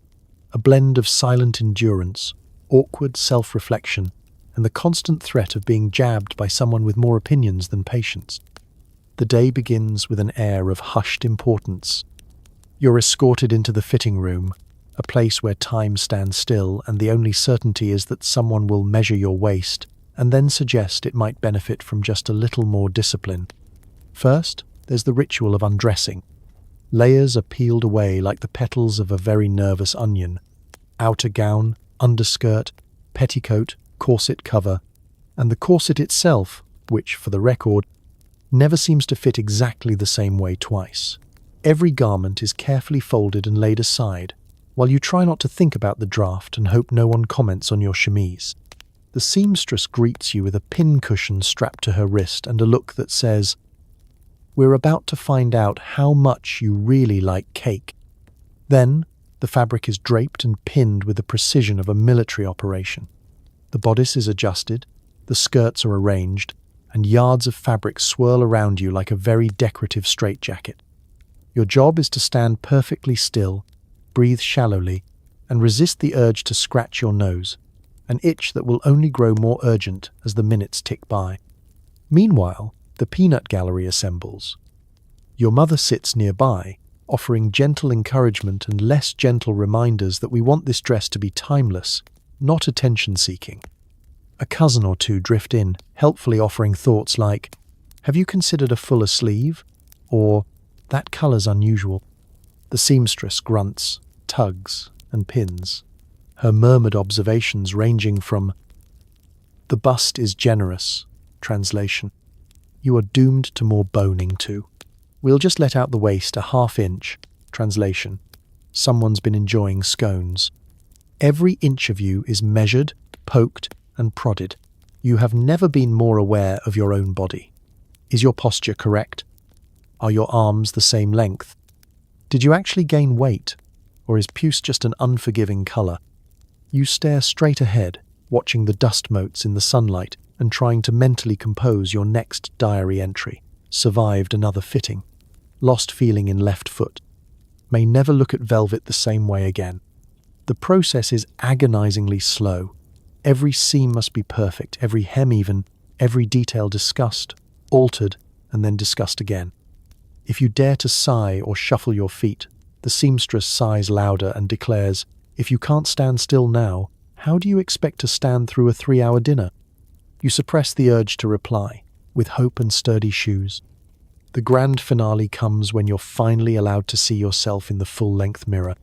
a blend of silent endurance, awkward self-reflection, and the constant threat of being jabbed by someone with more opinions than patience. The day begins with an air of hushed importance. You're escorted into the fitting room, a place where time stands still and the only certainty is that someone will measure your waist and then suggest it might benefit from just a little more discipline. First, there's the ritual of undressing. Layers are peeled away like the petals of a very nervous onion. Outer gown, underskirt, petticoat, corset cover, and the corset itself, which, for the record, never seems to fit exactly the same way twice. Every garment is carefully folded and laid aside, while you try not to think about the draft and hope no one comments on your chemise. The seamstress greets you with a pincushion strapped to her wrist and a look that says, "We're about to find out how much you really like cake." Then, the fabric is draped and pinned with the precision of a military operation. The bodice is adjusted, the skirts are arranged, and yards of fabric swirl around you like a very decorative straitjacket. Your job is to stand perfectly still, breathe shallowly, and resist the urge to scratch your nose, an itch that will only grow more urgent as the minutes tick by. Meanwhile, the peanut gallery assembles. Your mother sits nearby, offering gentle encouragement and less gentle reminders that we want this dress to be timeless, not attention-seeking. A cousin or two drift in, helpfully offering thoughts like, "Have you considered a fuller sleeve?" Or, "That colour's unusual." The seamstress grunts, tugs, and pins, her murmured observations ranging from, "The bust is generous," translation, "You are doomed to more boning too. We'll just let out the waist a half-inch," translation, "Someone's been enjoying scones." Every inch of you is measured, poked, and prodded. You have never been more aware of your own body. Is your posture correct? Are your arms the same length? Did you actually gain weight, or is puce just an unforgiving colour? You stare straight ahead, watching the dust motes in the sunlight and trying to mentally compose your next diary entry. Survived another fitting. Lost feeling in left foot. May never look at velvet the same way again. The process is agonizingly slow. Every seam must be perfect, every hem even, every detail discussed, altered, and then discussed again. If you dare to sigh or shuffle your feet, the seamstress sighs louder and declares, "If you can't stand still now, how do you expect to stand through a 3-hour dinner?" You suppress the urge to reply, with hope and sturdy shoes. The grand finale comes when you're finally allowed to see yourself in the full-length mirror.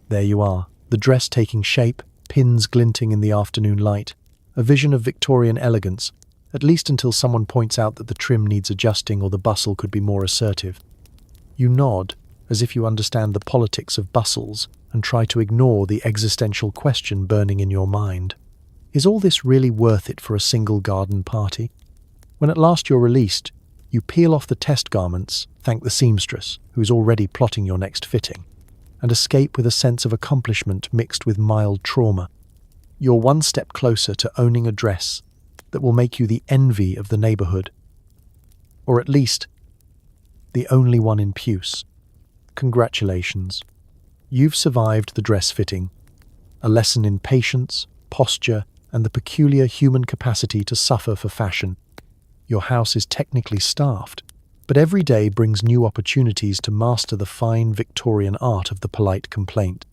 There you are, the dress taking shape, pins glinting in the afternoon light, a vision of Victorian elegance, at least until someone points out that the trim needs adjusting or the bustle could be more assertive. You nod, as if you understand the politics of bustles, and try to ignore the existential question burning in your mind. Is all this really worth it for a single garden party? When at last you're released, you peel off the test garments, thank the seamstress, who is already plotting your next fitting, and escape with a sense of accomplishment mixed with mild trauma. You're one step closer to owning a dress that will make you the envy of the neighbourhood. Or at least, the only one in puce. Congratulations. You've survived the dress fitting, a lesson in patience, posture, and the peculiar human capacity to suffer for fashion. Your house is technically staffed, but every day brings new opportunities to master the fine Victorian art of the polite complaint.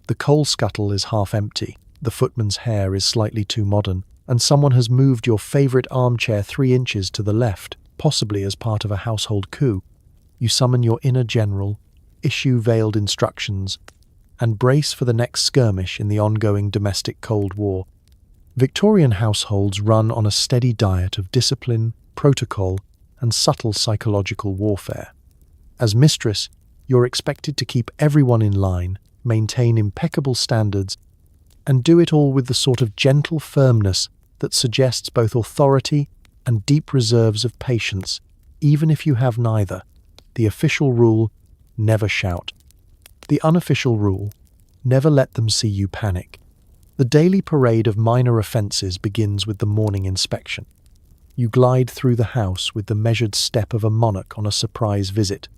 The coal scuttle is half empty, the footman's hair is slightly too modern, and someone has moved your favourite armchair 3 inches to the left, possibly as part of a household coup. You summon your inner general, issue veiled instructions, and brace for the next skirmish in the ongoing domestic Cold War. Victorian households run on a steady diet of discipline, protocol, and subtle psychological warfare. As mistress, you're expected to keep everyone in line, maintain impeccable standards, and do it all with the sort of gentle firmness that suggests both authority and deep reserves of patience, even if you have neither. The official rule, never shout. The unofficial rule, never let them see you panic. The daily parade of minor offences begins with the morning inspection. You glide through the house with the measured step of a monarch on a surprise visit,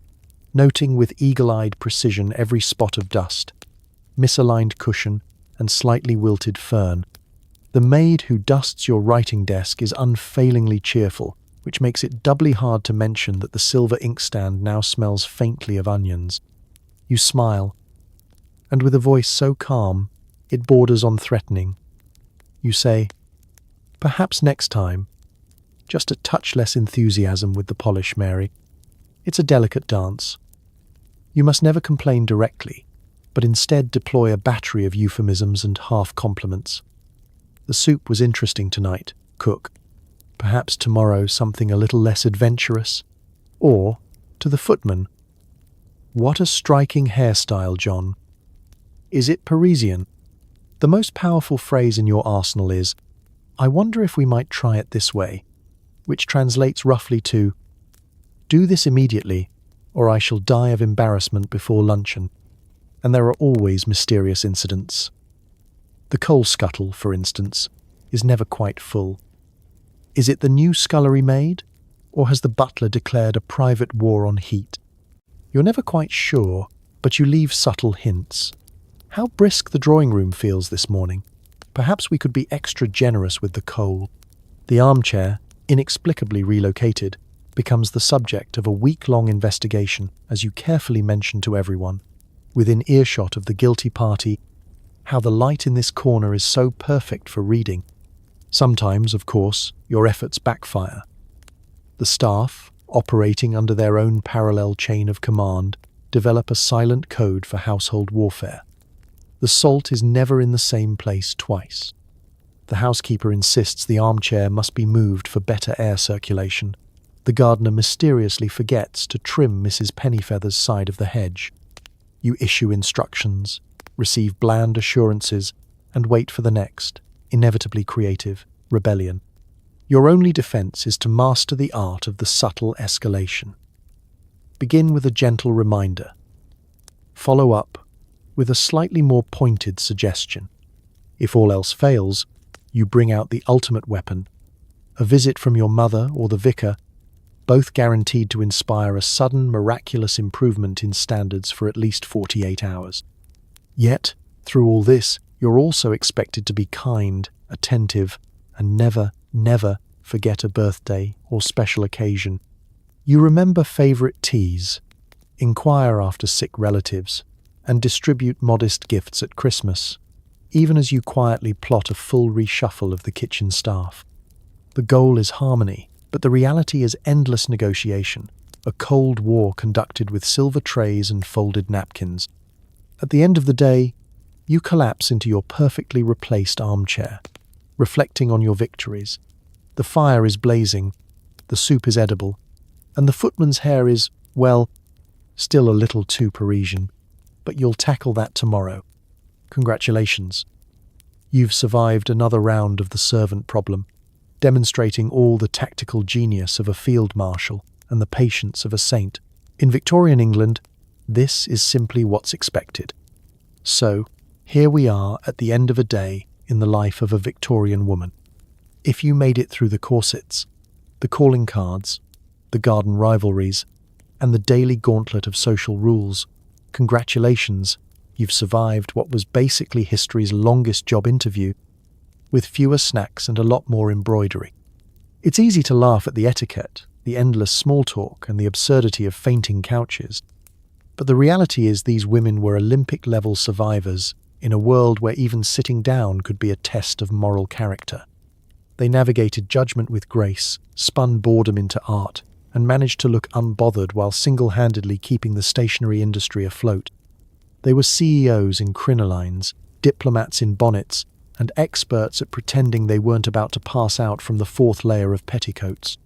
noting with eagle-eyed precision every spot of dust, misaligned cushion, and slightly wilted fern. The maid who dusts your writing desk is unfailingly cheerful, which makes it doubly hard to mention that the silver inkstand now smells faintly of onions. You smile, and with a voice so calm, it borders on threatening. You say, "Perhaps next time. Just a touch less enthusiasm with the polish, Mary. It's a delicate dance." You must never complain directly, but instead deploy a battery of euphemisms and half-compliments. "The soup was interesting tonight, cook. Perhaps tomorrow something a little less adventurous." Or, to the footman, "What a striking hairstyle, John. Is it Parisian?" The most powerful phrase in your arsenal is, "I wonder if we might try it this way," which translates roughly to, "Do this immediately, or I shall die of embarrassment before luncheon." And there are always mysterious incidents. The coal scuttle, for instance, is never quite full. Is it the new scullery maid, or has the butler declared a private war on heat? You're never quite sure, but you leave subtle hints. How brisk the drawing room feels this morning. Perhaps we could be extra generous with the coal. The armchair, inexplicably relocated, becomes the subject of a week-long investigation as you carefully mention to everyone, within earshot of the guilty party, how the light in this corner is so perfect for reading. Sometimes, of course, your efforts backfire. The staff, operating under their own parallel chain of command, develop a silent code for household warfare. The salt is never in the same place twice. The housekeeper insists the armchair must be moved for better air circulation. The gardener mysteriously forgets to trim Mrs. Pennyfeather's side of the hedge. You issue instructions, receive bland assurances, and wait for the next, inevitably creative, rebellion. Your only defense is to master the art of the subtle escalation. Begin with a gentle reminder. Follow up with a slightly more pointed suggestion. If all else fails, you bring out the ultimate weapon, a visit from your mother or the vicar, both guaranteed to inspire a sudden, miraculous improvement in standards for at least 48 hours. Yet, through all this, you're also expected to be kind, attentive, and never forget a birthday or special occasion. You remember favorite teas, inquire after sick relatives, and distribute modest gifts at Christmas, even as you quietly plot a full reshuffle of the kitchen staff. The goal is harmony, but the reality is endless negotiation, a cold war conducted with silver trays and folded napkins. At the end of the day, you collapse into your perfectly replaced armchair, reflecting on your victories. The fire is blazing, the soup is edible, and the footman's hair is, well, still a little too Parisian. But you'll tackle that tomorrow. Congratulations. You've survived another round of the servant problem, demonstrating all the tactical genius of a field marshal and the patience of a saint. In Victorian England, this is simply what's expected. So, here we are at the end of a day in the life of a Victorian woman. If you made it through the corsets, the calling cards, the garden rivalries, and the daily gauntlet of social rules, congratulations, you've survived what was basically history's longest job interview, with fewer snacks and a lot more embroidery. It's easy to laugh at the etiquette, the endless small talk, and the absurdity of fainting couches. But the reality is these women were Olympic-level survivors in a world where even sitting down could be a test of moral character. They navigated judgment with grace, spun boredom into art, and managed to look unbothered while single-handedly keeping the stationery industry afloat. They were CEOs in crinolines, diplomats in bonnets, and experts at pretending they weren't about to pass out from the fourth layer of petticoats.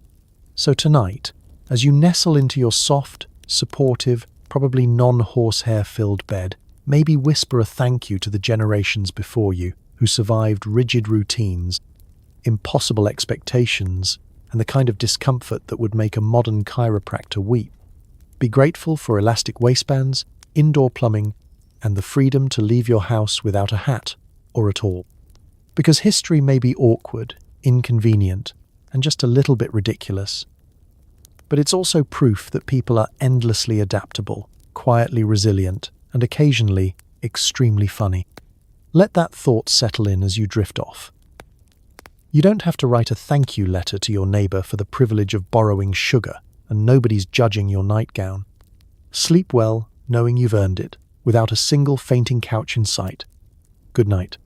So tonight, as you nestle into your soft, supportive, probably non-horsehair-filled bed, maybe whisper a thank you to the generations before you who survived rigid routines, impossible expectations, and the kind of discomfort that would make a modern chiropractor weep. Be grateful for elastic waistbands, indoor plumbing, and the freedom to leave your house without a hat, or at all. Because history may be awkward, inconvenient, and just a little bit ridiculous, but it's also proof that people are endlessly adaptable, quietly resilient, and occasionally extremely funny. Let that thought settle in as you drift off. You don't have to write a thank you letter to your neighbour for the privilege of borrowing sugar, and nobody's judging your nightgown. Sleep well, knowing you've earned it, without a single fainting couch in sight. Good night.